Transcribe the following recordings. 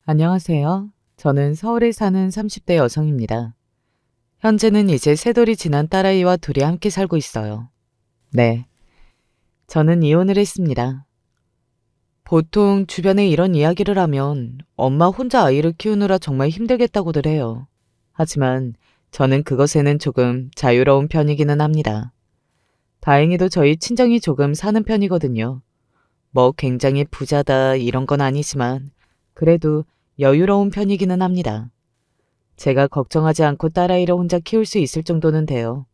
안녕하세요. 저는 서울에 사는 30대 여성입니다. 현재는 이제 세 돌이 지난 딸아이와 둘이 함께 살고 있어요. 네, 저는 이혼을 했습니다. 보통 주변에 이런 이야기를 하면 엄마 혼자 아이를 키우느라 정말 힘들겠다고들 해요. 하지만 저는 그것에는 조금 자유로운 편이기는 합니다. 다행히도 저희 친정이 조금 사는 편이거든요. 뭐 굉장히 부자다 이런 건 아니지만 그래도 여유로운 편이기는 합니다. 제가 걱정하지 않고 딸아이를 혼자 키울 수 있을 정도는 돼요.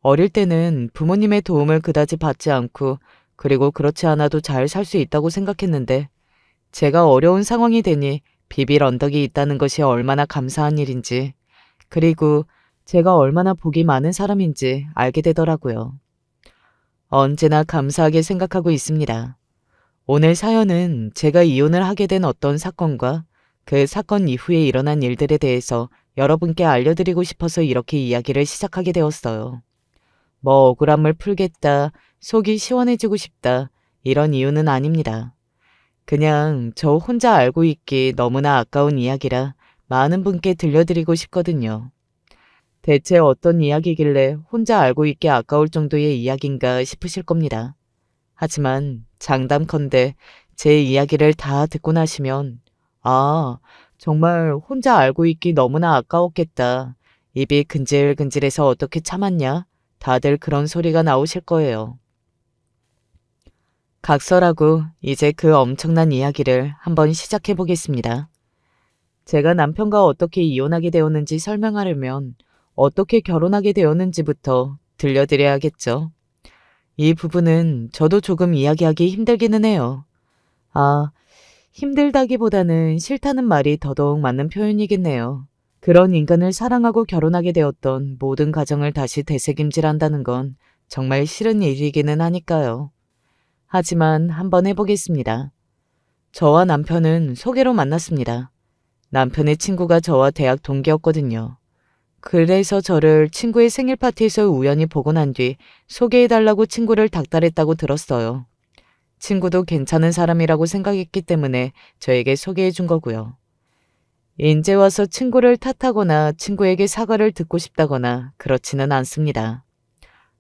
어릴 때는 부모님의 도움을 그다지 받지 않고 그리고 그렇지 않아도 잘 살 수 있다고 생각했는데 제가 어려운 상황이 되니 비빌 언덕이 있다는 것이 얼마나 감사한 일인지 그리고 제가 얼마나 복이 많은 사람인지 알게 되더라고요. 언제나 감사하게 생각하고 있습니다. 오늘 사연은 제가 이혼을 하게 된 어떤 사건과 그 사건 이후에 일어난 일들에 대해서 여러분께 알려드리고 싶어서 이렇게 이야기를 시작하게 되었어요. 뭐 억울함을 풀겠다, 속이 시원해지고 싶다, 이런 이유는 아닙니다. 그냥 저 혼자 알고 있기 너무나 아까운 이야기라 많은 분께 들려드리고 싶거든요. 대체 어떤 이야기길래 혼자 알고 있기 아까울 정도의 이야기인가 싶으실 겁니다. 하지만 장담컨대 제 이야기를 다 듣고 나시면 아, 정말 혼자 알고 있기 너무나 아까웠겠다. 입이 근질근질해서 어떻게 참았냐? 다들 그런 소리가 나오실 거예요. 각설하고 이제 그 엄청난 이야기를 한번 시작해 보겠습니다. 제가 남편과 어떻게 이혼하게 되었는지 설명하려면 어떻게 결혼하게 되었는지부터 들려드려야겠죠. 이 부분은 저도 조금 이야기하기 힘들기는 해요. 아, 힘들다기보다는 싫다는 말이 더더욱 맞는 표현이겠네요. 그런 인간을 사랑하고 결혼하게 되었던 모든 가정을 다시 되새김질한다는 건 정말 싫은 일이기는 하니까요. 하지만 한번 해보겠습니다. 저와 남편은 소개로 만났습니다. 남편의 친구가 저와 대학 동기였거든요. 그래서 저를 친구의 생일 파티에서 우연히 보고 난 뒤 소개해달라고 친구를 닥달했다고 들었어요. 친구도 괜찮은 사람이라고 생각했기 때문에 저에게 소개해 준 거고요. 이제 와서 친구를 탓하거나 친구에게 사과를 듣고 싶다거나 그렇지는 않습니다.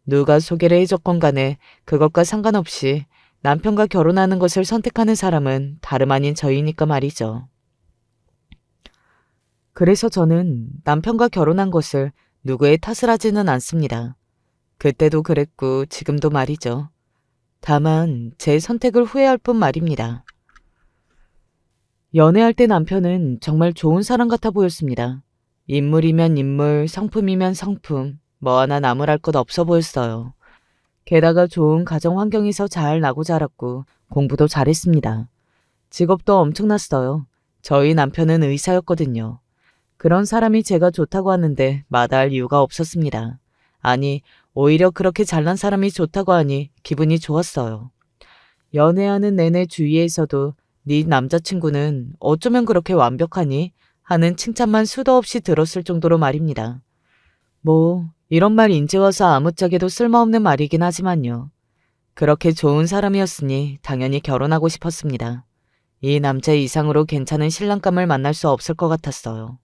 누가 소개를 해줬건 간에 그것과 상관없이 남편과 결혼하는 것을 선택하는 사람은 다름 아닌 저희니까 말이죠. 그래서 저는 남편과 결혼한 것을 누구의 탓을 하지는 않습니다. 그때도 그랬고 지금도 말이죠. 다만 제 선택을 후회할 뿐 말입니다. 연애할 때 남편은 정말 좋은 사람 같아 보였습니다. 인물이면 인물, 성품이면 성품, 뭐 하나 나무랄 것 없어 보였어요. 게다가 좋은 가정 환경에서 잘 나고 자랐고 공부도 잘했습니다. 직업도 엄청났어요. 저희 남편은 의사였거든요. 그런 사람이 제가 좋다고 하는데 마다할 이유가 없었습니다. 아니, 오히려 그렇게 잘난 사람이 좋다고 하니 기분이 좋았어요. 연애하는 내내 주위에서도 네 남자친구는 어쩌면 그렇게 완벽하니? 하는 칭찬만 수도 없이 들었을 정도로 말입니다. 뭐 이런 말 인제 와서 아무짝에도 쓸모없는 말이긴 하지만요. 그렇게 좋은 사람이었으니 당연히 결혼하고 싶었습니다. 이 남자 이상으로 괜찮은 신랑감을 만날 수 없을 것 같았어요.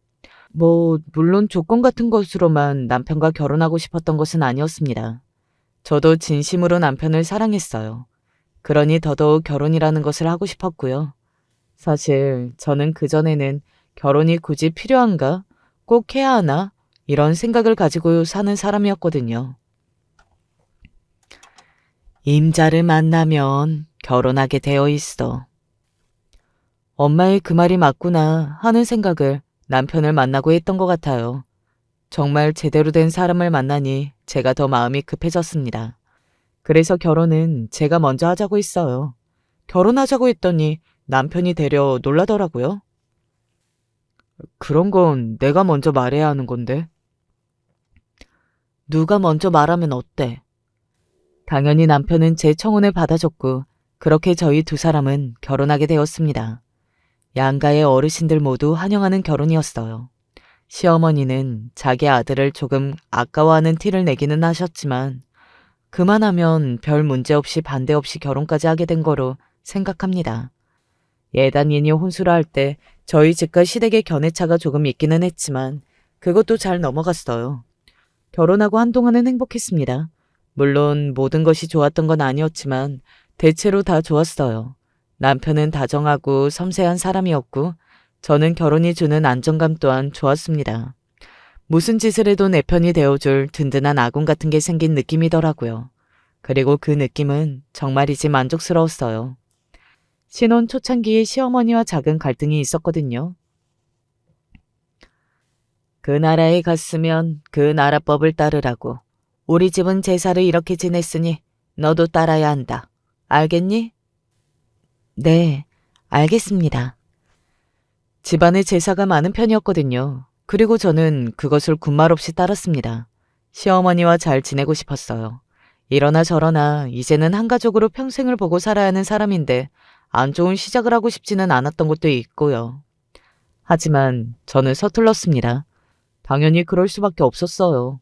뭐 물론 조건 같은 것으로만 남편과 결혼하고 싶었던 것은 아니었습니다. 저도 진심으로 남편을 사랑했어요. 그러니 더더욱 결혼이라는 것을 하고 싶었고요. 사실 저는 그전에는 결혼이 굳이 필요한가? 꼭 해야 하나? 이런 생각을 가지고 사는 사람이었거든요. 임자를 만나면 결혼하게 되어 있어. 엄마의 그 말이 맞구나 하는 생각을 남편을 만나고 했던 것 같아요. 정말 제대로 된 사람을 만나니 제가 더 마음이 급해졌습니다. 그래서 결혼은 제가 먼저 하자고 했어요. 결혼하자고 했더니 남편이 되려 놀라더라고요. 그런 건 내가 먼저 말해야 하는 건데. 누가 먼저 말하면 어때? 당연히 남편은 제 청혼을 받아줬고 그렇게 저희 두 사람은 결혼하게 되었습니다. 양가의 어르신들 모두 환영하는 결혼이었어요. 시어머니는 자기 아들을 조금 아까워하는 티를 내기는 하셨지만 그만하면 별 문제 없이 반대 없이 결혼까지 하게 된 거로 생각합니다. 예단이니 혼수라 할 때 저희 집과 시댁의 견해차가 조금 있기는 했지만 그것도 잘 넘어갔어요. 결혼하고 한동안은 행복했습니다. 물론 모든 것이 좋았던 건 아니었지만 대체로 다 좋았어요. 남편은 다정하고 섬세한 사람이었고 저는 결혼이 주는 안정감 또한 좋았습니다. 무슨 짓을 해도 내 편이 되어줄 든든한 아군 같은 게 생긴 느낌이더라고요. 그리고 그 느낌은 정말이지 만족스러웠어요. 신혼 초창기에 시어머니와 작은 갈등이 있었거든요. 그 나라에 갔으면 그 나라 법을 따르라고. 우리 집은 제사를 이렇게 지냈으니 너도 따라야 한다. 알겠니? 네, 알겠습니다. 집안에 제사가 많은 편이었거든요. 그리고 저는 그것을 군말 없이 따랐습니다. 시어머니와 잘 지내고 싶었어요. 이러나 저러나 이제는 한 가족으로 평생을 보고 살아야 하는 사람인데 안 좋은 시작을 하고 싶지는 않았던 것도 있고요. 하지만 저는 서툴렀습니다. 당연히 그럴 수밖에 없었어요.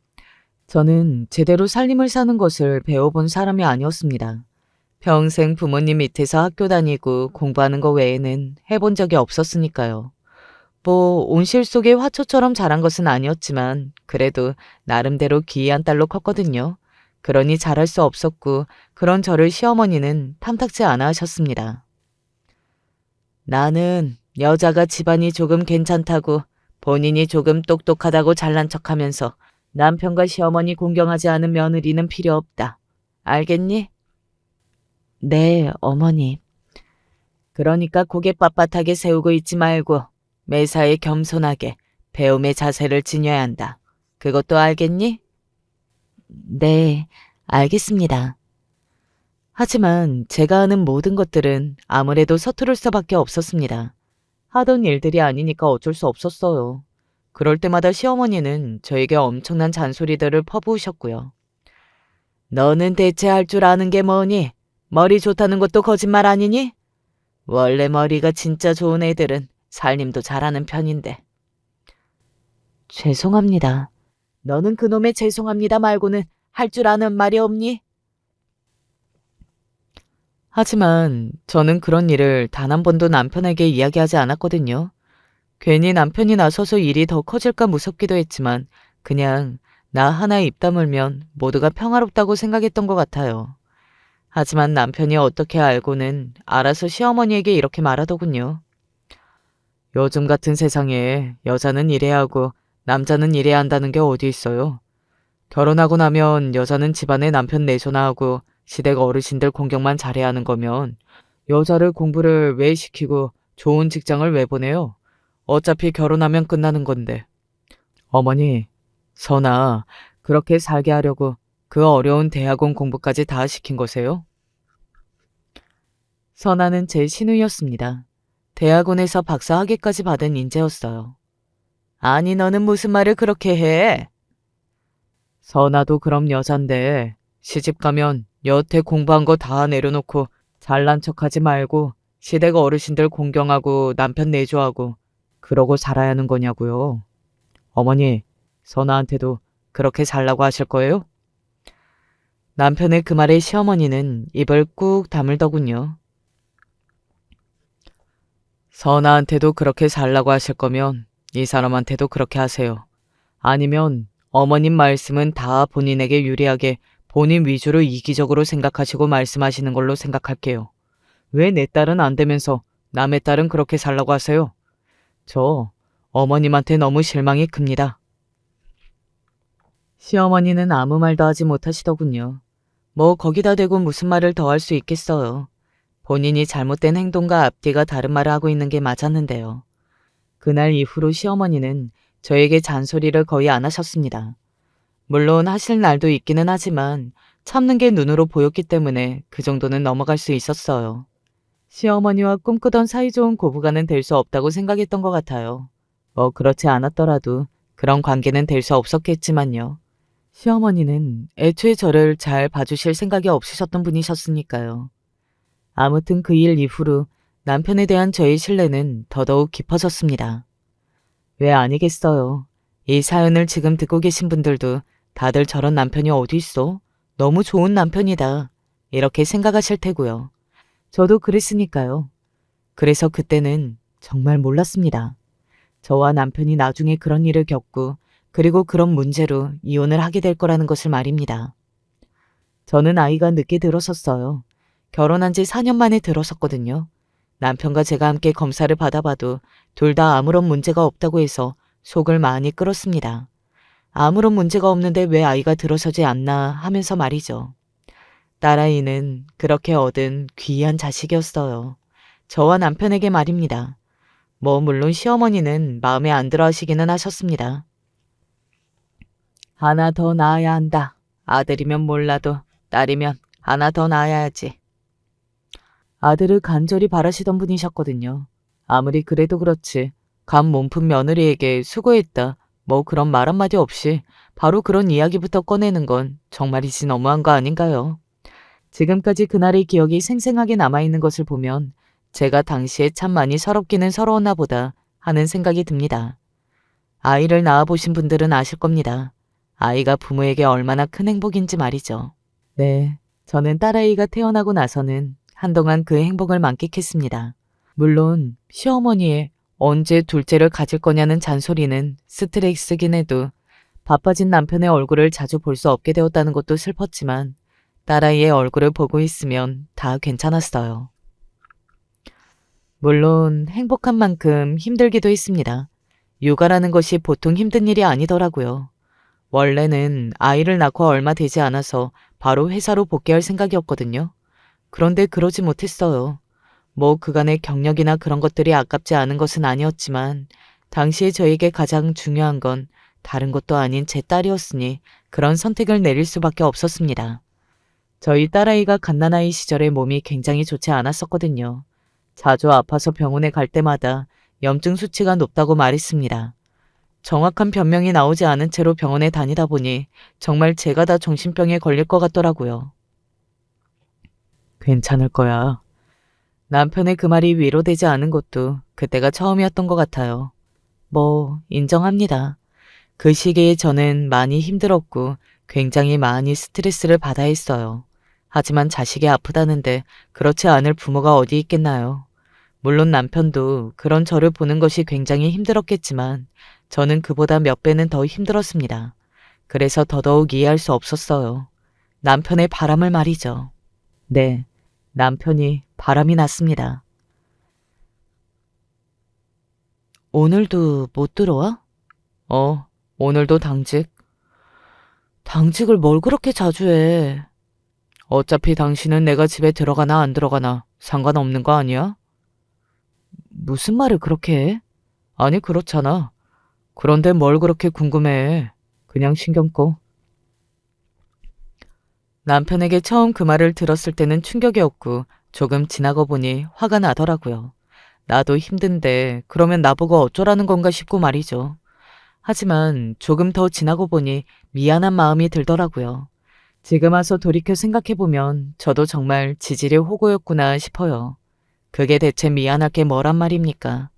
저는 제대로 살림을 사는 것을 배워본 사람이 아니었습니다. 평생 부모님 밑에서 학교 다니고 공부하는 것 외에는 해본 적이 없었으니까요. 뭐 온실 속의 화초처럼 자란 것은 아니었지만 그래도 나름대로 기이한 딸로 컸거든요. 그러니 잘할 수 없었고 그런 저를 시어머니는 탐탁지 않아 하셨습니다. 나는 여자가 집안이 조금 괜찮다고 본인이 조금 똑똑하다고 잘난 척하면서 남편과 시어머니 공경하지 않은 며느리는 필요 없다. 알겠니? 네, 어머니. 그러니까 고개 빳빳하게 세우고 있지 말고 매사에 겸손하게 배움의 자세를 지녀야 한다. 그것도 알겠니? 네, 알겠습니다. 하지만 제가 하는 모든 것들은 아무래도 서투를 수밖에 없었습니다. 하던 일들이 아니니까 어쩔 수 없었어요. 그럴 때마다 시어머니는 저에게 엄청난 잔소리들을 퍼부으셨고요. 너는 대체 할 줄 아는 게 뭐니? 머리 좋다는 것도 거짓말 아니니? 원래 머리가 진짜 좋은 애들은 살림도 잘하는 편인데. 죄송합니다. 너는 그놈의 죄송합니다 말고는 할 줄 아는 말이 없니? 하지만 저는 그런 일을 단 한 번도 남편에게 이야기하지 않았거든요. 괜히 남편이 나서서 일이 더 커질까 무섭기도 했지만 그냥 나 하나 입 다물면 모두가 평화롭다고 생각했던 것 같아요. 하지만 남편이 어떻게 알고는 알아서 시어머니에게 이렇게 말하더군요. 요즘 같은 세상에 여자는 일해야 하고 남자는 일해야 한다는 게 어디 있어요. 결혼하고 나면 여자는 집안에 남편 내조나 하고 시댁 어르신들 공경만 잘해야 하는 거면 여자를 공부를 왜 시키고 좋은 직장을 왜 보내요? 어차피 결혼하면 끝나는 건데. 어머니, 선아, 그렇게 살게 하려고 그 어려운 대학원 공부까지 다 시킨 거세요? 선아는 제 시누이였습니다. 대학원에서 박사 학위까지 받은 인재였어요. 아니, 너는 무슨 말을 그렇게 해? 선아도 그럼 여잔데 시집 가면 여태 공부한 거 다 내려놓고 잘난 척하지 말고 시댁 어르신들 공경하고 남편 내조하고 그러고 살아야 하는 거냐고요. 어머니, 선아한테도 그렇게 살라고 하실 거예요? 남편의 그 말에 시어머니는 입을 꾹 다물더군요. 선아한테도 그렇게 살라고 하실 거면 이 사람한테도 그렇게 하세요. 아니면 어머님 말씀은 다 본인에게 유리하게 본인 위주로 이기적으로 생각하시고 말씀하시는 걸로 생각할게요. 왜 내 딸은 안 되면서 남의 딸은 그렇게 살라고 하세요? 저 어머님한테 너무 실망이 큽니다. 시어머니는 아무 말도 하지 못하시더군요. 뭐 거기다 대고 무슨 말을 더 할 수 있겠어요. 본인이 잘못된 행동과 앞뒤가 다른 말을 하고 있는 게 맞았는데요. 그날 이후로 시어머니는 저에게 잔소리를 거의 안 하셨습니다. 물론 하실 날도 있기는 하지만 참는 게 눈으로 보였기 때문에 그 정도는 넘어갈 수 있었어요. 시어머니와 꿈꾸던 사이좋은 고부간은 될 수 없다고 생각했던 것 같아요. 뭐 그렇지 않았더라도 그런 관계는 될 수 없었겠지만요. 시어머니는 애초에 저를 잘 봐주실 생각이 없으셨던 분이셨으니까요. 아무튼 그 일 이후로 남편에 대한 저의 신뢰는 더더욱 깊어졌습니다. 왜 아니겠어요. 이 사연을 지금 듣고 계신 분들도 다들 저런 남편이 어디 있어? 너무 좋은 남편이다. 이렇게 생각하실 테고요. 저도 그랬으니까요. 그래서 그때는 정말 몰랐습니다. 저와 남편이 나중에 그런 일을 겪고 그리고 그런 문제로 이혼을 하게 될 거라는 것을 말입니다. 저는 아이가 늦게 들어섰어요. 결혼한 지 4년 만에 들어섰거든요. 남편과 제가 함께 검사를 받아봐도 둘 다 아무런 문제가 없다고 해서 속을 많이 끓었습니다. 아무런 문제가 없는데 왜 아이가 들어서지 않나 하면서 말이죠. 딸아이는 그렇게 얻은 귀한 자식이었어요. 저와 남편에게 말입니다. 물론 시어머니는 마음에 안 들어 하시기는 하셨습니다. 하나 더 낳아야 한다. 아들이면 몰라도 딸이면 하나 더 낳아야지. 아들을 간절히 바라시던 분이셨거든요. 아무리 그래도 그렇지 간 몸푼 며느리에게 수고했다 그런 말 한마디 없이 바로 그런 이야기부터 꺼내는 건 정말이지 너무한 거 아닌가요? 지금까지 그날의 기억이 생생하게 남아있는 것을 보면 제가 당시에 참 많이 서럽기는 서러웠나 보다 하는 생각이 듭니다. 아이를 낳아보신 분들은 아실 겁니다. 아이가 부모에게 얼마나 큰 행복인지 말이죠. 네, 저는 딸아이가 태어나고 나서는 한동안 그 행복을 만끽했습니다. 물론 시어머니의 언제 둘째를 가질 거냐는 잔소리는 스트레스긴 해도 바빠진 남편의 얼굴을 자주 볼 수 없게 되었다는 것도 슬펐지만 딸아이의 얼굴을 보고 있으면 다 괜찮았어요. 물론 행복한 만큼 힘들기도 했습니다. 육아라는 것이 보통 힘든 일이 아니더라고요. 원래는 아이를 낳고 얼마 되지 않아서 바로 회사로 복귀할 생각이었거든요. 그런데 그러지 못했어요. 그간의 경력이나 그런 것들이 아깝지 않은 것은 아니었지만 당시에 저에게 가장 중요한 건 다른 것도 아닌 제 딸이었으니 그런 선택을 내릴 수밖에 없었습니다. 저희 딸아이가 갓난아이 시절에 몸이 굉장히 좋지 않았었거든요. 자주 아파서 병원에 갈 때마다 염증 수치가 높다고 말했습니다. 정확한 변명이 나오지 않은 채로 병원에 다니다 보니 정말 제가 다 정신병에 걸릴 것 같더라고요. 괜찮을 거야. 남편의 그 말이 위로되지 않은 것도 그때가 처음이었던 것 같아요. 인정합니다. 그 시기에 저는 많이 힘들었고 굉장히 많이 스트레스를 받아야 했어요. 하지만 자식이 아프다는데 그렇지 않을 부모가 어디 있겠나요? 물론 남편도 그런 저를 보는 것이 굉장히 힘들었겠지만 저는 그보다 몇 배는 더 힘들었습니다. 그래서 더더욱 이해할 수 없었어요. 남편의 바람을 말이죠. 네, 남편이 바람이 났습니다. 오늘도 못 들어와? 오늘도 당직. 당직을 뭘 그렇게 자주 해? 어차피 당신은 내가 집에 들어가나 안 들어가나 상관없는 거 아니야? 무슨 말을 그렇게 해? 아니, 그렇잖아. 그런데 뭘 그렇게 궁금해. 그냥 신경 꺼. 남편에게 처음 그 말을 들었을 때는 충격이었고 조금 지나고 보니 화가 나더라고요. 나도 힘든데 그러면 나보고 어쩌라는 건가 싶고 말이죠. 하지만 조금 더 지나고 보니 미안한 마음이 들더라고요. 지금 와서 돌이켜 생각해보면 저도 정말 지질의 호구였구나 싶어요. 그게 대체 미안할 게 뭐란 말입니까?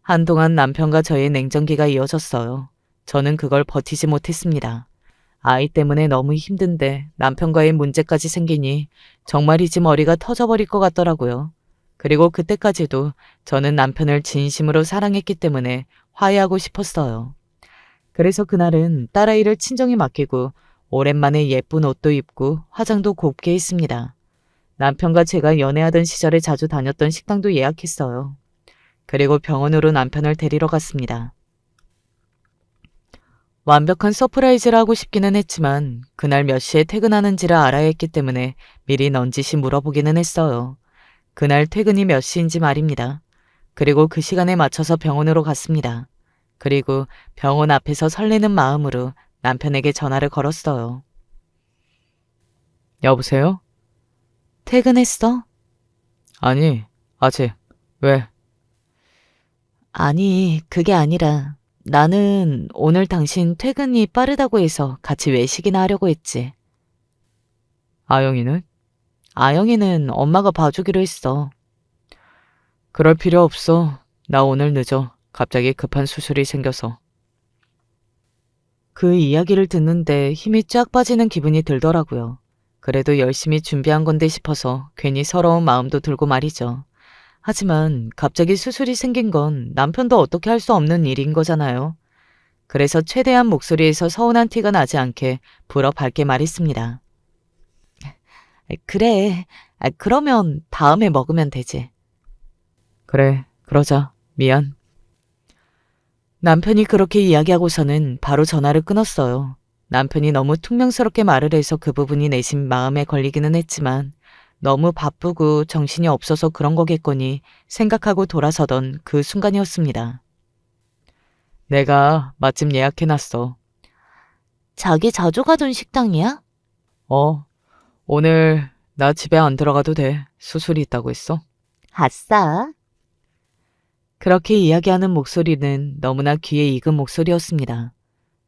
한동안 남편과 저의 냉전기가 이어졌어요. 저는 그걸 버티지 못했습니다. 아이 때문에 너무 힘든데 남편과의 문제까지 생기니 정말이지 머리가 터져버릴 것 같더라고요. 그리고 그때까지도 저는 남편을 진심으로 사랑했기 때문에 화해하고 싶었어요. 그래서 그날은 딸아이를 친정에 맡기고 오랜만에 예쁜 옷도 입고 화장도 곱게 했습니다. 남편과 제가 연애하던 시절에 자주 다녔던 식당도 예약했어요. 그리고 병원으로 남편을 데리러 갔습니다. 완벽한 서프라이즈를 하고 싶기는 했지만 그날 몇 시에 퇴근하는지를 알아야 했기 때문에 미리 넌지시 물어보기는 했어요. 그날 퇴근이 몇 시인지 말입니다. 그리고 그 시간에 맞춰서 병원으로 갔습니다. 그리고 병원 앞에서 설레는 마음으로 남편에게 전화를 걸었어요. 여보세요? 퇴근했어? 아니, 아직. 왜? 아니, 그게 아니라 나는 오늘 당신 퇴근이 빠르다고 해서 같이 외식이나 하려고 했지. 아영이는? 아영이는 엄마가 봐주기로 했어. 그럴 필요 없어. 나 오늘 늦어. 갑자기 급한 수술이 생겨서. 그 이야기를 듣는데 힘이 쫙 빠지는 기분이 들더라고요. 그래도 열심히 준비한 건데 싶어서 괜히 서러운 마음도 들고 말이죠. 하지만 갑자기 수술이 생긴 건 남편도 어떻게 할 수 없는 일인 거잖아요. 그래서 최대한 목소리에서 서운한 티가 나지 않게 불어 밝게 말했습니다. 그래. 그러면 다음에 먹으면 되지. 그래, 그러자. 미안. 남편이 그렇게 이야기하고서는 바로 전화를 끊었어요. 남편이 너무 퉁명스럽게 말을 해서 그 부분이 내심 마음에 걸리기는 했지만 너무 바쁘고 정신이 없어서 그런 거겠거니 생각하고 돌아서던 그 순간이었습니다. 내가 맛집 예약해놨어. 자기 자주 가던 식당이야? 오늘 나 집에 안 들어가도 돼. 수술이 있다고 했어. 아싸. 그렇게 이야기하는 목소리는 너무나 귀에 익은 목소리였습니다.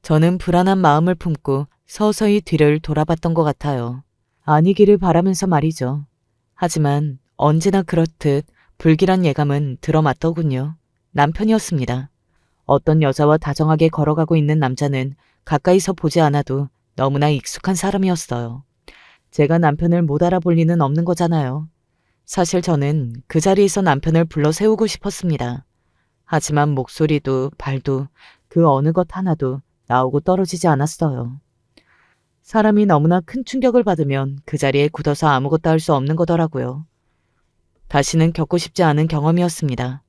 저는 불안한 마음을 품고 서서히 뒤를 돌아봤던 것 같아요. 아니기를 바라면서 말이죠. 하지만 언제나 그렇듯 불길한 예감은 들어맞더군요. 남편이었습니다. 어떤 여자와 다정하게 걸어가고 있는 남자는 가까이서 보지 않아도 너무나 익숙한 사람이었어요. 제가 남편을 못 알아볼 리는 없는 거잖아요. 사실 저는 그 자리에서 남편을 불러 세우고 싶었습니다. 하지만 목소리도 발도 그 어느 것 하나도 나오고 떨어지지 않았어요. 사람이 너무나 큰 충격을 받으면 그 자리에 굳어서 아무것도 할 수 없는 거더라고요. 다시는 겪고 싶지 않은 경험이었습니다.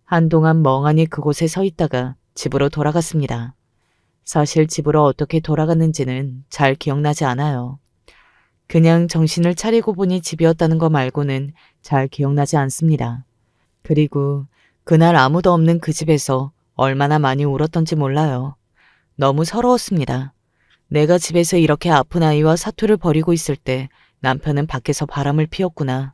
한동안 멍하니 그곳에 서 있다가 집으로 돌아갔습니다. 사실 집으로 어떻게 돌아갔는지는 잘 기억나지 않아요. 그냥 정신을 차리고 보니 집이었다는 거 말고는 잘 기억나지 않습니다. 그리고 그날 아무도 없는 그 집에서 얼마나 많이 울었던지 몰라요. 너무 서러웠습니다. 내가 집에서 이렇게 아픈 아이와 사투를 벌이고 있을 때 남편은 밖에서 바람을 피웠구나.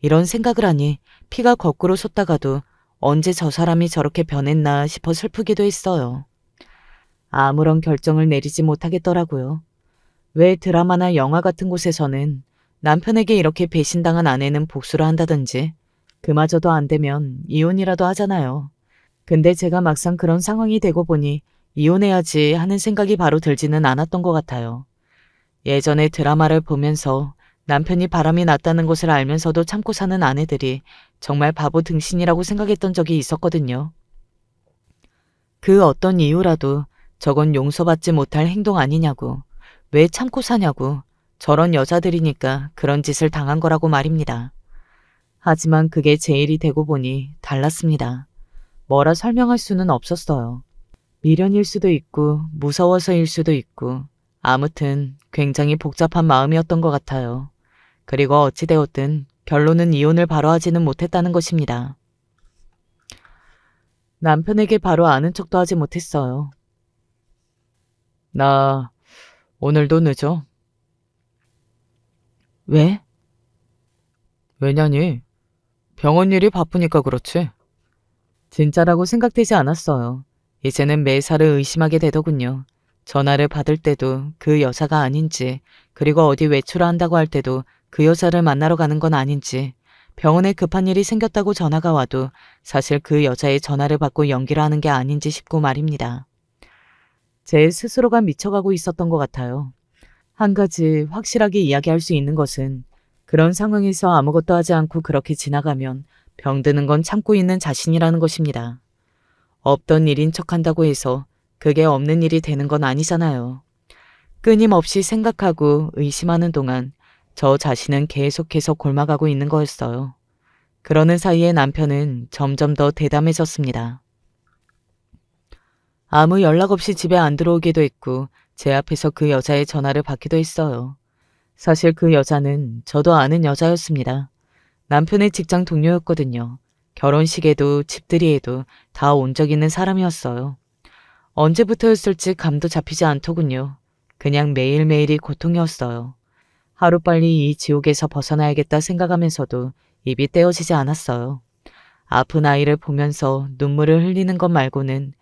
이런 생각을 하니 피가 거꾸로 솟다가도 언제 저 사람이 저렇게 변했나 싶어 슬프기도 했어요. 아무런 결정을 내리지 못하겠더라고요. 왜 드라마나 영화 같은 곳에서는 남편에게 이렇게 배신당한 아내는 복수를 한다든지 그마저도 안 되면 이혼이라도 하잖아요. 근데 제가 막상 그런 상황이 되고 보니 이혼해야지 하는 생각이 바로 들지는 않았던 것 같아요. 예전에 드라마를 보면서 남편이 바람이 났다는 것을 알면서도 참고 사는 아내들이 정말 바보 등신이라고 생각했던 적이 있었거든요. 그 어떤 이유라도 저건 용서받지 못할 행동 아니냐고, 왜 참고 사냐고, 저런 여자들이니까 그런 짓을 당한 거라고 말입니다. 하지만 그게 제 일이 되고 보니 달랐습니다. 뭐라 설명할 수는 없었어요. 미련일 수도 있고 무서워서일 수도 있고 아무튼 굉장히 복잡한 마음이었던 것 같아요. 그리고 어찌되었든 결론은 이혼을 바로 하지는 못했다는 것입니다. 남편에게 바로 아는 척도 하지 못했어요. 나 오늘도 늦어. 왜? 왜냐니? 병원 일이 바쁘니까 그렇지. 진짜라고 생각되지 않았어요. 이제는 매사를 의심하게 되더군요. 전화를 받을 때도 그 여자가 아닌지, 그리고 어디 외출한다고 할 때도 그 여자를 만나러 가는 건 아닌지, 병원에 급한 일이 생겼다고 전화가 와도 사실 그 여자의 전화를 받고 연기를 하는 게 아닌지 싶고 말입니다. 제 스스로가 미쳐가고 있었던 것 같아요. 한 가지 확실하게 이야기할 수 있는 것은 그런 상황에서 아무것도 하지 않고 그렇게 지나가면 병드는 건 참고 있는 자신이라는 것입니다. 없던 일인 척한다고 해서 그게 없는 일이 되는 건 아니잖아요. 끊임없이 생각하고 의심하는 동안 저 자신은 계속해서 골마가고 있는 거였어요. 그러는 사이에 남편은 점점 더 대담해졌습니다. 아무 연락 없이 집에 안 들어오기도 했고 제 앞에서 그 여자의 전화를 받기도 했어요. 사실 그 여자는 저도 아는 여자였습니다. 남편의 직장 동료였거든요. 결혼식에도 집들이에도 다 온 적 있는 사람이었어요. 언제부터였을지 감도 잡히지 않더군요. 그냥 매일매일이 고통이었어요. 하루빨리 이 지옥에서 벗어나야겠다 생각하면서도 입이 떼어지지 않았어요. 아픈 아이를 보면서 눈물을 흘리는 것 말고는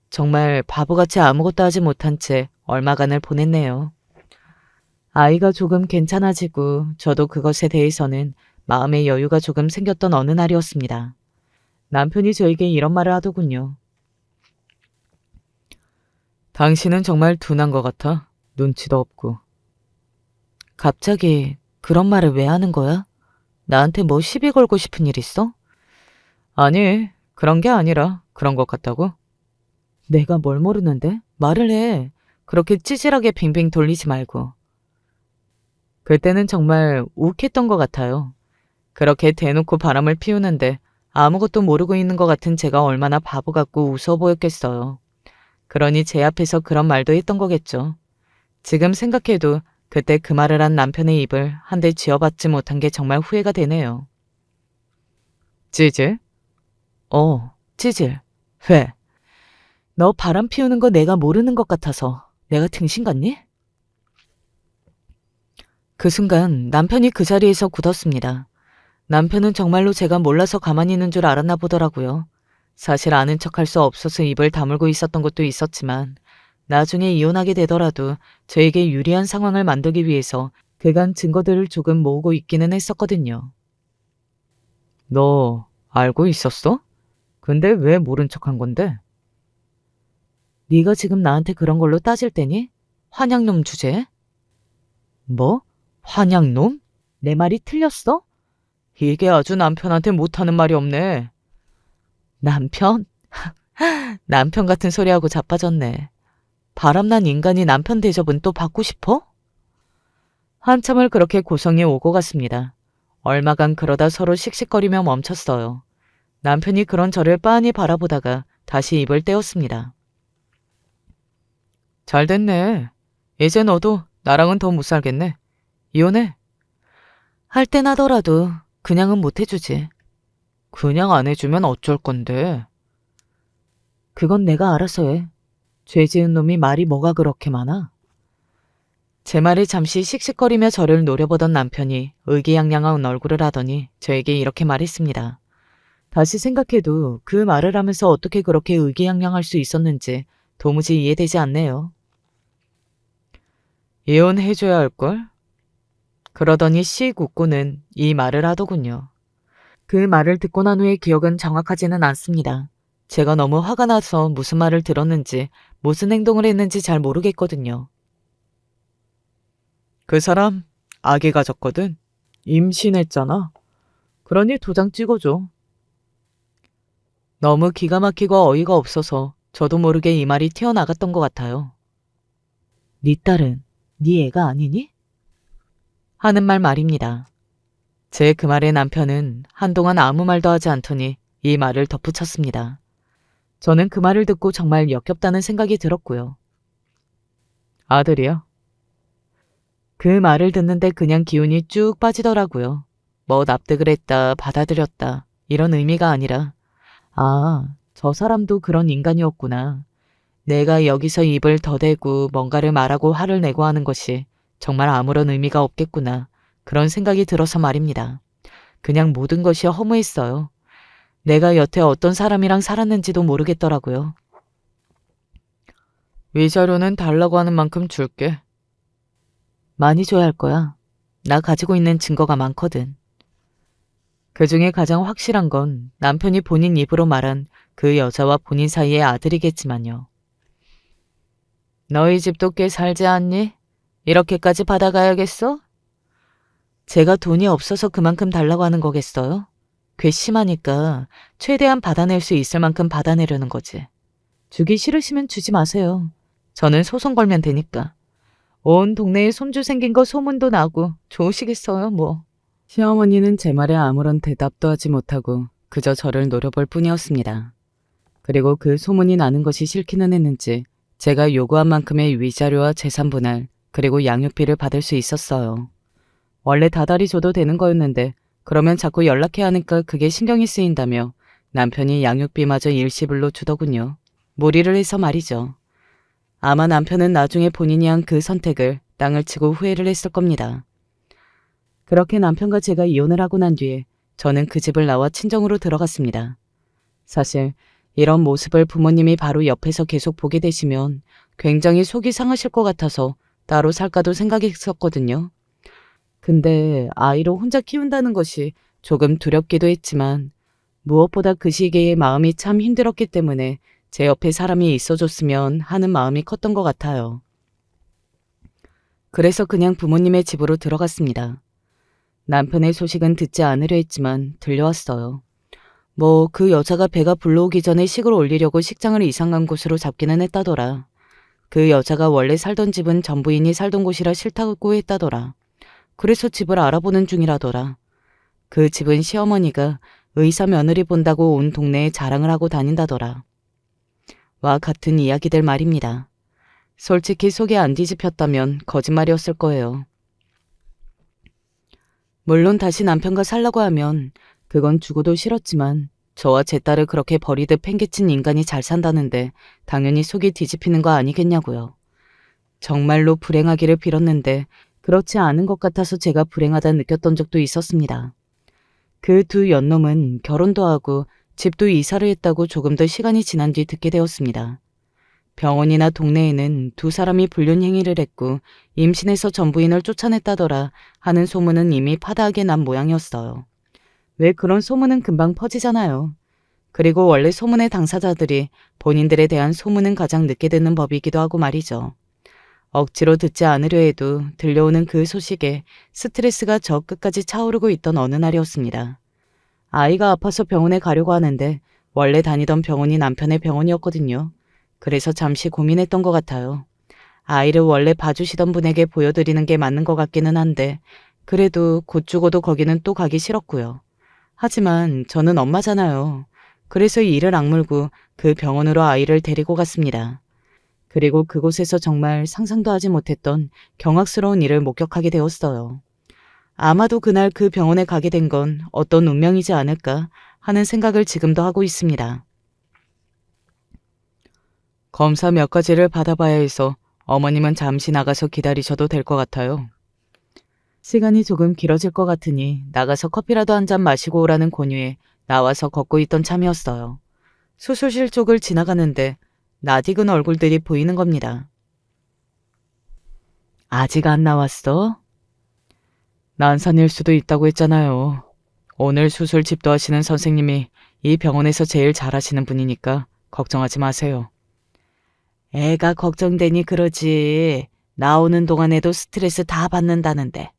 정말 바보같이 아무것도 하지 못한 채 얼마간을 보냈네요. 아이가 조금 괜찮아지고 저도 그것에 대해서는 마음의 여유가 조금 생겼던 어느 날이었습니다. 남편이 저에게 이런 말을 하더군요. 당신은 정말 둔한 것 같아. 눈치도 없고. 갑자기 그런 말을 왜 하는 거야? 나한테 뭐 시비 걸고 싶은 일 있어? 아니, 그런 게 아니라 그런 것 같다고? 내가 뭘 모르는데? 말을 해. 그렇게 찌질하게 빙빙 돌리지 말고. 그때는 정말 욱했던 것 같아요. 그렇게 대놓고 바람을 피우는데 아무것도 모르고 있는 것 같은 제가 얼마나 바보 같고 우스워 보였겠어요. 그러니 제 앞에서 그런 말도 했던 거겠죠. 지금 생각해도 그때 그 말을 한 남편의 입을 한 대 쥐어받지 못한 게 정말 후회가 되네요. 찌질? 찌질. 왜? 너 바람 피우는 거 내가 모르는 것 같아서 내가 등신 같니? 그 순간 남편이 그 자리에서 굳었습니다. 남편은 정말로 제가 몰라서 가만히 있는 줄 알았나 보더라고요. 사실 아는 척할 수 없어서 입을 다물고 있었던 것도 있었지만 나중에 이혼하게 되더라도 저에게 유리한 상황을 만들기 위해서 그간 증거들을 조금 모으고 있기는 했었거든요. 너 알고 있었어? 근데 왜 모른 척한 건데? 네가 지금 나한테 그런 걸로 따질 때니? 환양놈 주제? 뭐? 환양놈? 내 말이 틀렸어? 이게 아주 남편한테 못하는 말이 없네. 남편? 남편 같은 소리하고 자빠졌네. 바람난 인간이 남편 대접은 또 받고 싶어? 한참을 그렇게 고성이 오고 갔습니다. 얼마간 그러다 서로 씩씩거리며 멈췄어요. 남편이 그런 저를 빤히 바라보다가 다시 입을 떼었습니다. 잘 됐네. 이제 너도 나랑은 더 못 살겠네. 이혼해. 할 땐 하더라도 그냥은 못 해주지. 그냥 안 해주면 어쩔 건데. 그건 내가 알아서 해. 죄 지은 놈이 말이 뭐가 그렇게 많아? 제 말에 잠시 씩씩거리며 저를 노려보던 남편이 의기양양한 얼굴을 하더니 저에게 이렇게 말했습니다. 다시 생각해도 그 말을 하면서 어떻게 그렇게 의기양양할 수 있었는지 도무지 이해되지 않네요. 이혼해줘야 할걸? 그러더니 씩 웃고는 이 말을 하더군요. 그 말을 듣고 난 후의 기억은 정확하지는 않습니다. 제가 너무 화가 나서 무슨 말을 들었는지 무슨 행동을 했는지 잘 모르겠거든요. 그 사람 아기 가졌거든. 임신했잖아. 그러니 도장 찍어줘. 너무 기가 막히고 어이가 없어서 저도 모르게 이 말이 튀어나갔던 것 같아요. 네 딸은 네 애가 아니니? 하는 말 말입니다. 제 그 말에 남편은 한동안 아무 말도 하지 않더니 이 말을 덧붙였습니다. 저는 그 말을 듣고 정말 역겹다는 생각이 들었고요. 아들이요? 그 말을 듣는데 그냥 기운이 쭉 빠지더라고요. 뭐 납득을 했다, 받아들였다 이런 의미가 아니라 아, 저 사람도 그런 인간이었구나. 내가 여기서 입을 더대고 뭔가를 말하고 화를 내고 하는 것이 정말 아무런 의미가 없겠구나. 그런 생각이 들어서 말입니다. 그냥 모든 것이 허무했어요. 내가 여태 어떤 사람이랑 살았는지도 모르겠더라고요. 위자료는 달라고 하는 만큼 줄게. 많이 줘야 할 거야. 나 가지고 있는 증거가 많거든. 그중에 가장 확실한 건 남편이 본인 입으로 말한 그 여자와 본인 사이의 아들이겠지만요. 너희 집도 꽤 살지 않니? 이렇게까지 받아가야겠어? 제가 돈이 없어서 그만큼 달라고 하는 거겠어요? 괘씸하니까 최대한 받아낼 수 있을 만큼 받아내려는 거지. 주기 싫으시면 주지 마세요. 저는 소송 걸면 되니까. 온 동네에 손주 생긴 거 소문도 나고 좋으시겠어요, 뭐. 시어머니는 제 말에 아무런 대답도 하지 못하고 그저 저를 노려볼 뿐이었습니다. 그리고 그 소문이 나는 것이 싫기는 했는지 제가 요구한 만큼의 위자료와 재산 분할 그리고 양육비를 받을 수 있었어요. 원래 다달이 줘도 되는 거였는데 그러면 자꾸 연락해야 하니까 그게 신경이 쓰인다며 남편이 양육비마저 일시불로 주더군요. 무리를 해서 말이죠. 아마 남편은 나중에 본인이 한 그 선택을 땅을 치고 후회를 했을 겁니다. 그렇게 남편과 제가 이혼을 하고 난 뒤에 저는 그 집을 나와 친정으로 들어갔습니다. 사실 이런 모습을 부모님이 바로 옆에서 계속 보게 되시면 굉장히 속이 상하실 것 같아서 따로 살까도 생각했었거든요. 근데 아이를 혼자 키운다는 것이 조금 두렵기도 했지만 무엇보다 그 시기에 마음이 참 힘들었기 때문에 제 옆에 사람이 있어줬으면 하는 마음이 컸던 것 같아요. 그래서 그냥 부모님의 집으로 들어갔습니다. 남편의 소식은 듣지 않으려 했지만 들려왔어요. 뭐 그 여자가 배가 불러오기 전에 식을 올리려고 식장을 이상한 곳으로 잡기는 했다더라. 그 여자가 원래 살던 집은 전 부인이 살던 곳이라 싫다고 했다더라. 그래서 집을 알아보는 중이라더라. 그 집은 시어머니가 의사 며느리 본다고 온 동네에 자랑을 하고 다닌다더라. 와 같은 이야기들 말입니다. 솔직히 속이 안 뒤집혔다면 거짓말이었을 거예요. 물론 다시 남편과 살라고 하면 그건 죽어도 싫었지만 저와 제 딸을 그렇게 버리듯 팽개친 인간이 잘 산다는데 당연히 속이 뒤집히는 거 아니겠냐고요. 정말로 불행하기를 빌었는데 그렇지 않은 것 같아서 제가 불행하다 느꼈던 적도 있었습니다. 그 두 연놈은 결혼도 하고 집도 이사를 했다고 조금 더 시간이 지난 뒤 듣게 되었습니다. 병원이나 동네에는 두 사람이 불륜 행위를 했고 임신해서 전부인을 쫓아냈다더라 하는 소문은 이미 파다하게 난 모양이었어요. 왜 그런 소문은 금방 퍼지잖아요. 그리고 원래 소문의 당사자들이 본인들에 대한 소문은 가장 늦게 듣는 법이기도 하고 말이죠. 억지로 듣지 않으려 해도 들려오는 그 소식에 스트레스가 저 끝까지 차오르고 있던 어느 날이었습니다. 아이가 아파서 병원에 가려고 하는데 원래 다니던 병원이 남편의 병원이었거든요. 그래서 잠시 고민했던 것 같아요. 아이를 원래 봐주시던 분에게 보여드리는 게 맞는 것 같기는 한데 그래도 곧 죽어도 거기는 또 가기 싫었고요. 하지만 저는 엄마잖아요. 그래서 이를 악물고 그 병원으로 아이를 데리고 갔습니다. 그리고 그곳에서 정말 상상도 하지 못했던 경악스러운 일을 목격하게 되었어요. 아마도 그날 그 병원에 가게 된 건 어떤 운명이지 않을까 하는 생각을 지금도 하고 있습니다. 검사 몇 가지를 받아봐야 해서 어머님은 잠시 나가서 기다리셔도 될 것 같아요. 시간이 조금 길어질 것 같으니 나가서 커피라도 한 잔 마시고 오라는 권유에 나와서 걷고 있던 참이었어요. 수술실 쪽을 지나가는데 낯익은 얼굴들이 보이는 겁니다. 아직 안 나왔어? 난산일 수도 있다고 했잖아요. 오늘 수술 집도하시는 선생님이 이 병원에서 제일 잘하시는 분이니까 걱정하지 마세요. 애가 걱정되니 그러지. 나오는 동안에도 스트레스 다 받는다는데.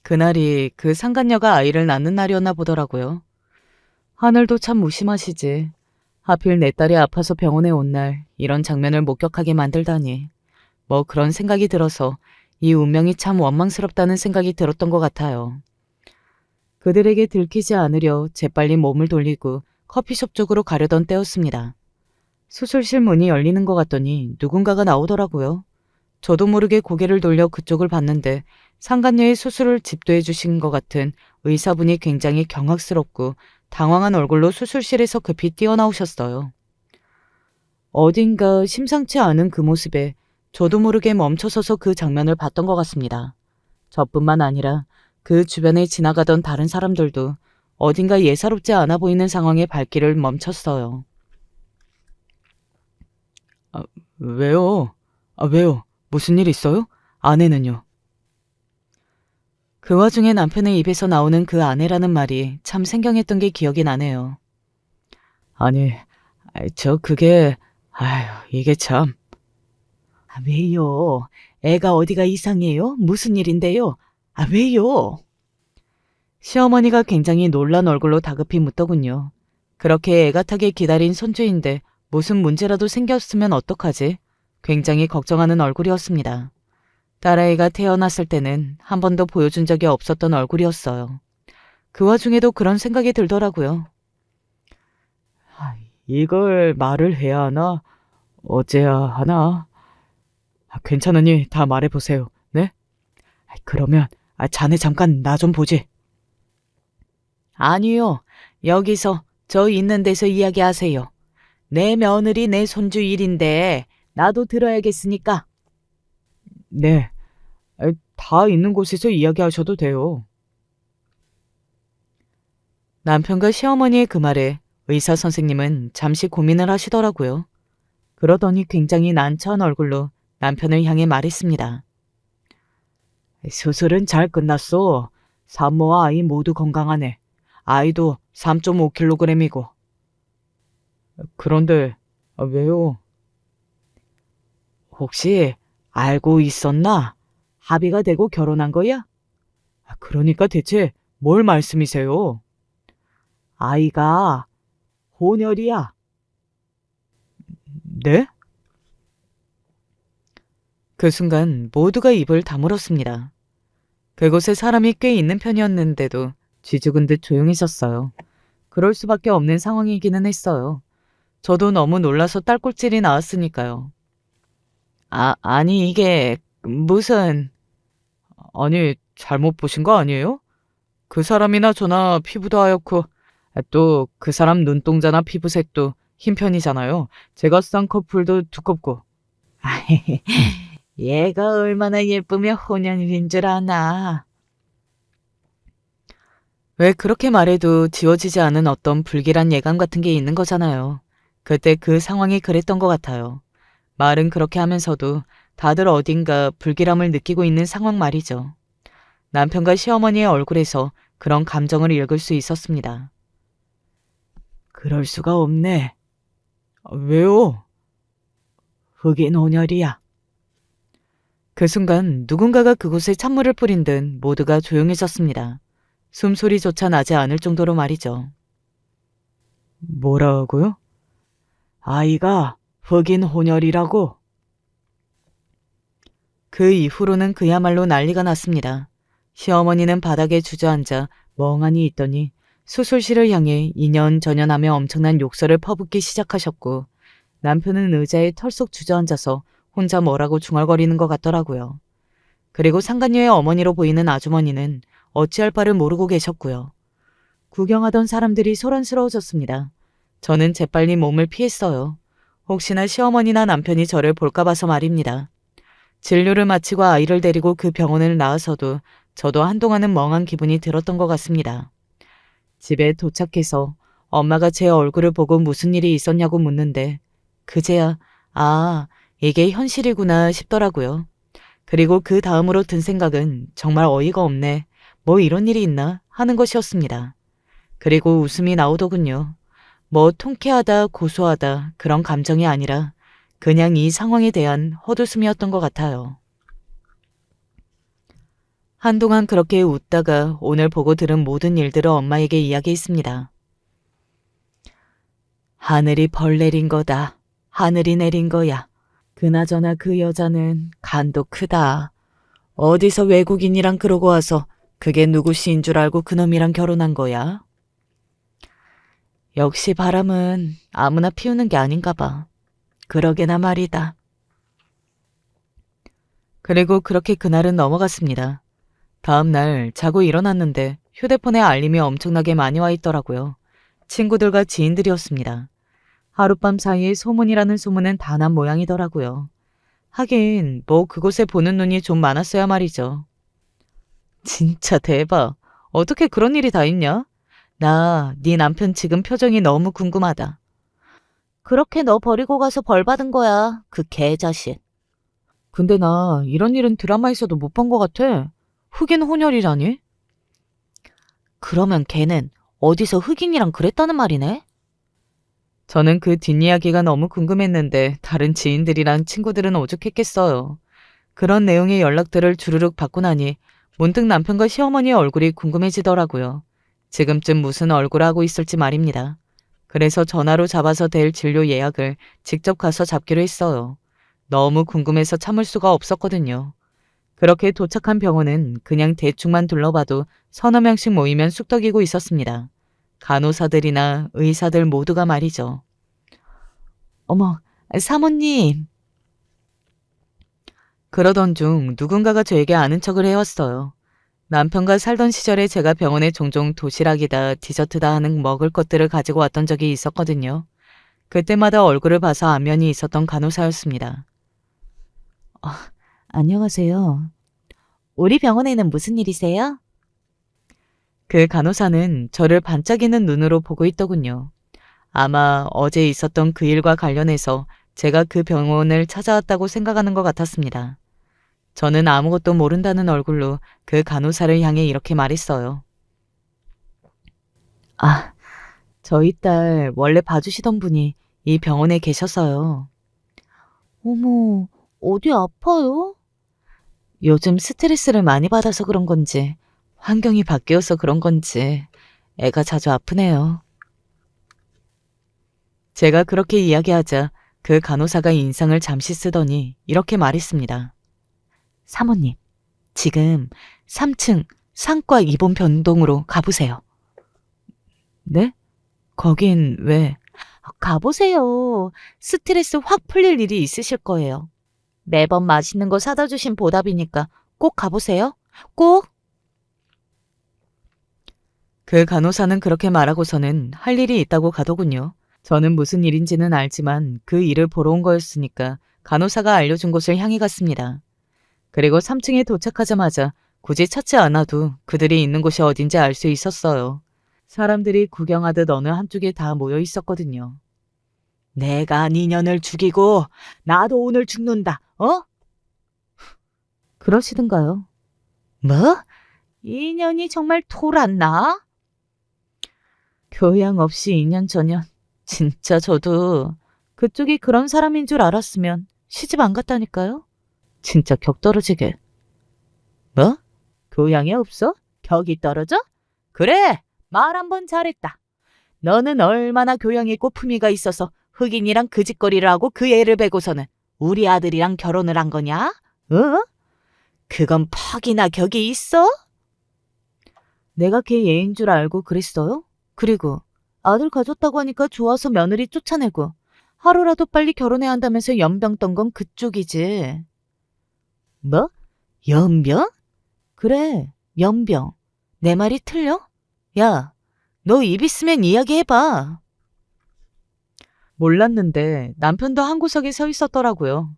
그날이 그 상간녀가 아이를 낳는 날이었나 보더라고요. 하늘도 참 무심하시지. 하필 내 딸이 아파서 병원에 온 날 이런 장면을 목격하게 만들다니. 뭐 그런 생각이 들어서 이 운명이 참 원망스럽다는 생각이 들었던 것 같아요. 그들에게 들키지 않으려 재빨리 몸을 돌리고 커피숍 쪽으로 가려던 때였습니다. 수술실 문이 열리는 것 같더니 누군가가 나오더라고요. 저도 모르게 고개를 돌려 그쪽을 봤는데 상간녀의 수술을 집도해 주신 것 같은 의사분이 굉장히 경악스럽고 당황한 얼굴로 수술실에서 급히 뛰어나오셨어요. 어딘가 심상치 않은 그 모습에 저도 모르게 멈춰서서 그 장면을 봤던 것 같습니다. 저뿐만 아니라 그 주변에 지나가던 다른 사람들도 어딘가 예사롭지 않아 보이는 상황에 발길을 멈췄어요. 왜요? 왜요? 무슨 일 있어요? 아내는요? 그 와중에 남편의 입에서 나오는 그 아내라는 말이 참 생경했던 게 기억이 나네요. 아니, 그게... 이게 참... 왜요? 애가 어디가 이상해요? 무슨 일인데요? 왜요? 시어머니가 굉장히 놀란 얼굴로 다급히 묻더군요. 그렇게 애가타게 기다린 손주인데 무슨 문제라도 생겼으면 어떡하지? 굉장히 걱정하는 얼굴이었습니다. 딸아이가 태어났을 때는 한 번도 보여준 적이 없었던 얼굴이었어요. 그 와중에도 그런 생각이 들더라고요. 이걸 말을 해야 하나? 어째야 하나? 괜찮으니 다 말해보세요. 네? 그러면 자네 잠깐 나 좀 보지. 아니요. 여기서 저 있는 데서 이야기하세요. 내 며느리 내 손주 일인데 나도 들어야겠으니까. 네. 다 있는 곳에서 이야기하셔도 돼요. 남편과 시어머니의 그 말에 의사 선생님은 잠시 고민을 하시더라고요. 그러더니 굉장히 난처한 얼굴로 남편을 향해 말했습니다. 수술은 잘 끝났어. 산모와 아이 모두 건강하네. 아이도 3.5kg이고. 그런데 왜요? 혹시 알고 있었나? 합의가 되고 결혼한 거야? 그러니까 대체 뭘 말씀이세요? 아이가 혼혈이야. 네? 그 순간 모두가 입을 다물었습니다. 그곳에 사람이 꽤 있는 편이었는데도 쥐죽은 듯 조용해졌어요. 그럴 수밖에 없는 상황이기는 했어요. 저도 너무 놀라서 딸꾹질이 나왔으니까요. 아니 이게 무슨... 아니 잘못 보신 거 아니에요? 그 사람이나 저나 피부도 하얗고 또 그 사람 눈동자나 피부색도 흰 편이잖아요. 제가 쌍꺼풀도 두껍고. 얘가 얼마나 예쁘면 혼혈인 줄 아나. 왜 그렇게 말해도 지워지지 않은 어떤 불길한 예감 같은 게 있는 거잖아요. 그때 그 상황이 그랬던 것 같아요. 말은 그렇게 하면서도 다들 어딘가 불길함을 느끼고 있는 상황 말이죠. 남편과 시어머니의 얼굴에서 그런 감정을 읽을 수 있었습니다. 그럴 수가 없네. 왜요? 흑인 혼혈이야. 그 순간 누군가가 그곳에 찬물을 뿌린 듯 모두가 조용해졌습니다. 숨소리조차 나지 않을 정도로 말이죠. 뭐라고요? 아이가 흑인 혼혈이라고? 그 이후로는 그야말로 난리가 났습니다. 시어머니는 바닥에 주저앉아 멍하니 있더니 수술실을 향해 이년저년하며 엄청난 욕설을 퍼붓기 시작하셨고 남편은 의자에 털썩 주저앉아서 혼자 뭐라고 중얼거리는 것 같더라고요. 그리고 상간녀의 어머니로 보이는 아주머니는 어찌할 바를 모르고 계셨고요. 구경하던 사람들이 소란스러워졌습니다. 저는 재빨리 몸을 피했어요. 혹시나 시어머니나 남편이 저를 볼까 봐서 말입니다. 진료를 마치고 아이를 데리고 그 병원을 나와서도 저도 한동안은 멍한 기분이 들었던 것 같습니다. 집에 도착해서 엄마가 제 얼굴을 보고 무슨 일이 있었냐고 묻는데 그제야 이게 현실이구나 싶더라고요. 그리고 그 다음으로 든 생각은 정말 어이가 없네. 뭐 이런 일이 있나 하는 것이었습니다. 그리고 웃음이 나오더군요. 뭐 통쾌하다 고소하다 그런 감정이 아니라 그냥 이 상황에 대한 헛웃음이었던 것 같아요. 한동안 그렇게 웃다가 오늘 보고 들은 모든 일들을 엄마에게 이야기했습니다. 하늘이 벌 내린 거다. 하늘이 내린 거야. 그나저나 그 여자는 간도 크다. 어디서 외국인이랑 그러고 와서 그게 누구시인 줄 알고 그놈이랑 결혼한 거야? 역시 바람은 아무나 피우는 게 아닌가 봐. 그러게나 말이다. 그리고 그렇게 그날은 넘어갔습니다. 다음 날 자고 일어났는데 휴대폰에 알림이 엄청나게 많이 와 있더라고요. 친구들과 지인들이었습니다. 하룻밤 사이에 소문이라는 소문은 다 난 모양이더라고요. 하긴 뭐 그곳에 보는 눈이 좀 많았어야 말이죠. 진짜 대박. 어떻게 그런 일이 다 있냐? 나 네 남편 지금 표정이 너무 궁금하다. 그렇게 너 버리고 가서 벌 받은 거야. 그 개자식. 근데 나 이런 일은 드라마에서도 못 본 것 같아. 흑인 혼혈이라니? 그러면 걔는 어디서 흑인이랑 그랬다는 말이네? 저는 그 뒷이야기가 너무 궁금했는데 다른 지인들이랑 친구들은 오죽했겠어요. 그런 내용의 연락들을 주르륵 받고 나니 문득 남편과 시어머니의 얼굴이 궁금해지더라고요. 지금쯤 무슨 얼굴 하고 있을지 말입니다. 그래서 전화로 잡아서 될 진료 예약을 직접 가서 잡기로 했어요. 너무 궁금해서 참을 수가 없었거든요. 그렇게 도착한 병원은 그냥 대충만 둘러봐도 서너 명씩 모이면 쑥덕이고 있었습니다. 간호사들이나 의사들 모두가 말이죠. 어머, 사모님. 그러던 중 누군가가 저에게 아는 척을 해왔어요. 남편과 살던 시절에 제가 병원에 종종 도시락이다 디저트다 하는 먹을 것들을 가지고 왔던 적이 있었거든요. 그때마다 얼굴을 봐서 안면이 있었던 간호사였습니다. 안녕하세요. 우리 병원에는 무슨 일이세요? 그 간호사는 저를 반짝이는 눈으로 보고 있더군요. 아마 어제 있었던 그 일과 관련해서 제가 그 병원을 찾아왔다고 생각하는 것 같았습니다. 저는 아무것도 모른다는 얼굴로 그 간호사를 향해 이렇게 말했어요. 저희 딸 원래 봐주시던 분이 이 병원에 계셔서요. 어머, 어디 아파요? 요즘 스트레스를 많이 받아서 그런 건지 환경이 바뀌어서 그런 건지 애가 자주 아프네요. 제가 그렇게 이야기하자 그 간호사가 인상을 잠시 쓰더니 이렇게 말했습니다. 사모님, 지금 3층 상과 입원 변동으로 가보세요. 네? 거긴 왜? 가보세요. 스트레스 확 풀릴 일이 있으실 거예요. 매번 맛있는 거 사다 주신 보답이니까 꼭 가보세요. 꼭! 그 간호사는 그렇게 말하고서는 할 일이 있다고 가더군요. 저는 무슨 일인지는 알지만 그 일을 보러 온 거였으니까 간호사가 알려준 곳을 향해 갔습니다. 그리고 3층에 도착하자마자 굳이 찾지 않아도 그들이 있는 곳이 어딘지 알 수 있었어요. 사람들이 구경하듯 어느 한쪽에 다 모여 있었거든요. 내가 니년을 죽이고 나도 오늘 죽는다, 어? 그러시든가요. 뭐? 인연이 정말 돌았나? 교양 없이 2년 전년. 진짜 저도 그쪽이 그런 사람인 줄 알았으면 시집 안 갔다니까요. 진짜 격 떨어지게. 뭐? 교양이 없어? 격이 떨어져? 그래, 말 한번 잘했다. 너는 얼마나 교양 있고 품위가 있어서 흑인이랑 그 짓거리를 하고 그 애를 베고서는 우리 아들이랑 결혼을 한 거냐? 어? 그건 퍽이나 격이 있어? 내가 걔 애인 줄 알고 그랬어요? 그리고 아들 가졌다고 하니까 좋아서 며느리 쫓아내고 하루라도 빨리 결혼해야 한다면서 연병 떤 건 그쪽이지. 뭐? 연병? 그래, 연병. 내 말이 틀려? 야, 너 입 있으면 이야기해봐. 몰랐는데 남편도 한 구석에 서 있었더라고요.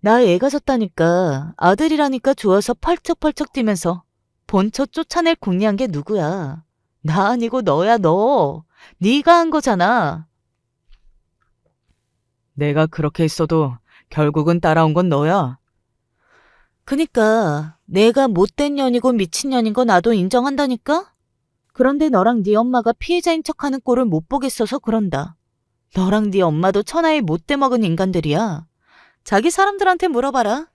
나 애 가졌다니까 아들이라니까 좋아서 펄쩍펄쩍 뛰면서 본처 쫓아낼 궁리한 게 누구야. 나 아니고 너야 너. 네가 한 거잖아. 내가 그렇게 했어도 결국은 따라온 건 너야. 그니까 내가 못된 년이고 미친 년인 거 나도 인정한다니까? 그런데 너랑 네 엄마가 피해자인 척하는 꼴을 못 보겠어서 그런다. 너랑 네 엄마도 천하의 못돼 먹은 인간들이야. 자기 사람들한테 물어봐라.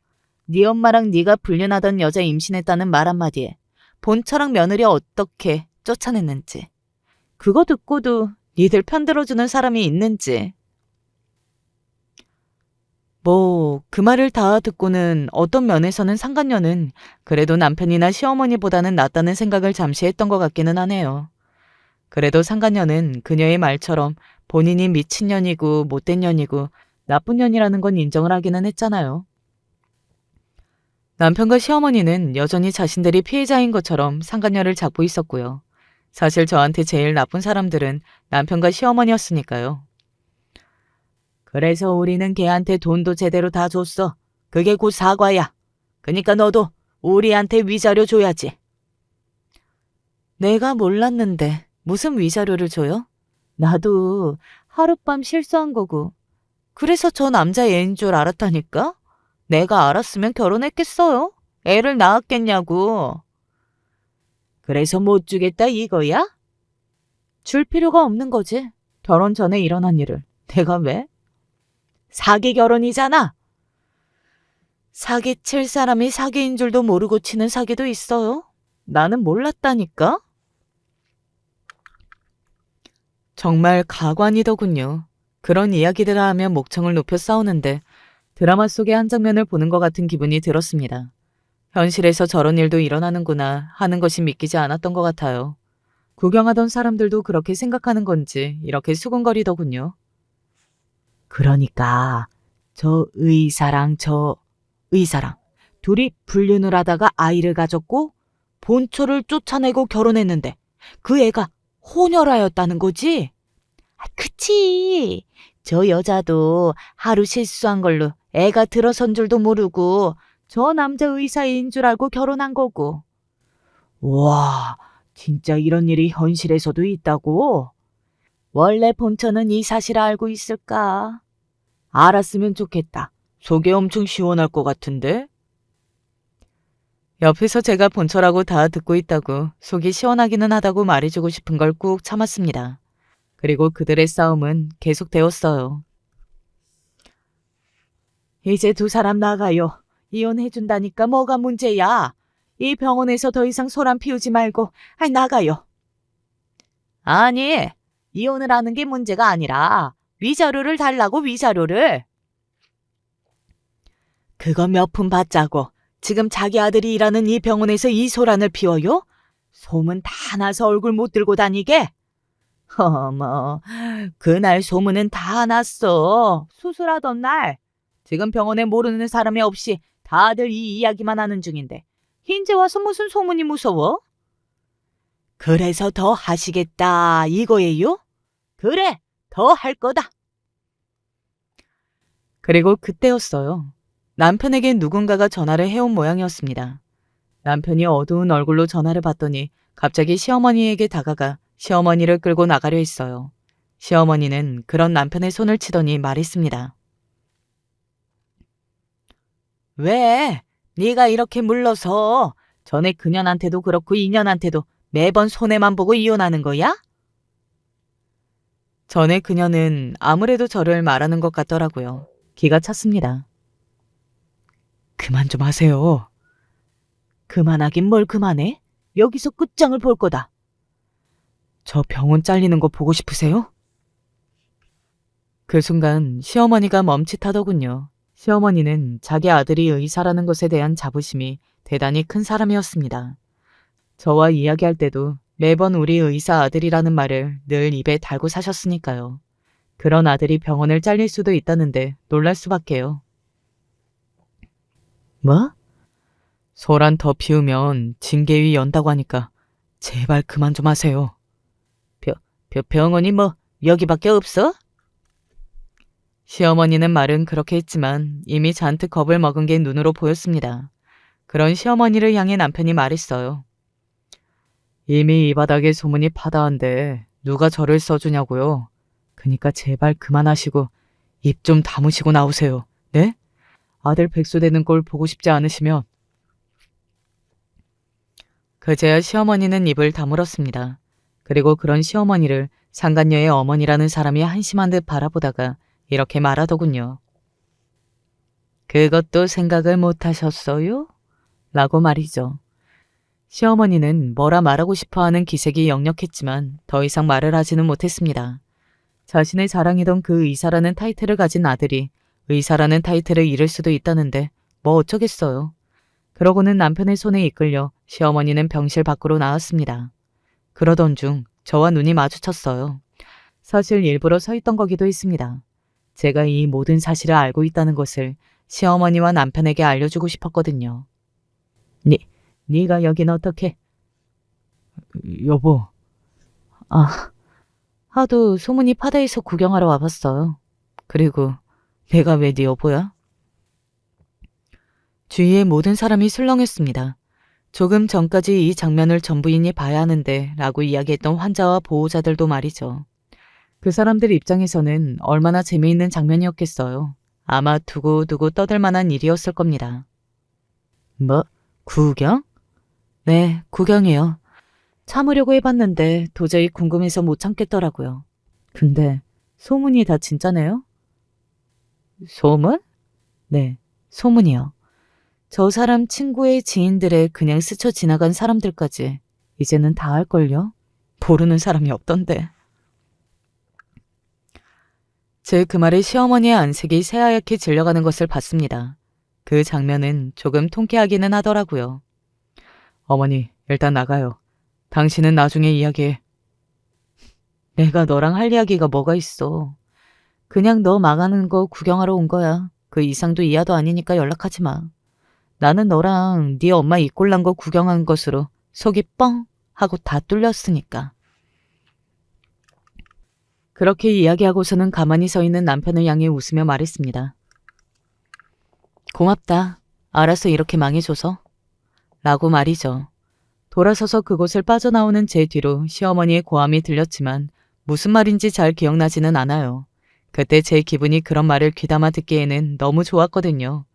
네 엄마랑 네가 불륜하던 여자 임신했다는 말 한마디에 본처랑 며느리 어떻게 쫓아냈는지. 그거 듣고도 니들 편들어주는 사람이 있는지. 뭐 그 말을 다 듣고는 어떤 면에서는 상간녀는 그래도 남편이나 시어머니보다는 낫다는 생각을 잠시 했던 것 같기는 하네요. 그래도 상간녀는 그녀의 말처럼 본인이 미친년이고 못된 년이고 나쁜 년이라는 건 인정을 하기는 했잖아요. 남편과 시어머니는 여전히 자신들이 피해자인 것처럼 상간녀를 잡고 있었고요. 사실 저한테 제일 나쁜 사람들은 남편과 시어머니였으니까요. 그래서 우리는 걔한테 돈도 제대로 다 줬어. 그게 곧 사과야. 그니까 너도 우리한테 위자료 줘야지. 내가 몰랐는데 무슨 위자료를 줘요? 나도 하룻밤 실수한 거고. 그래서 저 남자 애인 줄 알았다니까? 내가 알았으면 결혼했겠어요? 애를 낳았겠냐고. 그래서 못 주겠다 이거야? 줄 필요가 없는 거지. 결혼 전에 일어난 일을. 내가 왜? 사기 결혼이잖아. 사기칠 사람이 사기인 줄도 모르고 치는 사기도 있어요. 나는 몰랐다니까? 정말 가관이더군요. 그런 이야기들을 하면 목청을 높여 싸우는데 드라마 속의 한 장면을 보는 것 같은 기분이 들었습니다. 현실에서 저런 일도 일어나는구나 하는 것이 믿기지 않았던 것 같아요. 구경하던 사람들도 그렇게 생각하는 건지 이렇게 수군거리더군요. 그러니까 저 의사랑 둘이 불륜을 하다가 아이를 가졌고 본초를 쫓아내고 결혼했는데 그 애가 혼혈아였다는 거지? 그치. 저 여자도 하루 실수한 걸로 애가 들어선 줄도 모르고 저 남자 의사인 줄 알고 결혼한 거고. 와, 진짜 이런 일이 현실에서도 있다고? 원래 본처는 이 사실을 알고 있을까? 알았으면 좋겠다. 속이 엄청 시원할 것 같은데? 옆에서 제가 본처라고 다 듣고 있다고 속이 시원하기는 하다고 말해주고 싶은 걸 꾹 참았습니다. 그리고 그들의 싸움은 계속되었어요. 이제 두 사람 나가요. 이혼해준다니까 뭐가 문제야. 이 병원에서 더 이상 소란 피우지 말고 나가요. 아니, 이혼을 하는 게 문제가 아니라 위자료를 달라고 위자료를. 그거 몇 푼 받자고 지금 자기 아들이 일하는 이 병원에서 이 소란을 피워요? 소문 다 나서 얼굴 못 들고 다니게? 어머, 그날 소문은 다 났어. 수술하던 날. 지금 병원에 모르는 사람이 없이 다들 이 이야기만 하는 중인데 이제 와서 무슨 소문이 무서워? 그래서 더 하시겠다 이거예요? 그래, 더 할 거다. 그리고 그때였어요. 남편에게 누군가가 전화를 해온 모양이었습니다. 남편이 어두운 얼굴로 전화를 받더니 갑자기 시어머니에게 다가가 시어머니를 끌고 나가려 했어요. 시어머니는 그런 남편의 손을 치더니 말했습니다. 왜? 네가 이렇게 물러서 전에 그년한테도 그렇고 이년한테도 매번 손해만 보고 이혼하는 거야? 전에 그녀는 아무래도 저를 말하는 것 같더라고요. 기가 찼습니다. 그만 좀 하세요. 그만하긴 뭘 그만해? 여기서 끝장을 볼 거다. 저 병원 잘리는 거 보고 싶으세요? 그 순간 시어머니가 멈칫하더군요. 시어머니는 자기 아들이 의사라는 것에 대한 자부심이 대단히 큰 사람이었습니다. 저와 이야기할 때도 매번 우리 의사 아들이라는 말을 늘 입에 달고 사셨으니까요. 그런 아들이 병원을 잘릴 수도 있다는데 놀랄 수밖에요. 뭐? 소란 더 피우면 징계위 연다고 하니까 제발 그만 좀 하세요. 병원이 뭐 여기밖에 없어? 시어머니는 말은 그렇게 했지만 이미 잔뜩 겁을 먹은 게 눈으로 보였습니다. 그런 시어머니를 향해 남편이 말했어요. 이미 이 바닥에 소문이 파다한데 누가 저를 써주냐고요. 그니까 제발 그만하시고 입 좀 다무시고 나오세요. 네? 아들 백수 되는 꼴 보고 싶지 않으시면. 그제야 시어머니는 입을 다물었습니다. 그리고 그런 시어머니를 상간녀의 어머니라는 사람이 한심한 듯 바라보다가 이렇게 말하더군요. 그것도 생각을 못 하셨어요? 라고 말이죠. 시어머니는 뭐라 말하고 싶어하는 기색이 역력했지만 더 이상 말을 하지는 못했습니다. 자신의 자랑이던 그 의사라는 타이틀을 가진 아들이 의사라는 타이틀을 잃을 수도 있다는데 뭐 어쩌겠어요. 그러고는 남편의 손에 이끌려 시어머니는 병실 밖으로 나왔습니다. 그러던 중 저와 눈이 마주쳤어요. 사실 일부러 서 있던 거기도 했습니다. 제가 이 모든 사실을 알고 있다는 것을 시어머니와 남편에게 알려주고 싶었거든요. 네가 여긴 어떻게? 여보. 하도 소문이 파다해서 구경하러 와봤어요. 그리고 내가 왜 네 여보야? 주위의 모든 사람이 술렁했습니다. 조금 전까지 이 장면을 전부인이 봐야 하는데 라고 이야기했던 환자와 보호자들도 말이죠. 그 사람들 입장에서는 얼마나 재미있는 장면이었겠어요. 아마 두고두고 떠들 만한 일이었을 겁니다. 뭐? 구경? 네, 구경이요. 참으려고 해봤는데 도저히 궁금해서 못 참겠더라고요. 근데 소문이 다 진짜네요? 소문? 네, 소문이요. 저 사람 친구의 지인들의 그냥 스쳐 지나간 사람들까지 이제는 다 알걸요? 모르는 사람이 없던데. 제 그 말에 시어머니의 안색이 새하얗게 질려가는 것을 봤습니다. 그 장면은 조금 통쾌하기는 하더라고요. 어머니, 일단 나가요. 당신은 나중에 이야기해. 내가 너랑 할 이야기가 뭐가 있어. 그냥 너 망하는 거 구경하러 온 거야. 그 이상도 이하도 아니니까 연락하지 마. 나는 너랑 네 엄마 이 꼴난 거 구경한 것으로 속이 뻥 하고 다 뚫렸으니까. 그렇게 이야기하고서는 가만히 서 있는 남편을 향해 웃으며 말했습니다. 고맙다. 알아서 이렇게 망해줘서. 라고 말이죠. 돌아서서 그곳을 빠져나오는 제 뒤로 시어머니의 고함이 들렸지만 무슨 말인지 잘 기억나지는 않아요. 그때 제 기분이 그런 말을 귀담아 듣기에는 너무 좋았거든요.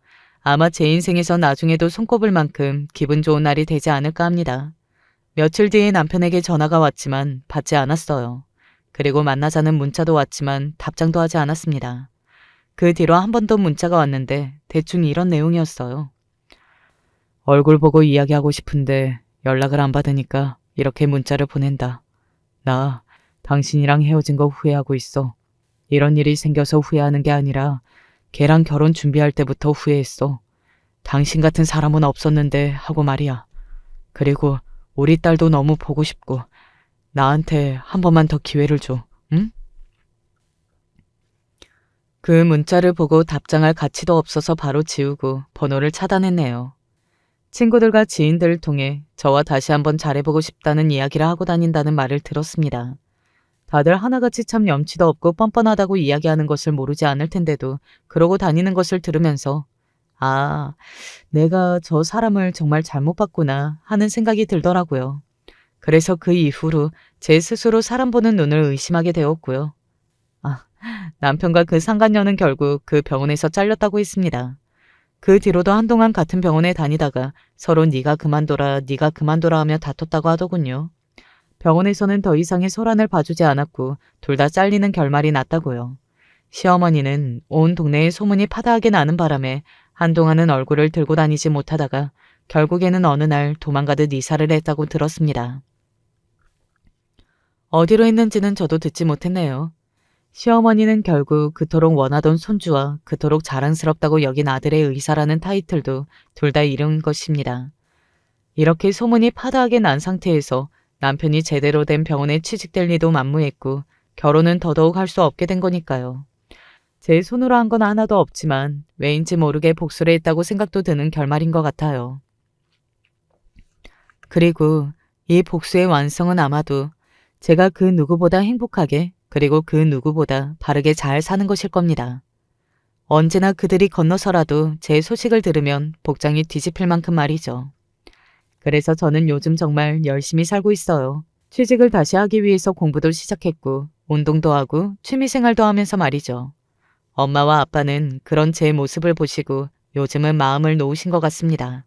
아마 제 인생에서 나중에도 손꼽을 만큼 기분 좋은 날이 되지 않을까 합니다. 며칠 뒤에 남편에게 전화가 왔지만 받지 않았어요. 그리고 만나자는 문자도 왔지만 답장도 하지 않았습니다. 그 뒤로 한 번 더 문자가 왔는데 대충 이런 내용이었어요. 얼굴 보고 이야기하고 싶은데 연락을 안 받으니까 이렇게 문자를 보낸다. 나 당신이랑 헤어진 거 후회하고 있어. 이런 일이 생겨서 후회하는 게 아니라 걔랑 결혼 준비할 때부터 후회했어. 당신 같은 사람은 없었는데 하고 말이야. 그리고 우리 딸도 너무 보고 싶고 나한테 한 번만 더 기회를 줘. 응? 그 문자를 보고 답장할 가치도 없어서 바로 지우고 번호를 차단했네요. 친구들과 지인들을 통해 저와 다시 한번 잘해보고 싶다는 이야기를 하고 다닌다는 말을 들었습니다. 다들 하나같이 참 염치도 없고 뻔뻔하다고 이야기하는 것을 모르지 않을 텐데도 그러고 다니는 것을 들으면서 아, 내가 저 사람을 정말 잘못 봤구나 하는 생각이 들더라고요. 그래서 그 이후로 제 스스로 사람 보는 눈을 의심하게 되었고요. 아, 남편과 그 상간녀는 결국 그 병원에서 잘렸다고 했습니다. 그 뒤로도 한동안 같은 병원에 다니다가 서로 네가 그만둬라 하며 다퉜다고 하더군요. 병원에서는 더 이상의 소란을 봐주지 않았고 둘 다 잘리는 결말이 났다고요. 시어머니는 온 동네에 소문이 파다하게 나는 바람에 한동안은 얼굴을 들고 다니지 못하다가 결국에는 어느 날 도망가듯 이사를 했다고 들었습니다. 어디로 했는지는 저도 듣지 못했네요. 시어머니는 결국 그토록 원하던 손주와 그토록 자랑스럽다고 여긴 아들의 의사라는 타이틀도 둘 다 잃은 것입니다. 이렇게 소문이 파다하게 난 상태에서 남편이 제대로 된 병원에 취직될 리도 만무했고 결혼은 더더욱 할 수 없게 된 거니까요. 제 손으로 한 건 하나도 없지만 왜인지 모르게 복수를 했다고 생각도 드는 결말인 것 같아요. 그리고 이 복수의 완성은 아마도 제가 그 누구보다 행복하게 그리고 그 누구보다 바르게 잘 사는 것일 겁니다. 언제나 그들이 건너서라도 제 소식을 들으면 복장이 뒤집힐 만큼 말이죠. 그래서 저는 요즘 정말 열심히 살고 있어요. 취직을 다시 하기 위해서 공부도 시작했고 운동도 하고 취미생활도 하면서 말이죠. 엄마와 아빠는 그런 제 모습을 보시고 요즘은 마음을 놓으신 것 같습니다.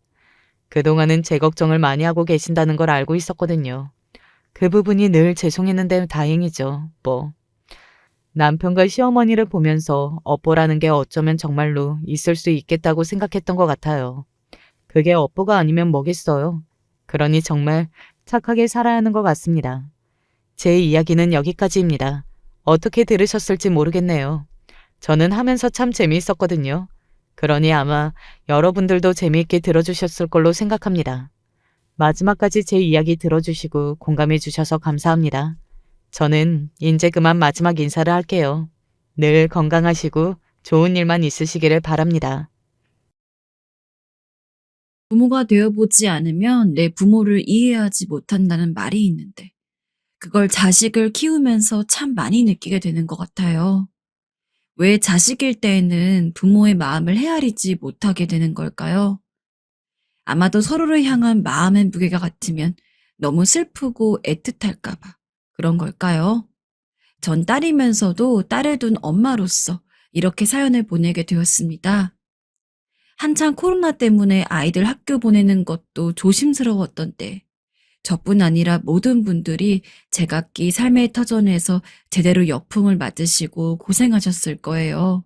그동안은 제 걱정을 많이 하고 계신다는 걸 알고 있었거든요. 그 부분이 늘 죄송했는데 다행이죠. 뭐. 남편과 시어머니를 보면서 업보라는 게 어쩌면 정말로 있을 수 있겠다고 생각했던 것 같아요. 그게 업보가 아니면 뭐겠어요. 그러니 정말 착하게 살아야 하는 것 같습니다. 제 이야기는 여기까지입니다. 어떻게 들으셨을지 모르겠네요. 저는 하면서 참 재미있었거든요. 그러니 아마 여러분들도 재미있게 들어주셨을 걸로 생각합니다. 마지막까지 제 이야기 들어주시고 공감해 주셔서 감사합니다. 저는 이제 그만 마지막 인사를 할게요. 늘 건강하시고 좋은 일만 있으시기를 바랍니다. 부모가 되어보지 않으면 내 부모를 이해하지 못한다는 말이 있는데, 그걸 자식을 키우면서 참 많이 느끼게 되는 것 같아요. 왜 자식일 때에는 부모의 마음을 헤아리지 못하게 되는 걸까요? 아마도 서로를 향한 마음의 무게가 같으면 너무 슬프고 애틋할까봐 그런 걸까요? 전 딸이면서도 딸을 둔 엄마로서 이렇게 사연을 보내게 되었습니다. 한창 코로나 때문에 아이들 학교 보내는 것도 조심스러웠던 때, 저뿐 아니라 모든 분들이 제각기 삶의 터전에서 제대로 역풍을 맞으시고 고생하셨을 거예요.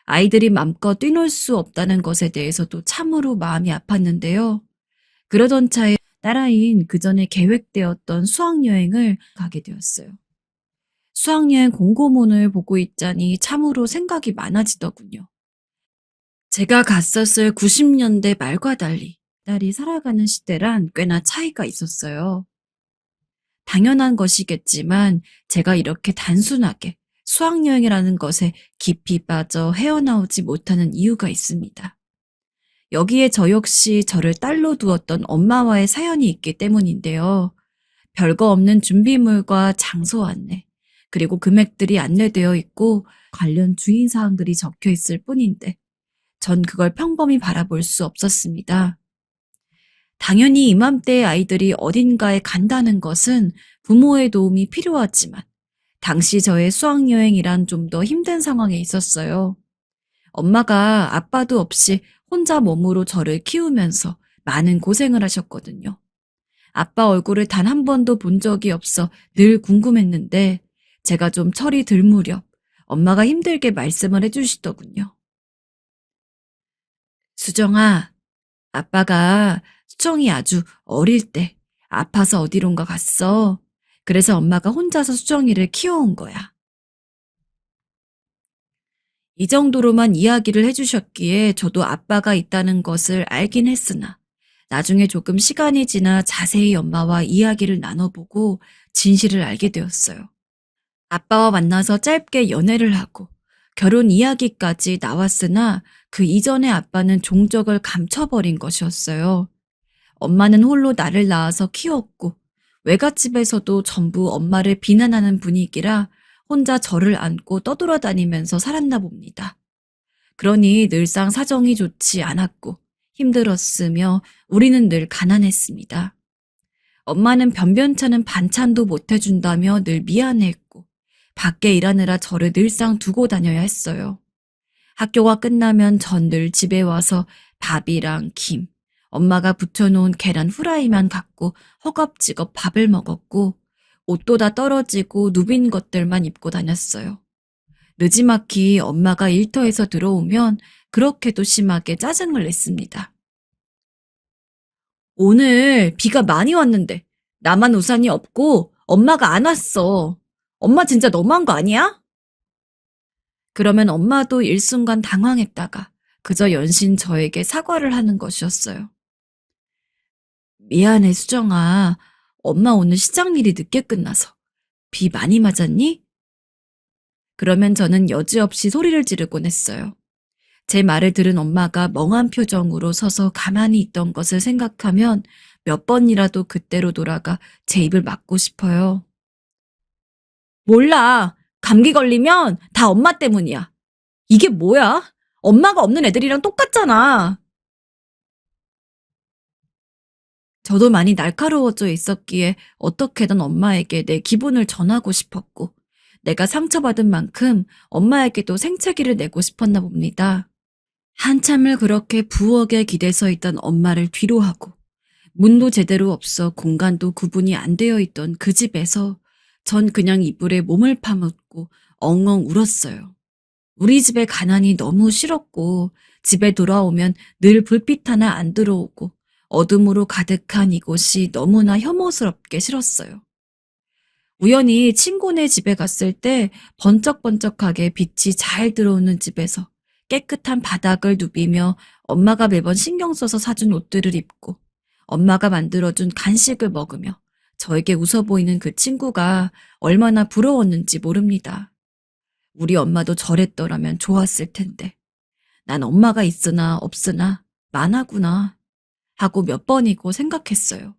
아이들이 맘껏 뛰놀 수 없다는 것에 대해서도 참으로 마음이 아팠는데요. 그러던 차에 딸아이인 그 전에 계획되었던 수학여행을 가게 되었어요. 수학여행 공고문을 보고 있자니 참으로 생각이 많아지더군요. 제가 갔었을 90년대 말과 달리 딸이 살아가는 시대란 꽤나 차이가 있었어요. 당연한 것이겠지만 제가 이렇게 단순하게 수학여행이라는 것에 깊이 빠져 헤어나오지 못하는 이유가 있습니다. 여기에 저 역시 저를 딸로 두었던 엄마와의 사연이 있기 때문인데요. 별거 없는 준비물과 장소 안내, 그리고 금액들이 안내되어 있고 관련 주의사항들이 적혀 있을 뿐인데 전 그걸 평범히 바라볼 수 없었습니다. 당연히 이맘때 아이들이 어딘가에 간다는 것은 부모의 도움이 필요하지만 당시 저의 수학여행이란 좀 더 힘든 상황에 있었어요. 엄마가 아빠도 없이 혼자 몸으로 저를 키우면서 많은 고생을 하셨거든요. 아빠 얼굴을 단 한 번도 본 적이 없어 늘 궁금했는데 제가 좀 철이 들 무렵 엄마가 힘들게 말씀을 해주시더군요. 수정아, 아빠가 수정이 아주 어릴 때 아파서 어디론가 갔어. 그래서 엄마가 혼자서 수정이를 키워온 거야. 이 정도로만 이야기를 해주셨기에 저도 아빠가 있다는 것을 알긴 했으나 나중에 조금 시간이 지나 자세히 엄마와 이야기를 나눠보고 진실을 알게 되었어요. 아빠와 만나서 짧게 연애를 하고 결혼 이야기까지 나왔으나 그 이전에 아빠는 종적을 감춰버린 것이었어요. 엄마는 홀로 나를 낳아서 키웠고 외갓집에서도 전부 엄마를 비난하는 분위기라 혼자 저를 안고 떠돌아다니면서 살았나 봅니다. 그러니 늘상 사정이 좋지 않았고 힘들었으며 우리는 늘 가난했습니다. 엄마는 변변찮은 반찬도 못 해준다며 늘 미안해했고 밖에 일하느라 저를 늘상 두고 다녀야 했어요. 학교가 끝나면 전 늘 집에 와서 밥이랑 김, 엄마가 부쳐놓은 계란 후라이만 갖고 허겁지겁 밥을 먹었고 옷도 다 떨어지고 누빈 것들만 입고 다녔어요. 느지막이 엄마가 일터에서 들어오면 그렇게도 심하게 짜증을 냈습니다. 오늘 비가 많이 왔는데 나만 우산이 없고 엄마가 안 왔어. 엄마 진짜 너무한 거 아니야? 그러면 엄마도 일순간 당황했다가 그저 연신 저에게 사과를 하는 것이었어요. 미안해, 수정아. 엄마 오늘 시장 일이 늦게 끝나서. 비 많이 맞았니? 그러면 저는 여지없이 소리를 지르곤 했어요. 제 말을 들은 엄마가 멍한 표정으로 서서 가만히 있던 것을 생각하면 몇 번이라도 그때로 돌아가 제 입을 막고 싶어요. 몰라. 감기 걸리면 다 엄마 때문이야. 이게 뭐야? 엄마가 없는 애들이랑 똑같잖아. 저도 많이 날카로워져 있었기에 어떻게든 엄마에게 내 기분을 전하고 싶었고 내가 상처받은 만큼 엄마에게도 생채기를 내고 싶었나 봅니다. 한참을 그렇게 부엌에 기대서 있던 엄마를 뒤로 하고 문도 제대로 없어 공간도 구분이 안 되어 있던 그 집에서 전 그냥 이불에 몸을 파묻고 엉엉 울었어요. 우리 집의 가난이 너무 싫었고 집에 돌아오면 늘 불빛 하나 안 들어오고 어둠으로 가득한 이곳이 너무나 혐오스럽게 싫었어요. 우연히 친구네 집에 갔을 때 번쩍번쩍하게 빛이 잘 들어오는 집에서 깨끗한 바닥을 누비며 엄마가 매번 신경 써서 사준 옷들을 입고 엄마가 만들어준 간식을 먹으며 저에게 웃어 보이는 그 친구가 얼마나 부러웠는지 모릅니다. 우리 엄마도 저랬더라면 좋았을 텐데. 난 엄마가 있으나 없으나 만하구나 하고 몇 번이고 생각했어요.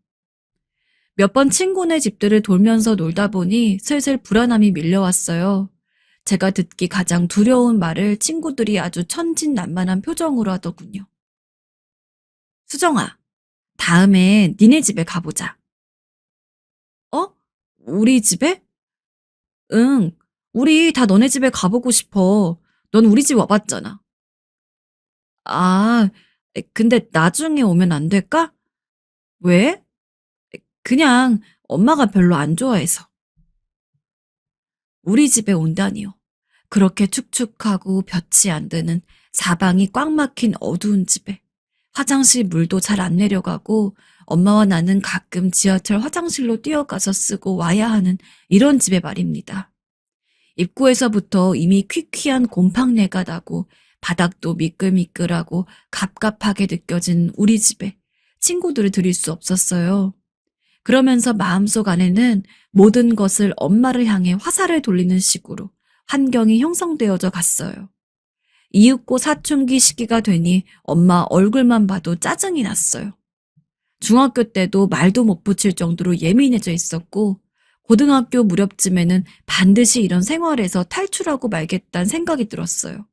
몇 번 친구네 집들을 돌면서 놀다 보니 슬슬 불안함이 밀려왔어요. 제가 듣기 가장 두려운 말을 친구들이 아주 천진난만한 표정으로 하더군요. 수정아, 다음에 니네 집에 가보자. 어? 우리 집에? 응, 우리 다 너네 집에 가보고 싶어. 넌 우리 집 와봤잖아. 아, 근데 나중에 오면 안 될까? 왜? 그냥 엄마가 별로 안 좋아해서. 우리 집에 온다니요. 그렇게 축축하고 볕이 안 드는 사방이 꽉 막힌 어두운 집에 화장실 물도 잘 안 내려가고 엄마와 나는 가끔 지하철 화장실로 뛰어가서 쓰고 와야 하는 이런 집에 말입니다. 입구에서부터 이미 퀴퀴한 곰팡내가 나고 바닥도 미끌미끌하고 갑갑하게 느껴진 우리 집에 친구들을 들일 수 없었어요. 그러면서 마음속 안에는 모든 것을 엄마를 향해 화살을 돌리는 식으로 환경이 형성되어져 갔어요. 이윽고 사춘기 시기가 되니 엄마 얼굴만 봐도 짜증이 났어요. 중학교 때도 말도 못 붙일 정도로 예민해져 있었고 고등학교 무렵쯤에는 반드시 이런 생활에서 탈출하고 말겠다는 생각이 들었어요.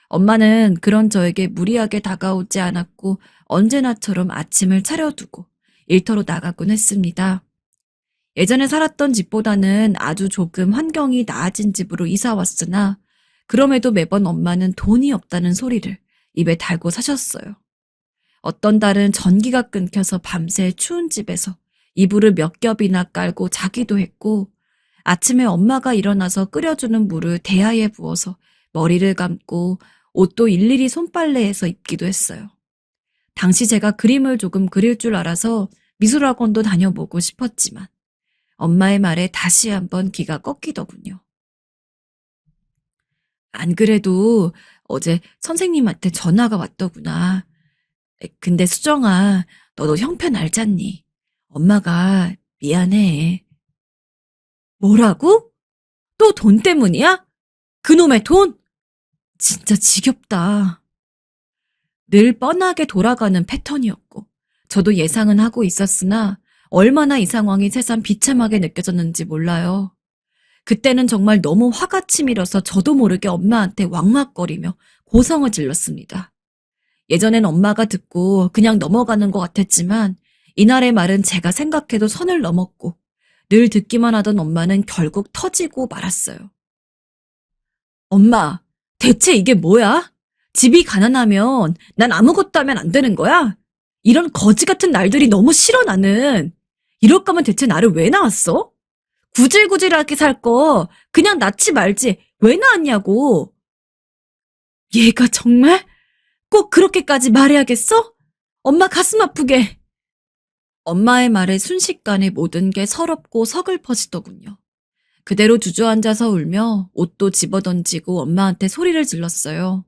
엄마는 그런 저에게 무리하게 다가오지 않았고 언제나처럼 아침을 차려두고 일터로 나가곤 했습니다. 예전에 살았던 집보다는 아주 조금 환경이 나아진 집으로 이사 왔으나 그럼에도 매번 엄마는 돈이 없다는 소리를 입에 달고 사셨어요. 어떤 달은 전기가 끊겨서 밤새 추운 집에서 이불을 몇 겹이나 깔고 자기도 했고 아침에 엄마가 일어나서 끓여주는 물을 대야에 부어서 머리를 감고 옷도 일일이 손빨래해서 입기도 했어요. 당시 제가 그림을 조금 그릴 줄 알아서 미술학원도 다녀보고 싶었지만 엄마의 말에 다시 한번 귀가 꺾이더군요. 안 그래도 어제 선생님한테 전화가 왔더구나. 근데 수정아, 너도 형편 알잖니? 엄마가 미안해. 뭐라고? 또 돈 때문이야? 그놈의 돈? 진짜 지겹다. 늘 뻔하게 돌아가는 패턴이었고, 저도 예상은 하고 있었으나 얼마나 이 상황이 새삼 비참하게 느껴졌는지 몰라요. 그때는 정말 너무 화가 치밀어서 저도 모르게 엄마한테 왕막거리며 고성을 질렀습니다. 예전엔 엄마가 듣고 그냥 넘어가는 것 같았지만 이날의 말은 제가 생각해도 선을 넘었고 늘 듣기만 하던 엄마는 결국 터지고 말았어요. 엄마, 대체 이게 뭐야? 집이 가난하면 난 아무것도 하면 안 되는 거야? 이런 거지 같은 날들이 너무 싫어 나는. 이럴 거면 대체 나를 왜 낳았어? 구질구질하게 살 거 그냥 낳지 말지 왜 낳았냐고. 얘가 정말 꼭 그렇게까지 말해야겠어? 엄마 가슴 아프게. 엄마의 말에 순식간에 모든 게 서럽고 서글퍼지더군요. 그대로 주저앉아서 울며 옷도 집어던지고 엄마한테 소리를 질렀어요.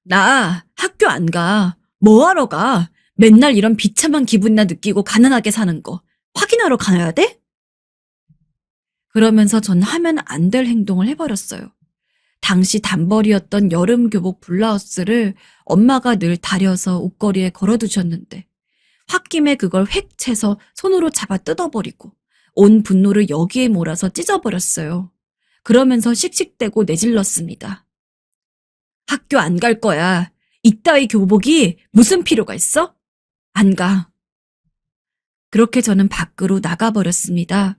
나 학교 안 가. 뭐 하러 가? 맨날 이런 비참한 기분이나 느끼고 가난하게 사는 거 확인하러 가야 돼? 그러면서 전 하면 안 될 행동을 해버렸어요. 당시 단벌이었던 여름 교복 블라우스를 엄마가 늘 다려서 옷걸이에 걸어두셨는데 홧김에 그걸 획 채서 손으로 잡아 뜯어버리고 온 분노를 여기에 몰아서 찢어버렸어요. 그러면서 씩씩대고 내질렀습니다. 학교 안 갈 거야. 이따위 교복이 무슨 필요가 있어? 안 가. 그렇게 저는 밖으로 나가버렸습니다.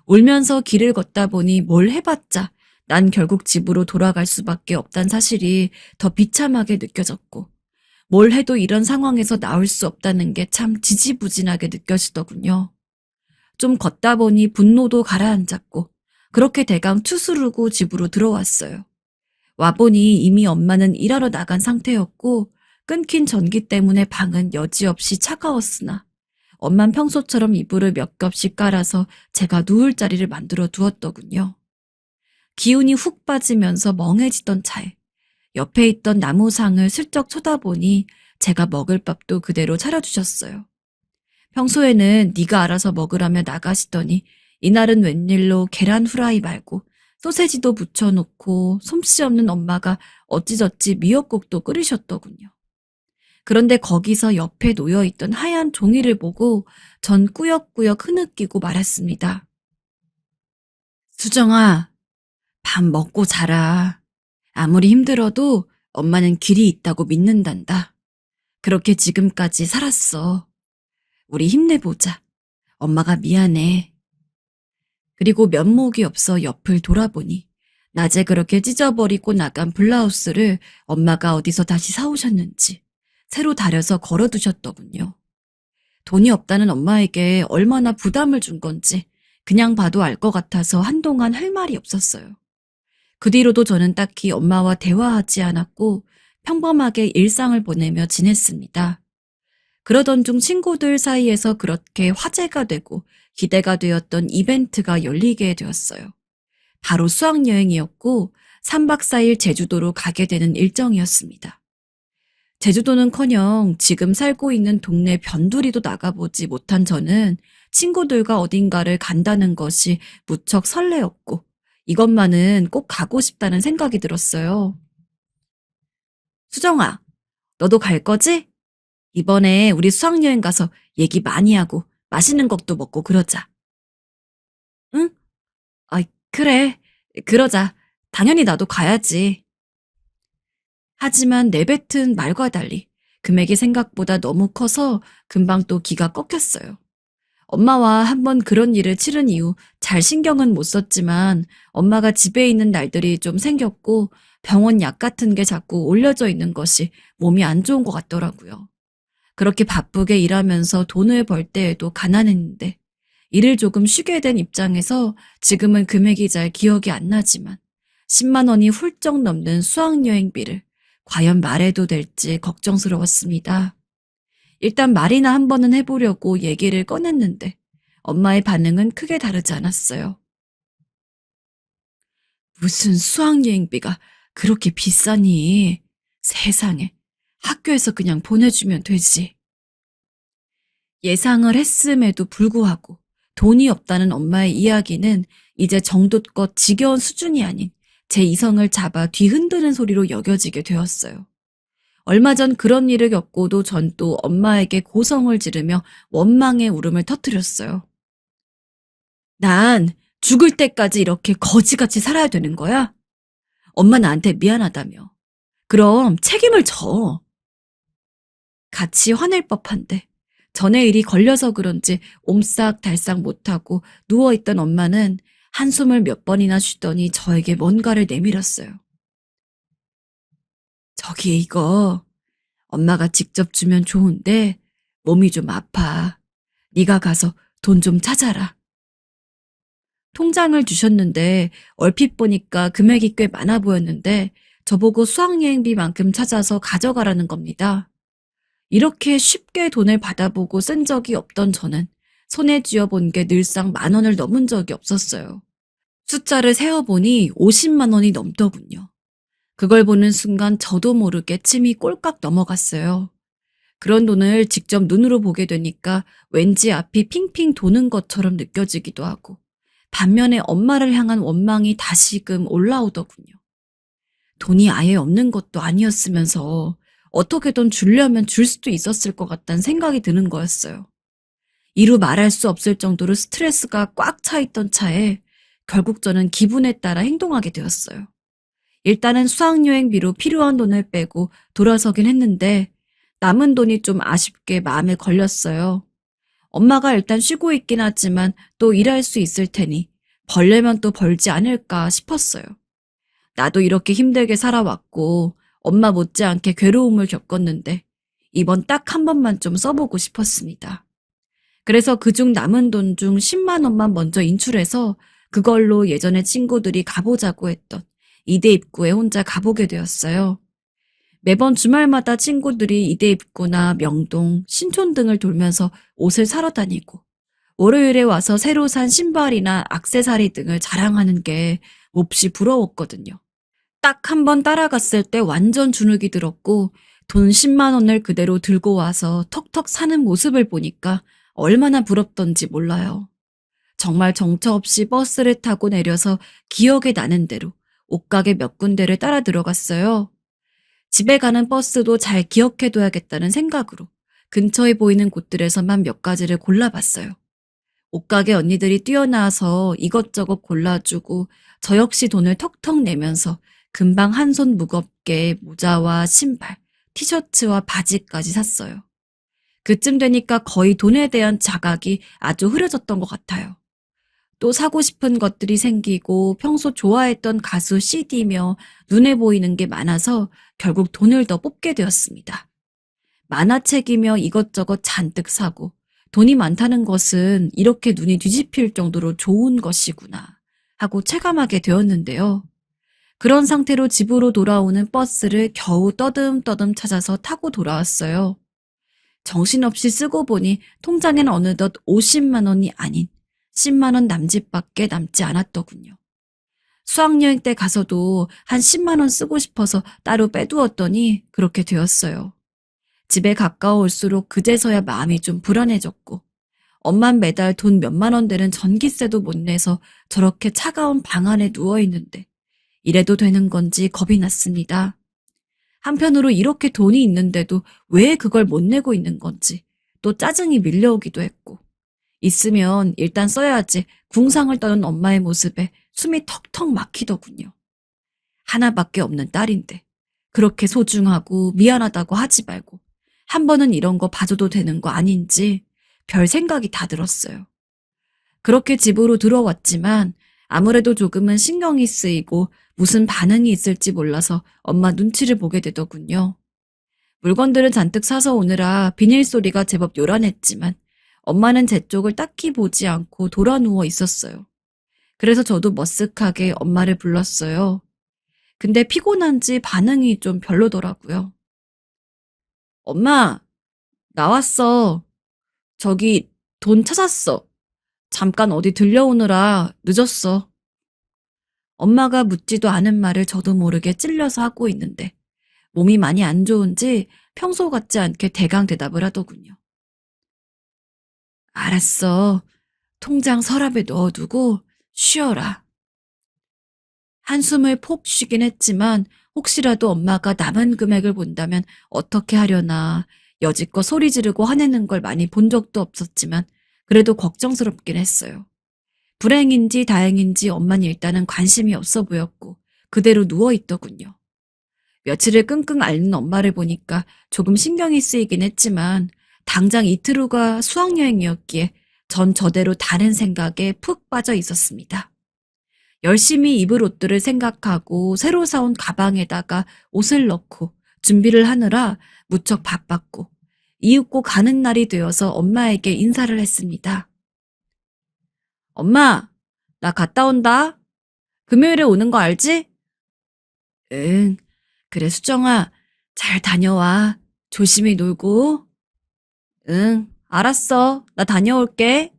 울면서 길을 걷다 보니 뭘 해봤자 난 결국 집으로 돌아갈 수밖에 없단 사실이 더 비참하게 느껴졌고 뭘 해도 이런 상황에서 나올 수 없다는 게 참 지지부진하게 느껴지더군요. 좀 걷다 보니 분노도 가라앉았고 그렇게 대강 투스르고 집으로 들어왔어요. 와보니 이미 엄마는 일하러 나간 상태였고 끊긴 전기 때문에 방은 여지없이 차가웠으나 엄만 평소처럼 이불을 몇 겹씩 깔아서 제가 누울 자리를 만들어 두었더군요. 기운이 훅 빠지면서 멍해지던 차에 옆에 있던 나무상을 슬쩍 쳐다보니 제가 먹을 밥도 그대로 차려주셨어요. 평소에는 네가 알아서 먹으라며 나가시더니 이날은 웬일로 계란 후라이 말고 소세지도 부쳐놓고 솜씨 없는 엄마가 어찌저찌 미역국도 끓이셨더군요. 그런데 거기서 옆에 놓여있던 하얀 종이를 보고 전 꾸역꾸역 흐느끼고 말았습니다. 수정아, 밥 먹고 자라. 아무리 힘들어도 엄마는 길이 있다고 믿는단다. 그렇게 지금까지 살았어. 우리 힘내보자. 엄마가 미안해. 그리고 면목이 없어 옆을 돌아보니 낮에 그렇게 찢어버리고 나간 블라우스를 엄마가 어디서 다시 사오셨는지 새로 다려서 걸어두셨더군요. 돈이 없다는 엄마에게 얼마나 부담을 준 건지 그냥 봐도 알 것 같아서 한동안 할 말이 없었어요. 그 뒤로도 저는 딱히 엄마와 대화하지 않았고 평범하게 일상을 보내며 지냈습니다. 그러던 중 친구들 사이에서 그렇게 화제가 되고 기대가 되었던 이벤트가 열리게 되었어요. 바로 수학여행이었고 3박 4일 제주도로 가게 되는 일정이었습니다. 제주도는커녕 지금 살고 있는 동네 변두리도 나가보지 못한 저는 친구들과 어딘가를 간다는 것이 무척 설레었고 이것만은 꼭 가고 싶다는 생각이 들었어요. 수정아, 너도 갈 거지? 이번에 우리 수학여행 가서 얘기 많이 하고 맛있는 것도 먹고 그러자. 응? 아, 그래. 그러자. 당연히 나도 가야지. 하지만 내뱉은 말과 달리 금액이 생각보다 너무 커서 금방 또 기가 꺾였어요. 엄마와 한번 그런 일을 치른 이후 잘 신경은 못 썼지만 엄마가 집에 있는 날들이 좀 생겼고 병원 약 같은 게 자꾸 올려져 있는 것이 몸이 안 좋은 것 같더라고요. 그렇게 바쁘게 일하면서 돈을 벌 때에도 가난했는데 일을 조금 쉬게 된 입장에서 지금은 금액이 잘 기억이 안 나지만 10만 원이 훌쩍 넘는 수학여행비를 과연 말해도 될지 걱정스러웠습니다. 일단 말이나 한 번은 해보려고 얘기를 꺼냈는데 엄마의 반응은 크게 다르지 않았어요. 무슨 수학여행비가 그렇게 비싸니? 세상에. 학교에서 그냥 보내주면 되지. 예상을 했음에도 불구하고 돈이 없다는 엄마의 이야기는 이제 정도껏 지겨운 수준이 아닌 제 이성을 잡아 뒤흔드는 소리로 여겨지게 되었어요. 얼마 전 그런 일을 겪고도 전 또 엄마에게 고성을 지르며 원망의 울음을 터뜨렸어요. 난 죽을 때까지 이렇게 거지같이 살아야 되는 거야? 엄마 나한테 미안하다며. 그럼 책임을 져. 같이 화낼 법한데 전에 일이 걸려서 그런지 옴싹달싹 못하고 누워있던 엄마는 한숨을 몇 번이나 쉬더니 저에게 뭔가를 내밀었어요. 저기 이거 엄마가 직접 주면 좋은데 몸이 좀 아파. 네가 가서 돈 좀 찾아라. 통장을 주셨는데 얼핏 보니까 금액이 꽤 많아 보였는데 저보고 수학여행비만큼 찾아서 가져가라는 겁니다. 이렇게 쉽게 돈을 받아보고 쓴 적이 없던 저는 손에 쥐어본 게 늘상 10,000원을 넘은 적이 없었어요. 숫자를 세어보니 50만 원이 넘더군요. 그걸 보는 순간 저도 모르게 침이 꼴깍 넘어갔어요. 그런 돈을 직접 눈으로 보게 되니까 왠지 앞이 핑핑 도는 것처럼 느껴지기도 하고 반면에 엄마를 향한 원망이 다시금 올라오더군요. 돈이 아예 없는 것도 아니었으면서 어떻게든 주려면 줄 수도 있었을 것 같다는 생각이 드는 거였어요. 이루 말할 수 없을 정도로 스트레스가 꽉 차 있던 차에 결국 저는 기분에 따라 행동하게 되었어요. 일단은 수학여행비로 필요한 돈을 빼고 돌아서긴 했는데 남은 돈이 좀 아쉽게 마음에 걸렸어요. 엄마가 일단 쉬고 있긴 하지만 또 일할 수 있을 테니 벌려면 또 벌지 않을까 싶었어요. 나도 이렇게 힘들게 살아왔고 엄마 못지않게 괴로움을 겪었는데 이번 딱 한 번만 좀 써보고 싶었습니다. 그래서 그중 남은 돈 중 10만 원만 먼저 인출해서 그걸로 예전에 친구들이 가보자고 했던 이대 입구에 혼자 가보게 되었어요. 매번 주말마다 친구들이 이대 입구나 명동, 신촌 등을 돌면서 옷을 사러 다니고 월요일에 와서 새로 산 신발이나 액세서리 등을 자랑하는 게 몹시 부러웠거든요. 딱 한 번 따라갔을 때 완전 주눅이 들었고 돈 10만 원을 그대로 들고 와서 턱턱 사는 모습을 보니까 얼마나 부럽던지 몰라요. 정말 정처 없이 버스를 타고 내려서 기억에 나는 대로 옷가게 몇 군데를 따라 들어갔어요. 집에 가는 버스도 잘 기억해둬야겠다는 생각으로 근처에 보이는 곳들에서만 몇 가지를 골라봤어요. 옷가게 언니들이 뛰어나와서 이것저것 골라주고 저 역시 돈을 턱턱 내면서 금방 한 손 무겁게 모자와 신발, 티셔츠와 바지까지 샀어요. 그쯤 되니까 거의 돈에 대한 자각이 아주 흐려졌던 것 같아요. 또 사고 싶은 것들이 생기고 평소 좋아했던 가수 CD며 눈에 보이는 게 많아서 결국 돈을 더 뽑게 되었습니다. 만화책이며 이것저것 잔뜩 사고 돈이 많다는 것은 이렇게 눈이 뒤집힐 정도로 좋은 것이구나 하고 체감하게 되었는데요. 그런 상태로 집으로 돌아오는 버스를 겨우 떠듬떠듬 찾아서 타고 돌아왔어요. 정신없이 쓰고 보니 통장엔 어느덧 50만 원이 아닌 10만 원 남짓밖에 남지 않았더군요. 수학여행 때 가서도 한 10만 원 쓰고 싶어서 따로 빼두었더니 그렇게 되었어요. 집에 가까워올수록 그제서야 마음이 좀 불안해졌고 엄만 매달 돈 몇만 원 되는 전기세도 못 내서 저렇게 차가운 방 안에 누워있는데 이래도 되는 건지 겁이 났습니다. 한편으로 이렇게 돈이 있는데도 왜 그걸 못 내고 있는 건지 또 짜증이 밀려오기도 했고 있으면 일단 써야지 궁상을 떠는 엄마의 모습에 숨이 턱턱 막히더군요. 하나밖에 없는 딸인데 그렇게 소중하고 미안하다고 하지 말고 한 번은 이런 거 봐줘도 되는 거 아닌지 별 생각이 다 들었어요. 그렇게 집으로 들어왔지만 아무래도 조금은 신경이 쓰이고 무슨 반응이 있을지 몰라서 엄마 눈치를 보게 되더군요. 물건들을 잔뜩 사서 오느라 비닐 소리가 제법 요란했지만 엄마는 제 쪽을 딱히 보지 않고 돌아 누워 있었어요. 그래서 저도 머쓱하게 엄마를 불렀어요. 근데 피곤한지 반응이 좀 별로더라고요. 엄마, 나왔어. 저기 돈 찾았어. 잠깐 어디 들려오느라 늦었어. 엄마가 묻지도 않은 말을 저도 모르게 찔려서 하고 있는데 몸이 많이 안 좋은지 평소 같지 않게 대강 대답을 하더군요. 알았어. 통장 서랍에 넣어두고 쉬어라. 한숨을 폭 쉬긴 했지만 혹시라도 엄마가 남은 금액을 본다면 어떻게 하려나 여지껏 소리 지르고 화내는 걸 많이 본 적도 없었지만 그래도 걱정스럽긴 했어요. 불행인지 다행인지 엄마는 일단은 관심이 없어 보였고 그대로 누워있더군요. 며칠을 끙끙 앓는 엄마를 보니까 조금 신경이 쓰이긴 했지만 당장 이틀 후가 수학여행이었기에 전 저대로 다른 생각에 푹 빠져 있었습니다. 열심히 입을 옷들을 생각하고 새로 사온 가방에다가 옷을 넣고 준비를 하느라 무척 바빴고 이윽고 가는 날이 되어서 엄마에게 인사를 했습니다. 엄마, 나 갔다 온다. 금요일에 오는 거 알지? 응. 그래, 수정아. 잘 다녀와. 조심히 놀고. 응, 알았어. 나 다녀올게.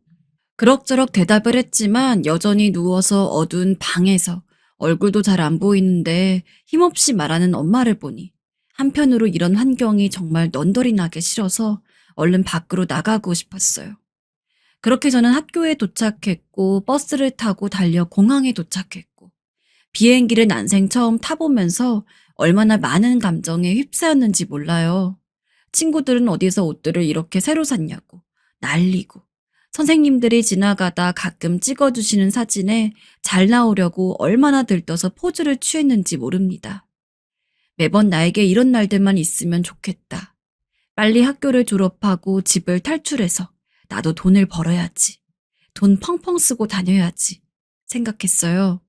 그럭저럭 대답을 했지만 여전히 누워서 어두운 방에서 얼굴도 잘 안 보이는데 힘없이 말하는 엄마를 보니 한편으로 이런 환경이 정말 넌더리 나게 싫어서 얼른 밖으로 나가고 싶었어요. 그렇게 저는 학교에 도착했고 버스를 타고 달려 공항에 도착했고 비행기를 난생 처음 타보면서 얼마나 많은 감정에 휩싸였는지 몰라요. 친구들은 어디서 옷들을 이렇게 새로 샀냐고 난리고 선생님들이 지나가다 가끔 찍어주시는 사진에 잘 나오려고 얼마나 들떠서 포즈를 취했는지 모릅니다. 매번 나에게 이런 날들만 있으면 좋겠다. 빨리 학교를 졸업하고 집을 탈출해서 나도 돈을 벌어야지. 돈 펑펑 쓰고 다녀야지. 생각했어요.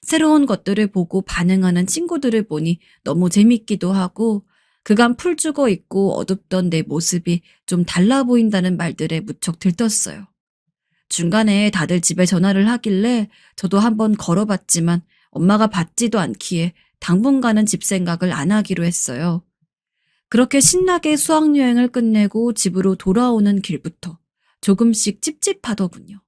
새로운 것들을 보고 반응하는 친구들을 보니 너무 재밌기도 하고 그간 풀 죽어 있고 어둡던 내 모습이 좀 달라 보인다는 말들에 무척 들떴어요. 중간에 다들 집에 전화를 하길래 저도 한번 걸어봤지만 엄마가 받지도 않기에 당분간은 집 생각을 안 하기로 했어요. 그렇게 신나게 수학여행을 끝내고 집으로 돌아오는 길부터 조금씩 찝찝하더군요.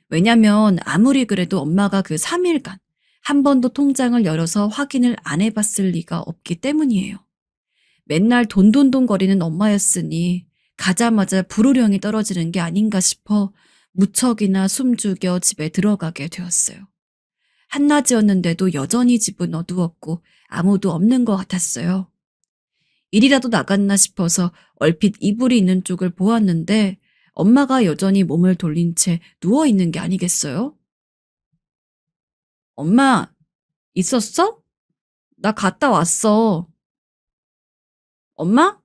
왜냐면 아무리 그래도 엄마가 그 3일간 한 번도 통장을 열어서 확인을 안 해봤을 리가 없기 때문이에요. 맨날 돈돈돈거리는 엄마였으니 가자마자 불호령이 떨어지는 게 아닌가 싶어 무척이나 숨죽여 집에 들어가게 되었어요. 한낮이었는데도 여전히 집은 어두웠고 아무도 없는 것 같았어요. 일이라도 나갔나 싶어서 얼핏 이불이 있는 쪽을 보았는데 엄마가 여전히 몸을 돌린 채 누워있는 게 아니겠어요? 엄마, 있었어? 나 갔다 왔어. 엄마?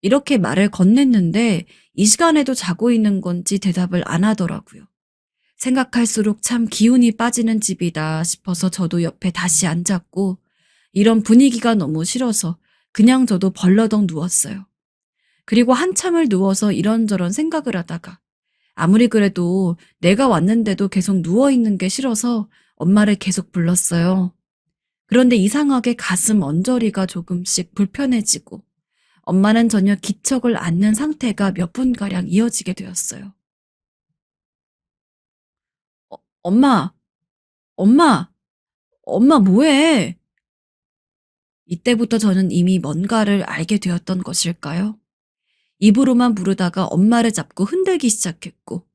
이렇게 말을 건넸는데 이 시간에도 자고 있는 건지 대답을 안 하더라고요. 생각할수록 참 기운이 빠지는 집이다 싶어서 저도 옆에 다시 앉았고 이런 분위기가 너무 싫어서 그냥 저도 벌러덩 누웠어요. 그리고 한참을 누워서 이런저런 생각을 하다가 아무리 그래도 내가 왔는데도 계속 누워있는 게 싫어서 엄마를 계속 불렀어요. 그런데 이상하게 가슴 언저리가 조금씩 불편해지고 엄마는 전혀 기척을 않는 상태가 몇 분가량 이어지게 되었어요. 엄마, 엄마, 엄마 뭐해? 이때부터 저는 이미 뭔가를 알게 되었던 것일까요? 입으로만 부르다가 엄마를 잡고 흔들기 시작했고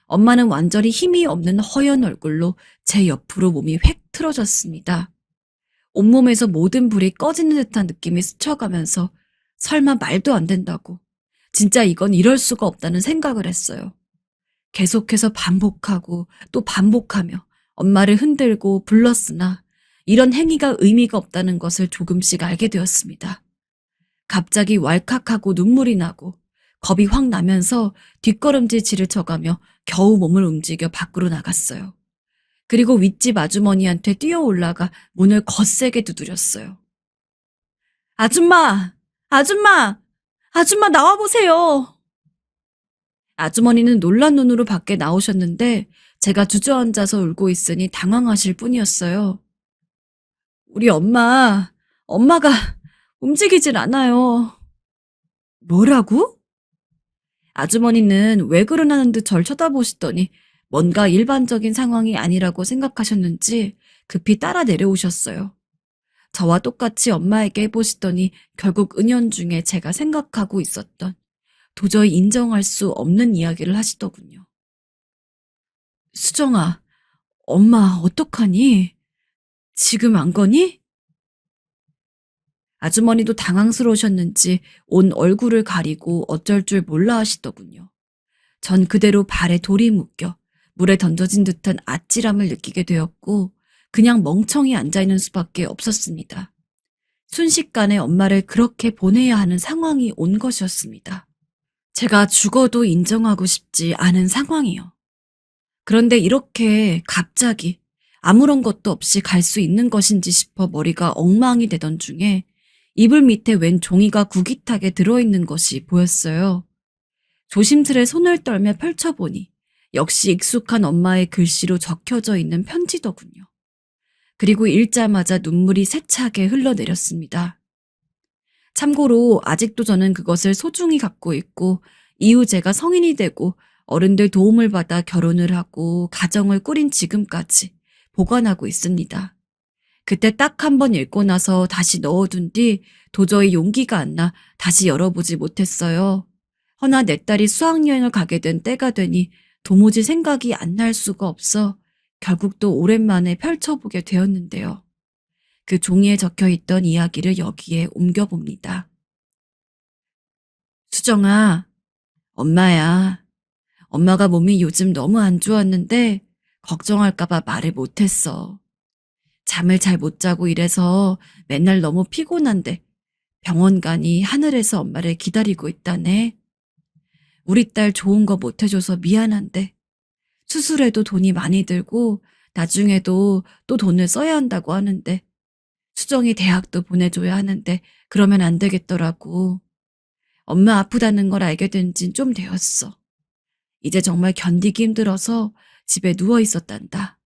엄마는 완전히 힘이 없는 허연 얼굴로 제 옆으로 몸이 획 틀어졌습니다. 온몸에서 모든 불이 꺼지는 듯한 느낌이 스쳐가면서 설마 말도 안 된다고 진짜 이건 이럴 수가 없다는 생각을 했어요. 계속해서 반복하고 또 반복하며 엄마를 흔들고 불렀으나 이런 행위가 의미가 없다는 것을 조금씩 알게 되었습니다. 갑자기 왈칵하고 눈물이 나고 겁이 확 나면서 뒷걸음질치를 쳐가며 겨우 몸을 움직여 밖으로 나갔어요. 그리고 윗집 아주머니한테 뛰어 올라가 문을 거세게 두드렸어요. 아줌마! 아줌마! 아줌마 나와보세요! 아주머니는 놀란 눈으로 밖에 나오셨는데 제가 주저앉아서 울고 있으니 당황하실 뿐이었어요. 우리 엄마가 움직이질 않아요. 뭐라고? 아주머니는 왜 그러나는 듯 절 쳐다보시더니 뭔가 일반적인 상황이 아니라고 생각하셨는지 급히 따라 내려오셨어요. 저와 똑같이 엄마에게 해보시더니 결국 은연중에 제가 생각하고 있었던 도저히 인정할 수 없는 이야기를 하시더군요. 수정아, 엄마 어떡하니? 지금 안 거니? 아주머니도 당황스러우셨는지 온 얼굴을 가리고 어쩔 줄 몰라 하시더군요. 전 그대로 발에 돌이 묶여 물에 던져진 듯한 아찔함을 느끼게 되었고 그냥 멍청이 앉아있는 수밖에 없었습니다. 순식간에 엄마를 그렇게 보내야 하는 상황이 온 것이었습니다. 제가 죽어도 인정하고 싶지 않은 상황이요. 그런데 이렇게 갑자기 아무런 것도 없이 갈 수 있는 것인지 싶어 머리가 엉망이 되던 중에 이불 밑에 웬 종이가 구깃하게 들어있는 것이 보였어요. 조심스레 손을 떨며 펼쳐보니 역시 익숙한 엄마의 글씨로 적혀져 있는 편지더군요. 그리고 읽자마자 눈물이 세차게 흘러내렸습니다. 참고로 아직도 저는 그것을 소중히 갖고 있고 이후 제가 성인이 되고 어른들 도움을 받아 결혼을 하고 가정을 꾸린 지금까지 보관하고 있습니다. 그때 딱 한 번 읽고 나서 다시 넣어둔 뒤 도저히 용기가 안 나 다시 열어보지 못했어요. 허나 내 딸이 수학여행을 가게 된 때가 되니 도무지 생각이 안 날 수가 없어 결국 또 오랜만에 펼쳐보게 되었는데요. 그 종이에 적혀있던 이야기를 여기에 옮겨봅니다. 수정아, 엄마야. 엄마가 몸이 요즘 너무 안 좋았는데 걱정할까봐 말을 못했어. 잠을 잘 못 자고 이래서 맨날 너무 피곤한데 병원 가니 하늘에서 엄마를 기다리고 있다네. 우리 딸 좋은 거 못 해줘서 미안한데 수술에도 돈이 많이 들고 나중에도 또 돈을 써야 한다고 하는데 수정이 대학도 보내줘야 하는데 그러면 안 되겠더라고. 엄마 아프다는 걸 알게 된 진 좀 되었어. 이제 정말 견디기 힘들어서 집에 누워 있었단다.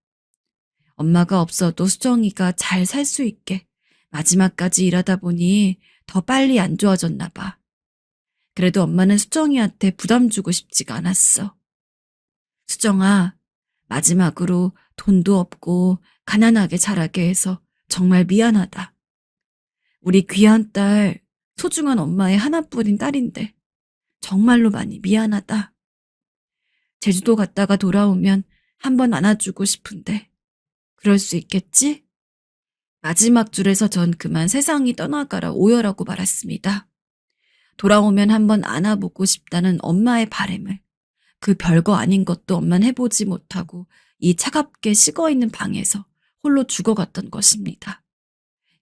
엄마가 없어도 수정이가 잘 살 수 있게 마지막까지 일하다 보니 더 빨리 안 좋아졌나 봐. 그래도 엄마는 수정이한테 부담 주고 싶지가 않았어. 수정아, 마지막으로 돈도 없고 가난하게 자라게 해서 정말 미안하다. 우리 귀한 딸, 소중한 엄마의 하나뿐인 딸인데 정말로 많이 미안하다. 제주도 갔다가 돌아오면 한번 안아주고 싶은데 그럴 수 있겠지? 마지막 줄에서 전 그만 세상이 떠나가라 오열하고 말았습니다. 돌아오면 한번 안아보고 싶다는 엄마의 바람을 그 별거 아닌 것도 엄만 해보지 못하고 이 차갑게 식어있는 방에서 홀로 죽어갔던 것입니다.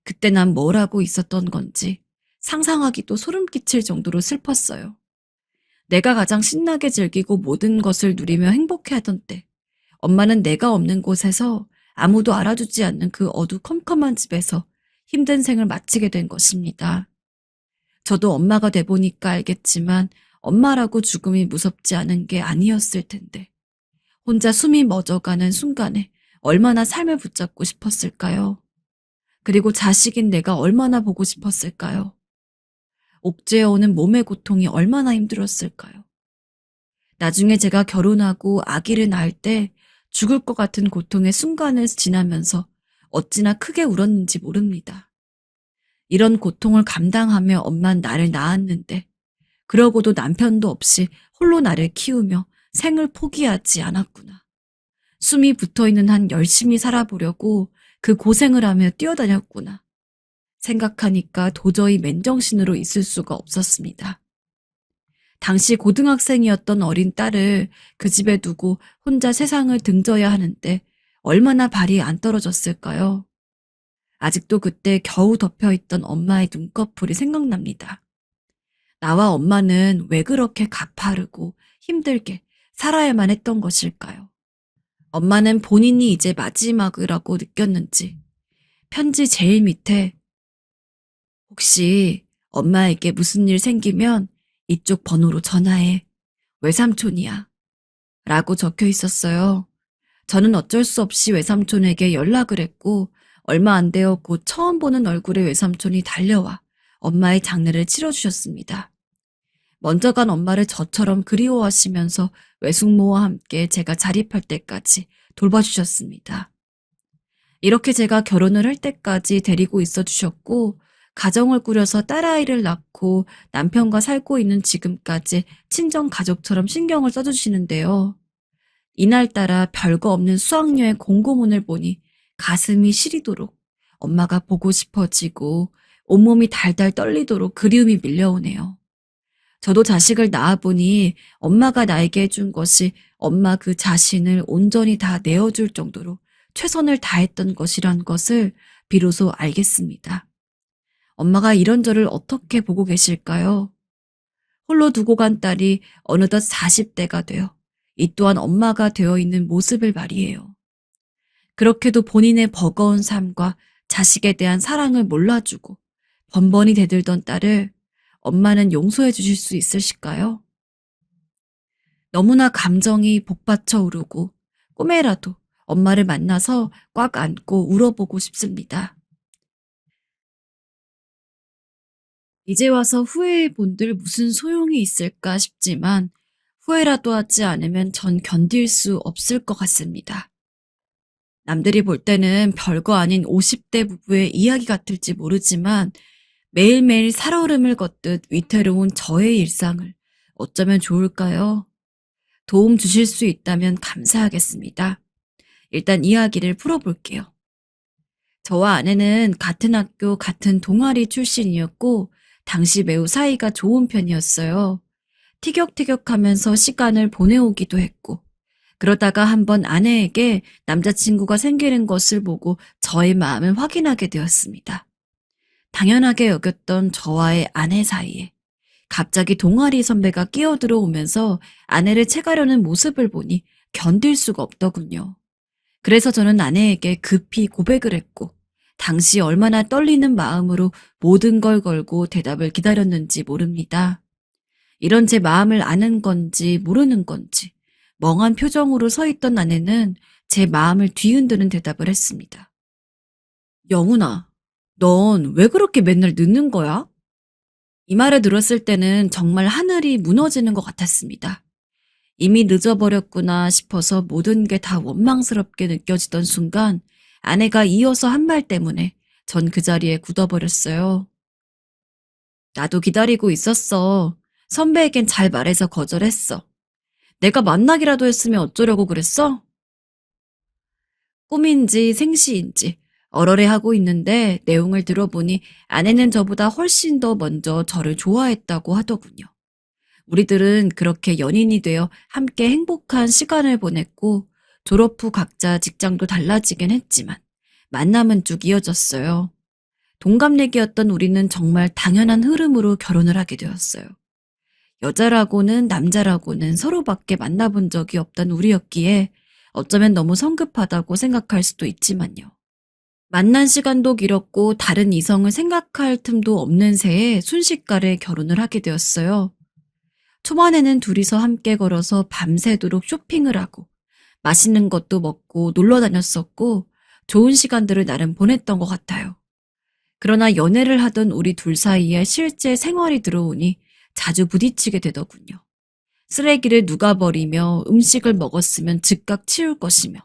그때 난 뭘 하고 있었던 건지 상상하기도 소름 끼칠 정도로 슬펐어요. 내가 가장 신나게 즐기고 모든 것을 누리며 행복해하던 때 엄마는 내가 없는 곳에서 아무도 알아주지 않는 그 어두컴컴한 집에서 힘든 생을 마치게 된 것입니다. 저도 엄마가 돼보니까 알겠지만 엄마라고 죽음이 무섭지 않은 게 아니었을 텐데 혼자 숨이 멎어가는 순간에 얼마나 삶을 붙잡고 싶었을까요? 그리고 자식인 내가 얼마나 보고 싶었을까요? 옥죄어오는 몸의 고통이 얼마나 힘들었을까요? 나중에 제가 결혼하고 아기를 낳을 때 죽을 것 같은 고통의 순간을 지나면서 어찌나 크게 울었는지 모릅니다. 이런 고통을 감당하며 엄만 나를 낳았는데 그러고도 남편도 없이 홀로 나를 키우며 생을 포기하지 않았구나. 숨이 붙어있는 한 열심히 살아보려고 그 고생을 하며 뛰어다녔구나. 생각하니까 도저히 맨정신으로 있을 수가 없었습니다. 당시 고등학생이었던 어린 딸을 그 집에 두고 혼자 세상을 등져야 하는데 얼마나 발이 안 떨어졌을까요? 아직도 그때 겨우 덮여있던 엄마의 눈꺼풀이 생각납니다. 나와 엄마는 왜 그렇게 가파르고 힘들게 살아야만 했던 것일까요? 엄마는 본인이 이제 마지막이라고 느꼈는지 편지 제일 밑에 혹시 엄마에게 무슨 일 생기면 이쪽 번호로 전화해. 외삼촌이야. 라고 적혀 있었어요. 저는 어쩔 수 없이 외삼촌에게 연락을 했고 얼마 안 되어 곧 처음 보는 얼굴의 외삼촌이 달려와 엄마의 장례를 치러주셨습니다. 먼저 간 엄마를 저처럼 그리워하시면서 외숙모와 함께 제가 자립할 때까지 돌봐주셨습니다. 이렇게 제가 결혼을 할 때까지 데리고 있어 주셨고, 가정을 꾸려서 딸아이를 낳고 남편과 살고 있는 지금까지 친정 가족처럼 신경을 써주시는데요. 이날따라 별거 없는 수학여행 공고문을 보니 가슴이 시리도록 엄마가 보고 싶어지고 온몸이 달달 떨리도록 그리움이 밀려오네요. 저도 자식을 낳아보니 엄마가 나에게 해준 것이 엄마 그 자신을 온전히 다 내어줄 정도로 최선을 다했던 것이란 것을 비로소 알겠습니다. 엄마가 이런 저를 어떻게 보고 계실까요? 홀로 두고 간 딸이 어느덧 40대가 되어 이 또한 엄마가 되어 있는 모습을 말이에요. 그렇게도 본인의 버거운 삶과 자식에 대한 사랑을 몰라주고 번번이 대들던 딸을 엄마는 용서해 주실 수 있으실까요? 너무나 감정이 복받쳐 오르고 꿈에라도 엄마를 만나서 꽉 안고 울어보고 싶습니다. 이제 와서 후회해 본들 무슨 소용이 있을까 싶지만 후회라도 하지 않으면 전 견딜 수 없을 것 같습니다. 남들이 볼 때는 별거 아닌 50대 부부의 이야기 같을지 모르지만 매일매일 살얼음을 걷듯 위태로운 저의 일상을 어쩌면 좋을까요? 도움 주실 수 있다면 감사하겠습니다. 일단 이야기를 풀어볼게요. 저와 아내는 같은 학교, 같은 동아리 출신이었고 당시 매우 사이가 좋은 편이었어요. 티격태격하면서 시간을 보내오기도 했고 그러다가 한번 아내에게 남자친구가 생기는 것을 보고 저의 마음을 확인하게 되었습니다. 당연하게 여겼던 저와의 아내 사이에 갑자기 동아리 선배가 끼어들어오면서 아내를 채가려는 모습을 보니 견딜 수가 없더군요. 그래서 저는 아내에게 급히 고백을 했고 당시 얼마나 떨리는 마음으로 모든 걸 걸고 대답을 기다렸는지 모릅니다. 이런 제 마음을 아는 건지 모르는 건지 멍한 표정으로 서 있던 아내는 제 마음을 뒤흔드는 대답을 했습니다. 영훈아, 넌 왜 그렇게 맨날 늦는 거야? 이 말을 들었을 때는 정말 하늘이 무너지는 것 같았습니다. 이미 늦어버렸구나 싶어서 모든 게 다 원망스럽게 느껴지던 순간 아내가 이어서 한 말 때문에 전 그 자리에 굳어버렸어요. 나도 기다리고 있었어. 선배에겐 잘 말해서 거절했어. 내가 만나기라도 했으면 어쩌려고 그랬어? 꿈인지 생시인지 얼얼해하고 있는데 내용을 들어보니 아내는 저보다 훨씬 더 먼저 저를 좋아했다고 하더군요. 우리들은 그렇게 연인이 되어 함께 행복한 시간을 보냈고 졸업 후 각자 직장도 달라지긴 했지만 만남은 쭉 이어졌어요. 동갑내기였던 우리는 정말 당연한 흐름으로 결혼을 하게 되었어요. 여자라고는 남자라고는 서로밖에 만나본 적이 없던 우리였기에 어쩌면 너무 성급하다고 생각할 수도 있지만요. 만난 시간도 길었고 다른 이성을 생각할 틈도 없는 새에 순식간에 결혼을 하게 되었어요. 초반에는 둘이서 함께 걸어서 밤새도록 쇼핑을 하고 맛있는 것도 먹고 놀러 다녔었고 좋은 시간들을 나름 보냈던 것 같아요. 그러나 연애를 하던 우리 둘 사이에 실제 생활이 들어오니 자주 부딪히게 되더군요. 쓰레기를 누가 버리며 음식을 먹었으면 즉각 치울 것이며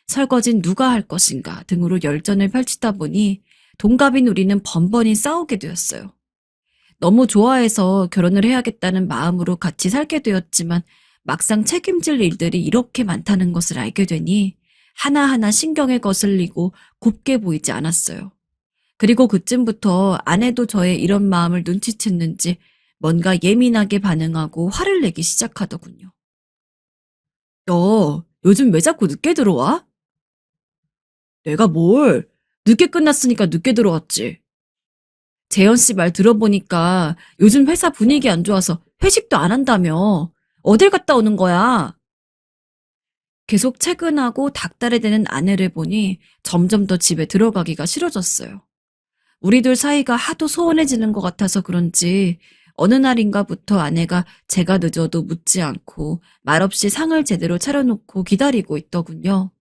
설거지는 누가 할 것인가 등으로 열전을 펼치다 보니 동갑인 우리는 번번이 싸우게 되었어요. 너무 좋아해서 결혼을 해야겠다는 마음으로 같이 살게 되었지만 막상 책임질 일들이 이렇게 많다는 것을 알게 되니 하나하나 신경에 거슬리고 곱게 보이지 않았어요. 그리고 그쯤부터 아내도 저의 이런 마음을 눈치챘는지 뭔가 예민하게 반응하고 화를 내기 시작하더군요. 너 요즘 왜 자꾸 늦게 들어와? 내가 뭘? 늦게 끝났으니까 늦게 들어왔지. 재현 씨 말 들어보니까 요즘 회사 분위기 안 좋아서 회식도 안 한다며. 어딜 갔다 오는 거야? 계속 퇴근하고 닥달에 대는 아내를 보니 점점 더 집에 들어가기가 싫어졌어요. 우리 둘 사이가 하도 소원해지는 것 같아서 그런지 어느 날인가부터 아내가 제가 늦어도 묻지 않고 말없이 상을 제대로 차려놓고 기다리고 있더군요.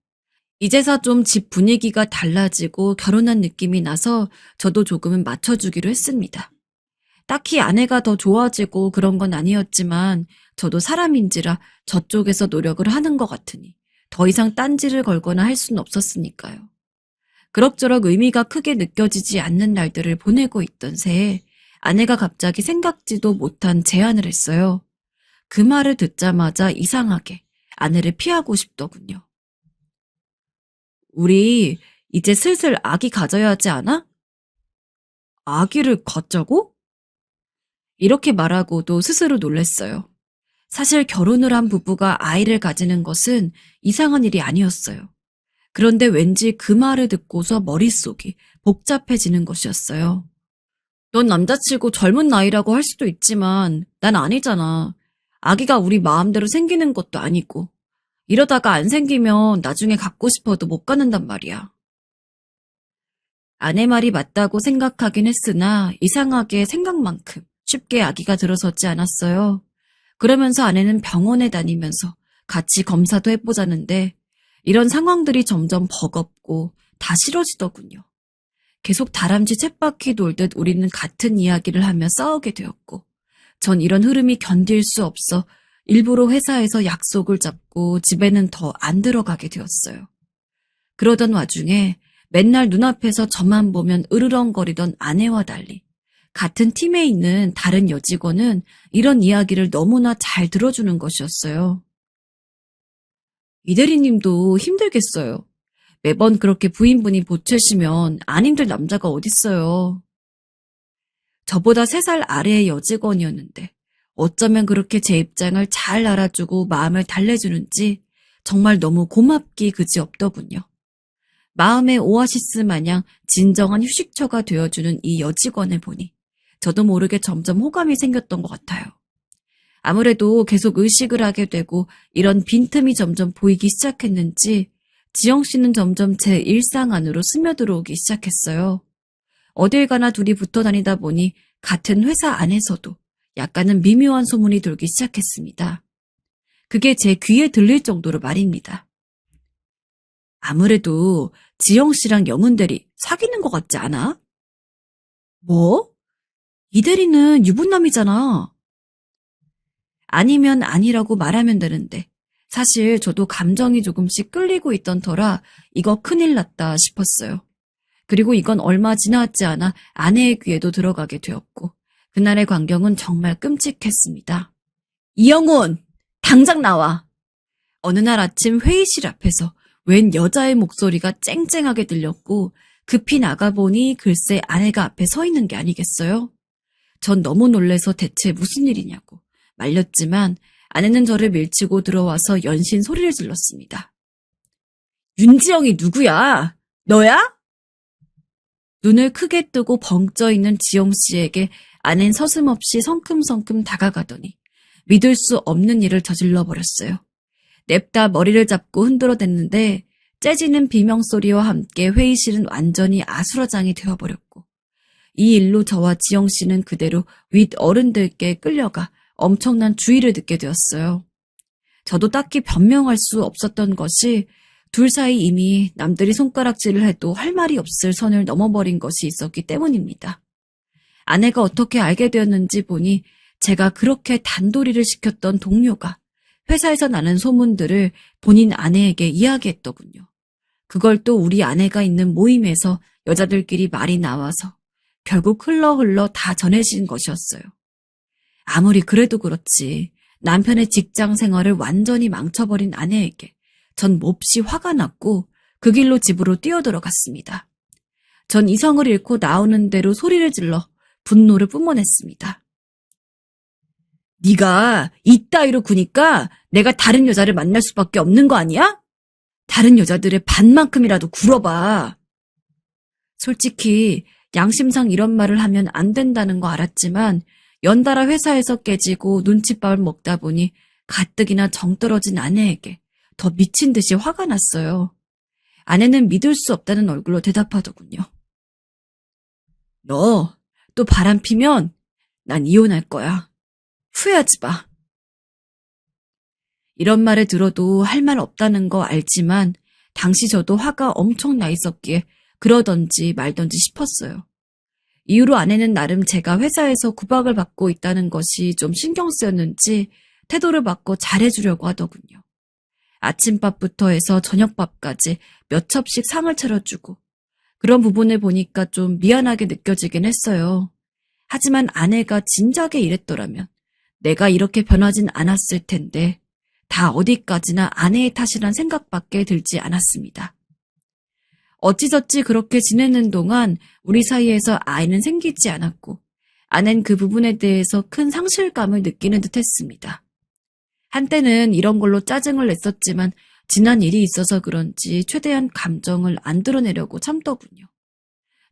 이제서 좀 집 분위기가 달라지고 결혼한 느낌이 나서 저도 조금은 맞춰주기로 했습니다. 딱히 아내가 더 좋아지고 그런 건 아니었지만 저도 사람인지라 저쪽에서 노력을 하는 것 같으니 더 이상 딴지를 걸거나 할 수는 없었으니까요. 그럭저럭 의미가 크게 느껴지지 않는 날들을 보내고 있던 새에 아내가 갑자기 생각지도 못한 제안을 했어요. 그 말을 듣자마자 이상하게 아내를 피하고 싶더군요. 우리 이제 슬슬 아기 가져야 하지 않아? 아기를 갖자고? 이렇게 말하고도 스스로 놀랐어요. 사실 결혼을 한 부부가 아이를 가지는 것은 이상한 일이 아니었어요. 그런데 왠지 그 말을 듣고서 머릿속이 복잡해지는 것이었어요. 넌 남자치고 젊은 나이라고 할 수도 있지만 난 아니잖아. 아기가 우리 마음대로 생기는 것도 아니고. 이러다가 안 생기면 나중에 갖고 싶어도 못 갖는단 말이야. 아내 말이 맞다고 생각하긴 했으나 이상하게 생각만큼 쉽게 아기가 들어서지 않았어요. 그러면서 아내는 병원에 다니면서 같이 검사도 해보자는데 이런 상황들이 점점 버겁고 다 싫어지더군요. 계속 다람쥐 쳇바퀴 돌듯 우리는 같은 이야기를 하며 싸우게 되었고 전 이런 흐름이 견딜 수 없어 일부러 회사에서 약속을 잡고 집에는 더 안 들어가게 되었어요. 그러던 와중에 맨날 눈앞에서 저만 보면 으르렁거리던 아내와 달리 같은 팀에 있는 다른 여직원은 이런 이야기를 너무나 잘 들어주는 것이었어요. 이 대리님도 힘들겠어요. 매번 그렇게 부인분이 보채시면 안 힘들 남자가 어딨어요. 저보다 3살 아래의 여직원이었는데 어쩌면 그렇게 제 입장을 잘 알아주고 마음을 달래주는지 정말 너무 고맙기 그지없더군요. 마음의 오아시스 마냥 진정한 휴식처가 되어주는 이 여직원을 보니 저도 모르게 점점 호감이 생겼던 것 같아요. 아무래도 계속 의식을 하게 되고 이런 빈틈이 점점 보이기 시작했는지 지영 씨는 점점 제 일상 안으로 스며들어오기 시작했어요. 어딜 가나 둘이 붙어 다니다 보니 같은 회사 안에서도 약간은 미묘한 소문이 돌기 시작했습니다. 그게 제 귀에 들릴 정도로 말입니다. 아무래도 지영 씨랑 영은 대리 사귀는 것 같지 않아? 뭐? 이 대리는 유부남이잖아. 아니면 아니라고 말하면 되는데 사실 저도 감정이 조금씩 끌리고 있던 터라 이거 큰일 났다 싶었어요. 그리고 이건 얼마 지나지 않아 아내의 귀에도 들어가게 되었고 그날의 광경은 정말 끔찍했습니다. 이영훈! 당장 나와! 어느 날 아침 회의실 앞에서 웬 여자의 목소리가 쨍쨍하게 들렸고 급히 나가보니 글쎄 아내가 앞에 서 있는 게 아니겠어요? 전 너무 놀래서 대체 무슨 일이냐고 말렸지만 아내는 저를 밀치고 들어와서 연신 소리를 질렀습니다. 윤지영이 누구야? 너야? 눈을 크게 뜨고 벙쪄 있는 지영 씨에게 아낸 서슴없이 성큼성큼 다가가더니 믿을 수 없는 일을 저질러 버렸어요. 냅다 머리를 잡고 흔들어댔는데 째지는 비명소리와 함께 회의실은 완전히 아수라장이 되어버렸고 이 일로 저와 지영 씨는 그대로 윗 어른들께 끌려가 엄청난 주의를 듣게 되었어요. 저도 딱히 변명할 수 없었던 것이 둘 사이 이미 남들이 손가락질을 해도 할 말이 없을 선을 넘어버린 것이 있었기 때문입니다. 아내가 어떻게 알게 되었는지 보니 제가 그렇게 단도리를 시켰던 동료가 회사에서 나는 소문들을 본인 아내에게 이야기했더군요. 그걸 또 우리 아내가 있는 모임에서 여자들끼리 말이 나와서 결국 흘러 다 전해진 것이었어요. 아무리 그래도 그렇지 남편의 직장 생활을 완전히 망쳐버린 아내에게 전 몹시 화가 났고 그 길로 집으로 뛰어들어갔습니다. 전 이성을 잃고 나오는 대로 소리를 질러 분노를 뿜어냈습니다. 네가 이따위로 구니까 내가 다른 여자를 만날 수밖에 없는 거 아니야? 다른 여자들의 반만큼이라도 굴어봐. 솔직히 양심상 이런 말을 하면 안 된다는 거 알았지만 연달아 회사에서 깨지고 눈칫밥을 먹다 보니 가뜩이나 정떨어진 아내에게 더 미친 듯이 화가 났어요. 아내는 믿을 수 없다는 얼굴로 대답하더군요. 너 또 바람 피면 난 이혼할 거야. 후회하지 마. 이런 말을 들어도 할 말 없다는 거 알지만 당시 저도 화가 엄청 나 있었기에 그러던지 말던지 싶었어요. 이후로 아내는 나름 제가 회사에서 구박을 받고 있다는 것이 좀 신경 쓰였는지 태도를 바꿔 잘해주려고 하더군요. 아침밥부터 해서 저녁밥까지 몇 첩씩 상을 차려주고 그런 부분을 보니까 좀 미안하게 느껴지긴 했어요. 하지만 아내가 진작에 이랬더라면 내가 이렇게 변하진 않았을 텐데 다 어디까지나 아내의 탓이란 생각밖에 들지 않았습니다. 어찌저찌 그렇게 지내는 동안 우리 사이에서 아이는 생기지 않았고 아내는 그 부분에 대해서 큰 상실감을 느끼는 듯 했습니다. 한때는 이런 걸로 짜증을 냈었지만 지난 일이 있어서 그런지 최대한 감정을 안 드러내려고 참더군요.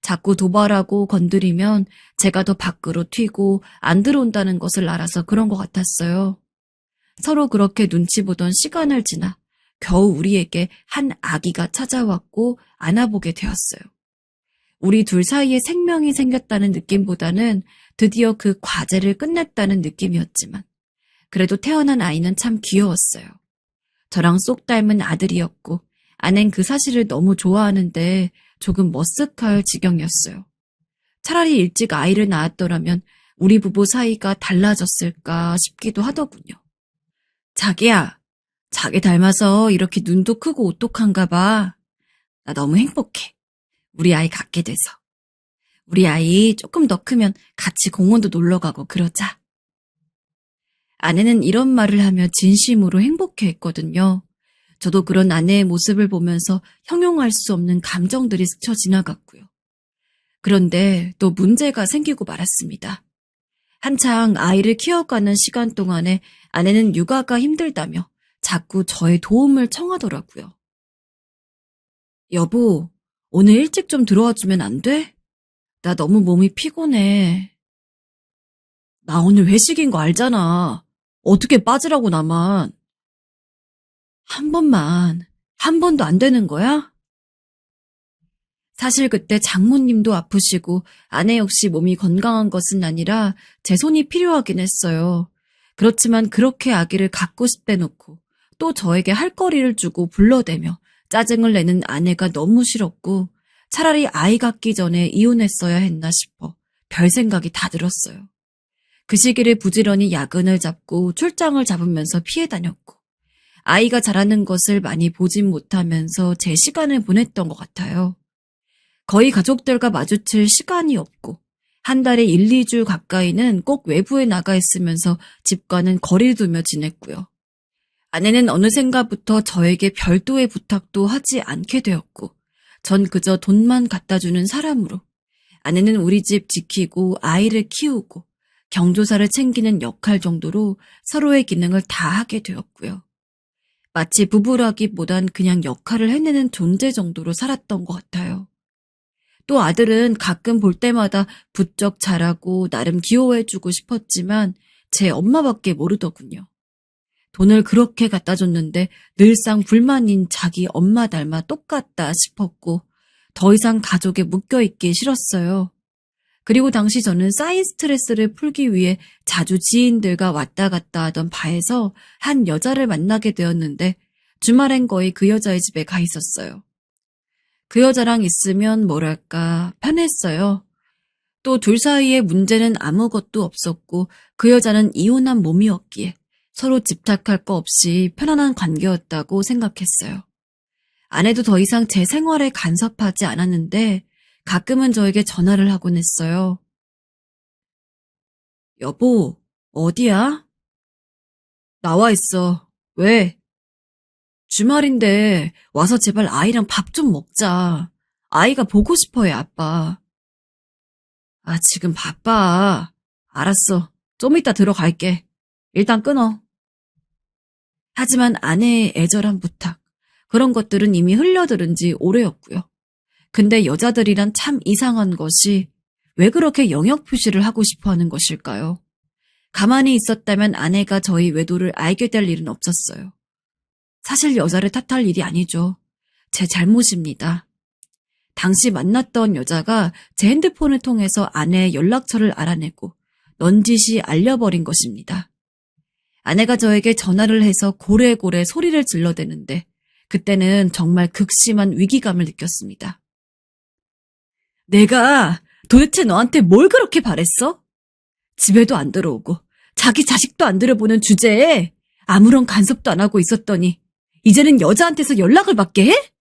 자꾸 도발하고 건드리면 제가 더 밖으로 튀고 안 들어온다는 것을 알아서 그런 것 같았어요. 서로 그렇게 눈치 보던 시간을 지나 겨우 우리에게 한 아기가 찾아왔고 안아보게 되었어요. 우리 둘 사이에 생명이 생겼다는 느낌보다는 드디어 그 과제를 끝냈다는 느낌이었지만 그래도 태어난 아이는 참 귀여웠어요. 저랑 쏙 닮은 아들이었고 아낸 그 사실을 너무 좋아하는데 조금 머쓱할 지경이었어요. 차라리 일찍 아이를 낳았더라면 우리 부부 사이가 달라졌을까 싶기도 하더군요. 자기야, 자기 닮아서 이렇게 눈도 크고 오똑한가 봐. 나 너무 행복해. 우리 아이 갖게 돼서. 우리 아이 조금 더 크면 같이 공원도 놀러 가고 그러자. 아내는 이런 말을 하며 진심으로 행복해했거든요. 저도 그런 아내의 모습을 보면서 형용할 수 없는 감정들이 스쳐 지나갔고요. 그런데 또 문제가 생기고 말았습니다. 한창 아이를 키워가는 시간 동안에 아내는 육아가 힘들다며 자꾸 저의 도움을 청하더라고요. 여보, 오늘 일찍 좀 들어와 주면 안 돼? 나 너무 몸이 피곤해. 나 오늘 회식인 거 알잖아. 어떻게 빠지라고 나만. 한 번도 안 되는 거야? 사실 그때 장모님도 아프시고 아내 역시 몸이 건강한 것은 아니라 제 손이 필요하긴 했어요. 그렇지만 그렇게 아기를 갖고 싶대 놓고 또 저에게 할 거리를 주고 불러대며 짜증을 내는 아내가 너무 싫었고 차라리 아이 갖기 전에 이혼했어야 했나 싶어 별 생각이 다 들었어요. 그 시기를 부지런히 야근을 잡고 출장을 잡으면서 피해 다녔고 아이가 자라는 것을 많이 보진 못하면서 제 시간을 보냈던 것 같아요. 거의 가족들과 마주칠 시간이 없고 한 달에 1, 2주 가까이는 꼭 외부에 나가 있으면서 집과는 거리를 두며 지냈고요. 아내는 어느샌가부터 저에게 별도의 부탁도 하지 않게 되었고 전 그저 돈만 갖다 주는 사람으로 아내는 우리 집 지키고 아이를 키우고 경조사를 챙기는 역할 정도로 서로의 기능을 다 하게 되었고요. 마치 부부라기보단 그냥 역할을 해내는 존재 정도로 살았던 것 같아요. 또 아들은 가끔 볼 때마다 부쩍 자라고 나름 귀여워해주고 싶었지만 제 엄마밖에 모르더군요. 돈을 그렇게 갖다 줬는데 늘상 불만인 자기 엄마 닮아 똑같다 싶었고 더 이상 가족에 묶여있기 싫었어요. 그리고 당시 저는 쌓인 스트레스를 풀기 위해 자주 지인들과 왔다 갔다 하던 바에서 한 여자를 만나게 되었는데 주말엔 거의 그 여자의 집에 가 있었어요. 그 여자랑 있으면 뭐랄까 편했어요. 또 둘 사이에 문제는 아무것도 없었고 그 여자는 이혼한 몸이었기에 서로 집착할 거 없이 편안한 관계였다고 생각했어요. 아내도 더 이상 제 생활에 간섭하지 않았는데 가끔은 저에게 전화를 하곤 했어요. 여보, 어디야? 나와 있어. 왜? 주말인데 와서 제발 아이랑 밥 좀 먹자. 아이가 보고 싶어해, 아빠. 아, 지금 바빠. 알았어. 좀 이따 들어갈게. 일단 끊어. 하지만 아내의 애절한 부탁, 그런 것들은 이미 흘려들은 지 오래였고요. 근데 여자들이란 참 이상한 것이 왜 그렇게 영역 표시를 하고 싶어 하는 것일까요? 가만히 있었다면 아내가 저희 외도를 알게 될 일은 없었어요. 사실 여자를 탓할 일이 아니죠. 제 잘못입니다. 당시 만났던 여자가 제 핸드폰을 통해서 아내의 연락처를 알아내고 넌지시 알려버린 것입니다. 아내가 저에게 전화를 해서 고래고래 소리를 질러대는데 그때는 정말 극심한 위기감을 느꼈습니다. 내가 도대체 너한테 뭘 그렇게 바랬어? 집에도 안 들어오고 자기 자식도 안 들여보는 주제에 아무런 간섭도 안 하고 있었더니 이제는 여자한테서 연락을 받게 해?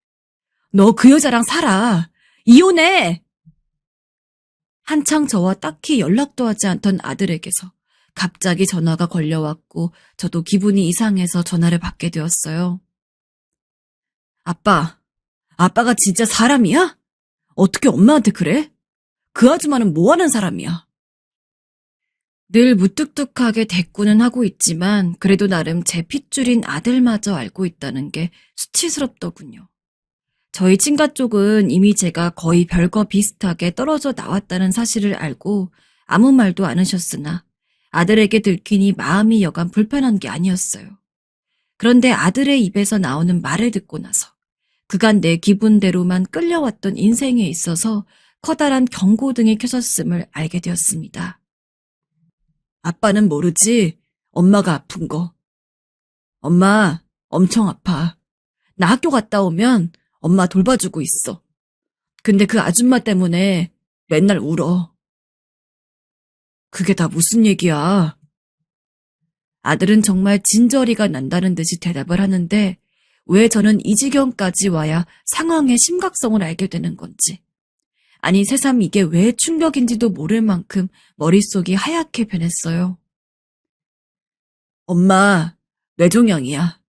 너 그 여자랑 살아. 이혼해! 한창 저와 딱히 연락도 하지 않던 아들에게서 갑자기 전화가 걸려왔고 저도 기분이 이상해서 전화를 받게 되었어요. 아빠가 진짜 사람이야? 어떻게 엄마한테 그래? 그 아줌마는 뭐 하는 사람이야? 늘 무뚝뚝하게 대꾸는 하고 있지만 그래도 나름 제 핏줄인 아들마저 알고 있다는 게 수치스럽더군요. 저희 친가 쪽은 이미 제가 거의 별거 비슷하게 떨어져 나왔다는 사실을 알고 아무 말도 안 하셨으나 아들에게 들키니 마음이 여간 불편한 게 아니었어요. 그런데 아들의 입에서 나오는 말을 듣고 나서 그간 내 기분대로만 끌려왔던 인생에 있어서 커다란 경고등이 켜졌음을 알게 되었습니다. 아빠는 모르지? 엄마가 아픈 거. 엄마 엄청 아파. 나 학교 갔다 오면 엄마 돌봐주고 있어. 근데 그 아줌마 때문에 맨날 울어. 그게 다 무슨 얘기야? 아들은 정말 진저리가 난다는 듯이 대답을 하는데 왜 저는 이 지경까지 와야 상황의 심각성을 알게 되는 건지. 아니 새삼 이게 왜 충격인지도 모를 만큼 머릿속이 하얗게 변했어요. 엄마 뇌종양이야.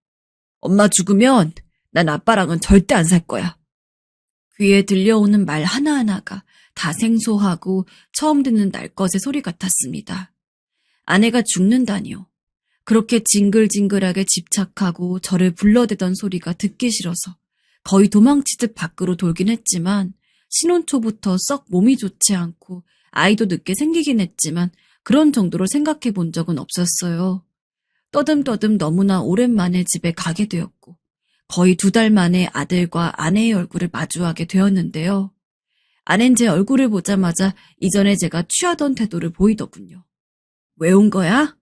엄마 죽으면 난 아빠랑은 절대 안 살 거야. 귀에 들려오는 말 하나하나가 다 생소하고 처음 듣는 날것의 소리 같았습니다. 아내가 죽는다니요. 그렇게 징글징글하게 집착하고 저를 불러대던 소리가 듣기 싫어서 거의 도망치듯 밖으로 돌긴 했지만 신혼 초부터 썩 몸이 좋지 않고 아이도 늦게 생기긴 했지만 그런 정도로 생각해 본 적은 없었어요. 떠듬떠듬 너무나 오랜만에 집에 가게 되었고 거의 2달 만에 아들과 아내의 얼굴을 마주하게 되었는데요. 아낸 제 얼굴을 보자마자 이전에 제가 취하던 태도를 보이더군요. 왜 온 거야?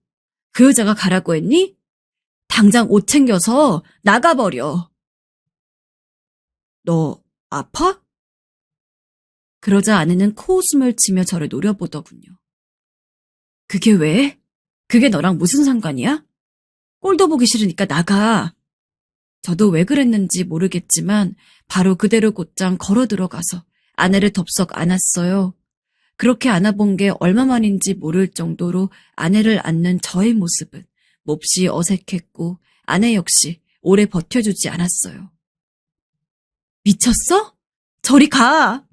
그 여자가 가라고 했니? 당장 옷 챙겨서 나가버려. 너 아파? 그러자 아내는 코웃음을 치며 저를 노려보더군요. 그게 왜? 그게 너랑 무슨 상관이야? 꼴도 보기 싫으니까 나가. 저도 왜 그랬는지 모르겠지만 바로 그대로 곧장 걸어 들어가서 아내를 덥석 안았어요. 그렇게 안아본 게 얼마만인지 모를 정도로 아내를 안는 저의 모습은 몹시 어색했고 아내 역시 오래 버텨주지 않았어요. 미쳤어? 저리 가!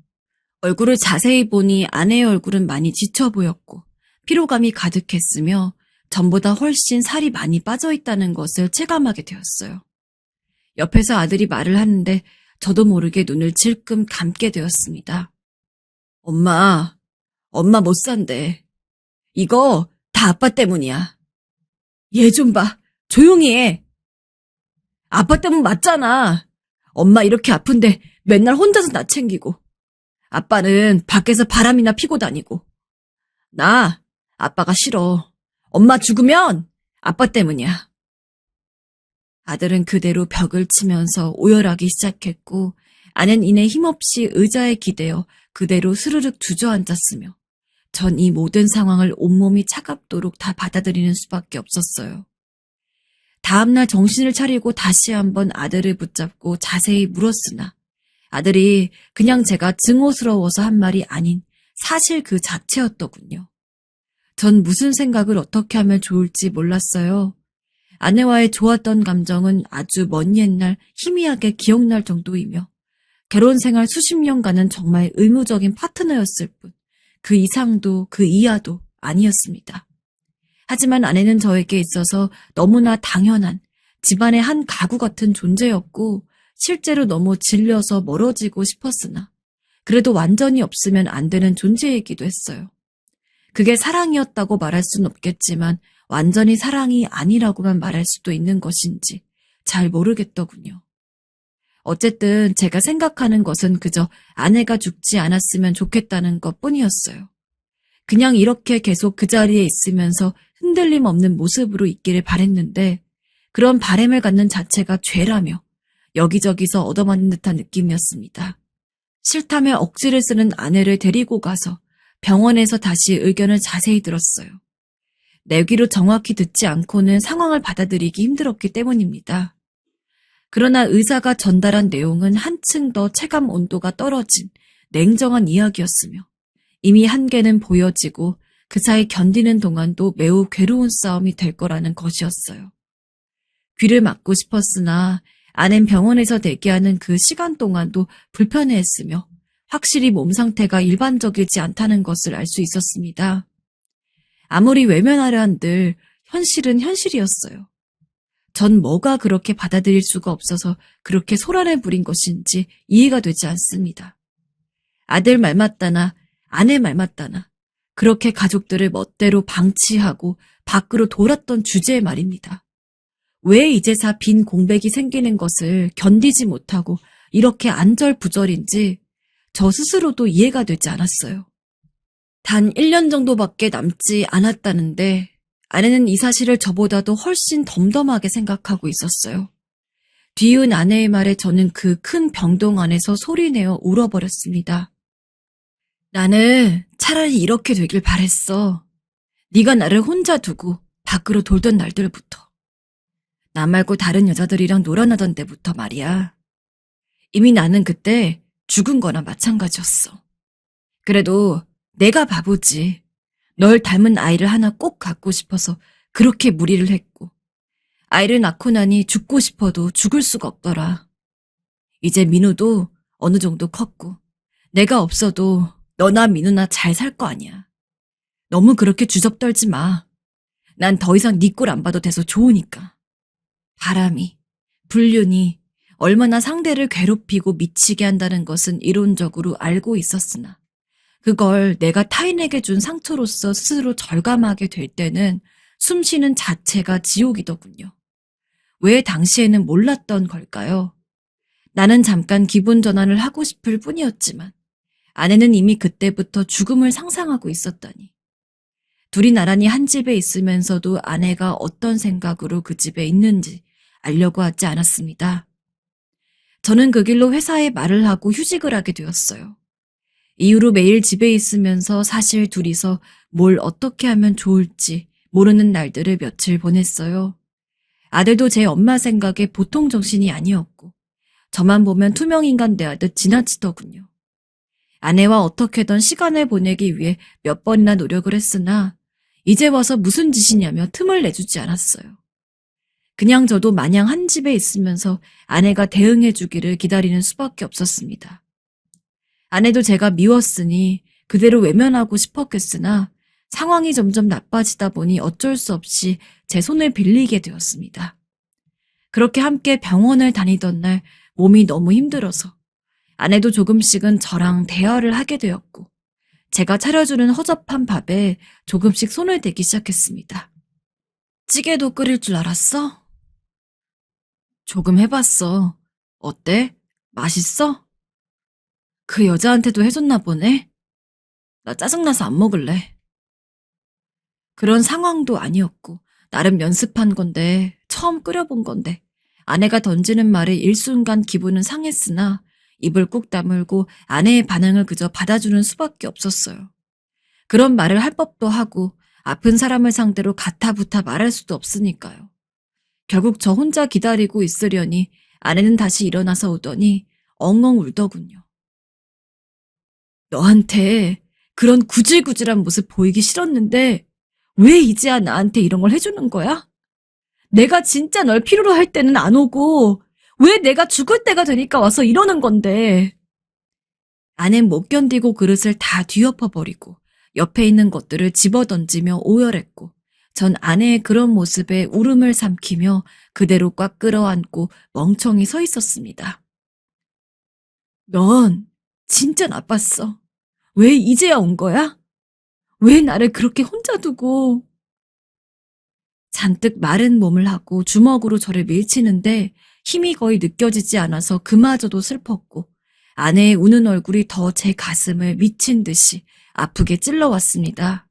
얼굴을 자세히 보니 아내의 얼굴은 많이 지쳐 보였고 피로감이 가득했으며 전보다 훨씬 살이 많이 빠져있다는 것을 체감하게 되었어요. 옆에서 아들이 말을 하는데 저도 모르게 눈을 질끔 감게 되었습니다. 엄마 못 산대. 이거 다 아빠 때문이야. 얘 좀 봐. 조용히 해. 아빠 때문 맞잖아. 엄마 이렇게 아픈데 맨날 혼자서 나 챙기고. 아빠는 밖에서 바람이나 피고 다니고. 나 아빠가 싫어. 엄마 죽으면 아빠 때문이야. 아들은 그대로 벽을 치면서 오열하기 시작했고 아내는 이내 힘없이 의자에 기대어 그대로 스르륵 주저앉았으며 전 이 모든 상황을 온몸이 차갑도록 다 받아들이는 수밖에 없었어요. 다음날 정신을 차리고 다시 한번 아들을 붙잡고 자세히 물었으나 아들이 그냥 제가 증오스러워서 한 말이 아닌 사실 그 자체였더군요. 전 무슨 생각을 어떻게 하면 좋을지 몰랐어요. 아내와의 좋았던 감정은 아주 먼 옛날 희미하게 기억날 정도이며 결혼 생활 수십 년간은 정말 의무적인 파트너였을 뿐 그 이상도 그 이하도 아니었습니다. 하지만 아내는 저에게 있어서 너무나 당연한 집안의 한 가구 같은 존재였고 실제로 너무 질려서 멀어지고 싶었으나 그래도 완전히 없으면 안 되는 존재이기도 했어요. 그게 사랑이었다고 말할 순 없겠지만 완전히 사랑이 아니라고만 말할 수도 있는 것인지 잘 모르겠더군요. 어쨌든 제가 생각하는 것은 그저 아내가 죽지 않았으면 좋겠다는 것뿐이었어요. 그냥 이렇게 계속 그 자리에 있으면서 흔들림 없는 모습으로 있기를 바랬는데 그런 바람을 갖는 자체가 죄라며 여기저기서 얻어맞는 듯한 느낌이었습니다. 싫다며 억지를 쓰는 아내를 데리고 가서 병원에서 다시 의견을 자세히 들었어요. 내 귀로 정확히 듣지 않고는 상황을 받아들이기 힘들었기 때문입니다. 그러나 의사가 전달한 내용은 한층 더 체감 온도가 떨어진 냉정한 이야기였으며 이미 한계는 보여지고 그 사이 견디는 동안도 매우 괴로운 싸움이 될 거라는 것이었어요. 귀를 막고 싶었으나 아낸 병원에서 대기하는 그 시간 동안도 불편해했으며 확실히 몸 상태가 일반적이지 않다는 것을 알 수 있었습니다. 아무리 외면하려 한들 현실은 현실이었어요. 전 뭐가 그렇게 받아들일 수가 없어서 그렇게 소란을 부린 것인지 이해가 되지 않습니다. 아들 말 맞다나 아내 말 맞다나 그렇게 가족들을 멋대로 방치하고 밖으로 돌았던 주제의 말입니다. 왜 이제사 빈 공백이 생기는 것을 견디지 못하고 이렇게 안절부절인지 저 스스로도 이해가 되지 않았어요. 단 1년 정도밖에 남지 않았다는데 아내는 이 사실을 저보다도 훨씬 덤덤하게 생각하고 있었어요. 뒤이은 아내의 말에 저는 그 큰 병동 안에서 소리내어 울어버렸습니다. 나는 차라리 이렇게 되길 바랬어. 네가 나를 혼자 두고 밖으로 돌던 날들부터. 나 말고 다른 여자들이랑 놀아나던 때부터 말이야. 이미 나는 그때 죽은 거나 마찬가지였어. 그래도 내가 바보지. 널 닮은 아이를 하나 꼭 갖고 싶어서 그렇게 무리를 했고 아이를 낳고 나니 죽고 싶어도 죽을 수가 없더라. 이제 민우도 어느 정도 컸고 내가 없어도 너나 민우나 잘 살 거 아니야. 너무 그렇게 주접 떨지 마. 난 더 이상 네 꼴 안 봐도 돼서 좋으니까. 바람이, 불륜이 얼마나 상대를 괴롭히고 미치게 한다는 것은 이론적으로 알고 있었으나 그걸 내가 타인에게 준 상처로서 스스로 절감하게 될 때는 숨쉬는 자체가 지옥이더군요. 왜 당시에는 몰랐던 걸까요? 나는 잠깐 기분 전환을 하고 싶을 뿐이었지만 아내는 이미 그때부터 죽음을 상상하고 있었다니. 둘이 나란히 한 집에 있으면서도 아내가 어떤 생각으로 그 집에 있는지 알려고 하지 않았습니다. 저는 그 길로 회사에 말을 하고 휴직을 하게 되었어요. 이후로 매일 집에 있으면서 사실 둘이서 뭘 어떻게 하면 좋을지 모르는 날들을 며칠 보냈어요. 아들도 제 엄마 생각에 보통 정신이 아니었고 저만 보면 투명인간 대하듯 지나치더군요. 아내와 어떻게든 시간을 보내기 위해 몇 번이나 노력을 했으나 이제 와서 무슨 짓이냐며 틈을 내주지 않았어요. 그냥 저도 마냥 한 집에 있으면서 아내가 대응해 주기를 기다리는 수밖에 없었습니다. 아내도 제가 미웠으니 그대로 외면하고 싶었겠으나 상황이 점점 나빠지다 보니 어쩔 수 없이 제 손을 빌리게 되었습니다. 그렇게 함께 병원을 다니던 날 몸이 너무 힘들어서 아내도 조금씩은 저랑 대화를 하게 되었고 제가 차려주는 허접한 밥에 조금씩 손을 대기 시작했습니다. 찌개도 끓일 줄 알았어? 조금 해봤어. 어때? 맛있어? 그 여자한테도 해줬나 보네? 나 짜증나서 안 먹을래. 그런 상황도 아니었고 나름 연습한 건데 처음 끓여본 건데 아내가 던지는 말에 일순간 기분은 상했으나 입을 꾹 다물고 아내의 반응을 그저 받아주는 수밖에 없었어요. 그런 말을 할 법도 하고 아픈 사람을 상대로 가타부타 말할 수도 없으니까요. 결국 저 혼자 기다리고 있으려니 아내는 다시 일어나서 오더니 엉엉 울더군요. 너한테 그런 구질구질한 모습 보이기 싫었는데 왜 이제야 나한테 이런 걸 해주는 거야? 내가 진짜 널 필요로 할 때는 안 오고 왜 내가 죽을 때가 되니까 와서 이러는 건데. 아내는 못 견디고 그릇을 다 뒤엎어버리고 옆에 있는 것들을 집어던지며 오열했고 전 아내의 그런 모습에 울음을 삼키며 그대로 꽉 끌어안고 멍청이 서 있었습니다. 넌 진짜 나빴어. 왜 이제야 온 거야? 왜 나를 그렇게 혼자 두고. 잔뜩 마른 몸을 하고 주먹으로 저를 밀치는데 힘이 거의 느껴지지 않아서 그마저도 슬펐고 아내의 우는 얼굴이 더 제 가슴을 미친 듯이 아프게 찔러왔습니다.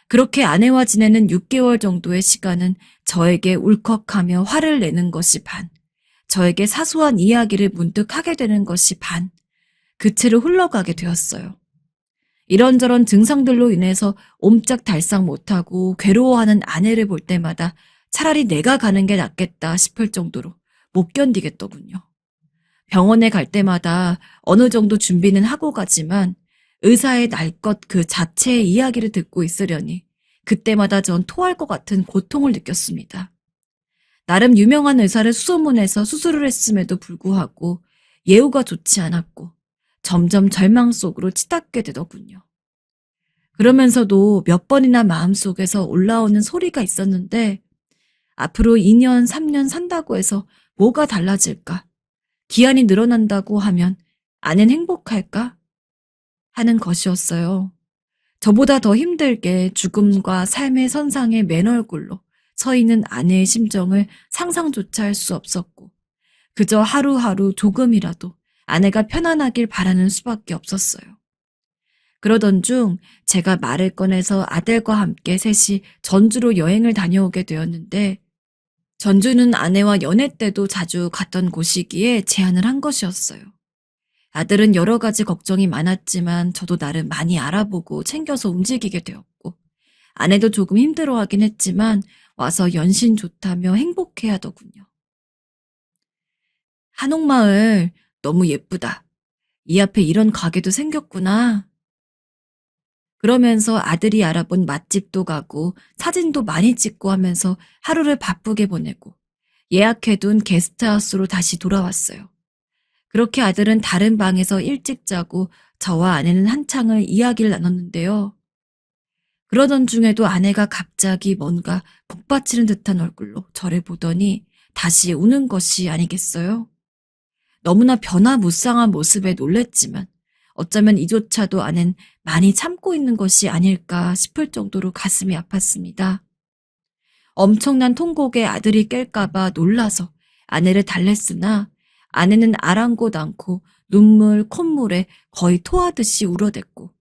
그렇게 아내와 지내는 6개월 정도의 시간은 저에게 울컥하며 화를 내는 것이 반, 저에게 사소한 이야기를 문득 하게 되는 것이 반, 그 채로 흘러가게 되었어요. 이런저런 증상들로 인해서 옴짝달싹 못하고 괴로워하는 아내를 볼 때마다 차라리 내가 가는 게 낫겠다 싶을 정도로 못 견디겠더군요. 병원에 갈 때마다 어느 정도 준비는 하고 가지만 의사의 날 것 그 자체의 이야기를 듣고 있으려니 그때마다 전 토할 것 같은 고통을 느꼈습니다. 나름 유명한 의사를 수소문해서 수술을 했음에도 불구하고 예후가 좋지 않았고 점점 절망 속으로 치닫게 되더군요. 그러면서도 몇 번이나 마음속에서 올라오는 소리가 있었는데 앞으로 2년, 3년 산다고 해서 뭐가 달라질까? 기한이 늘어난다고 하면 아내는 행복할까? 하는 것이었어요. 저보다 더 힘들게 죽음과 삶의 선상에 맨 얼굴로 서 있는 아내의 심정을 상상조차 할 수 없었고 그저 하루하루 조금이라도 아내가 편안하길 바라는 수밖에 없었어요. 그러던 중 제가 말을 꺼내서 아들과 함께 셋이 전주로 여행을 다녀오게 되었는데 전주는 아내와 연애 때도 자주 갔던 곳이기에 제안을 한 것이었어요. 아들은 여러 가지 걱정이 많았지만 저도 나름 많이 알아보고 챙겨서 움직이게 되었고 아내도 조금 힘들어하긴 했지만 와서 연신 좋다며 행복해하더군요. 한옥마을 너무 예쁘다. 이 앞에 이런 가게도 생겼구나. 그러면서 아들이 알아본 맛집도 가고 사진도 많이 찍고 하면서 하루를 바쁘게 보내고 예약해둔 게스트하우스로 다시 돌아왔어요. 그렇게 아들은 다른 방에서 일찍 자고 저와 아내는 한창을 이야기를 나눴는데요. 그러던 중에도 아내가 갑자기 뭔가 북받치는 듯한 얼굴로 저를 보더니 다시 우는 것이 아니겠어요? 너무나 변화무쌍한 모습에 놀랬지만 어쩌면 이조차도 아낸 많이 참고 있는 것이 아닐까 싶을 정도로 가슴이 아팠습니다. 엄청난 통곡에 아들이 깰까봐 놀라서 아내를 달랬으나 아내는 아랑곳 않고 눈물, 콧물에 거의 토하듯이 울어댔고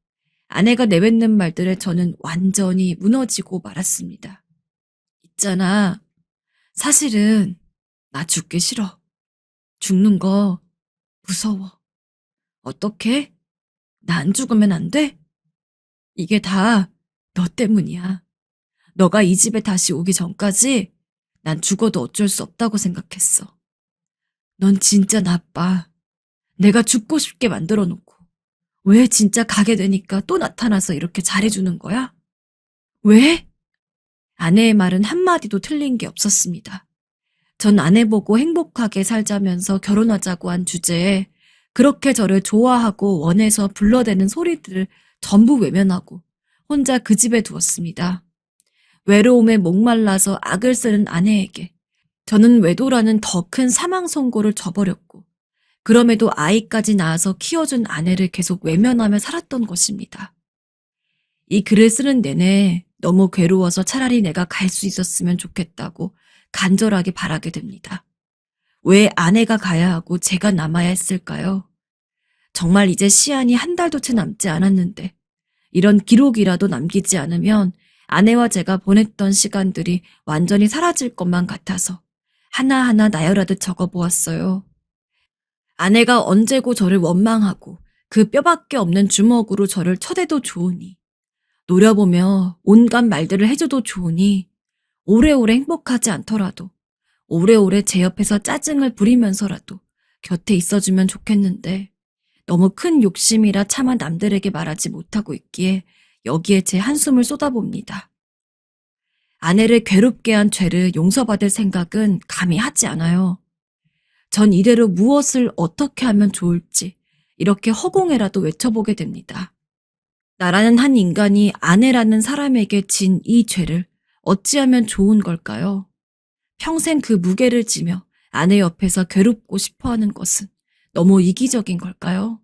아내가 내뱉는 말들에 저는 완전히 무너지고 말았습니다. 있잖아. 사실은 나 죽기 싫어. 죽는 거 무서워. 어떻게? 나 안 죽으면 안 돼? 이게 다 너 때문이야. 너가 이 집에 다시 오기 전까지 난 죽어도 어쩔 수 없다고 생각했어. 넌 진짜 나빠. 내가 죽고 싶게 만들어 놓고 왜 진짜 가게 되니까 또 나타나서 이렇게 잘해주는 거야? 왜? 아내의 말은 한마디도 틀린 게 없었습니다. 전 아내 보고 행복하게 살자면서 결혼하자고 한 주제에 그렇게 저를 좋아하고 원해서 불러대는 소리들을 전부 외면하고 혼자 그 집에 두었습니다. 외로움에 목말라서 악을 쓰는 아내에게 저는 외도라는 더 큰 사망 선고를 져버렸고 그럼에도 아이까지 낳아서 키워준 아내를 계속 외면하며 살았던 것입니다. 이 글을 쓰는 내내 너무 괴로워서 차라리 내가 갈 수 있었으면 좋겠다고 간절하게 바라게 됩니다. 왜 아내가 가야 하고 제가 남아야 했을까요? 정말 이제 시한이 한 달도 채 남지 않았는데 이런 기록이라도 남기지 않으면 아내와 제가 보냈던 시간들이 완전히 사라질 것만 같아서 하나하나 나열하듯 적어보았어요. 아내가 언제고 저를 원망하고 그 뼈밖에 없는 주먹으로 저를 쳐대도 좋으니 노려보며 온갖 말들을 해줘도 좋으니 오래오래 행복하지 않더라도 오래오래 제 옆에서 짜증을 부리면서라도 곁에 있어주면 좋겠는데 너무 큰 욕심이라 차마 남들에게 말하지 못하고 있기에 여기에 제 한숨을 쏟아봅니다. 아내를 괴롭게 한 죄를 용서받을 생각은 감히 하지 않아요. 전 이대로 무엇을 어떻게 하면 좋을지 이렇게 허공에라도 외쳐보게 됩니다. 나라는 한 인간이 아내라는 사람에게 진 이 죄를 어찌하면 좋은 걸까요? 평생 그 무게를 지며 아내 옆에서 괴롭고 싶어하는 것은 너무 이기적인 걸까요?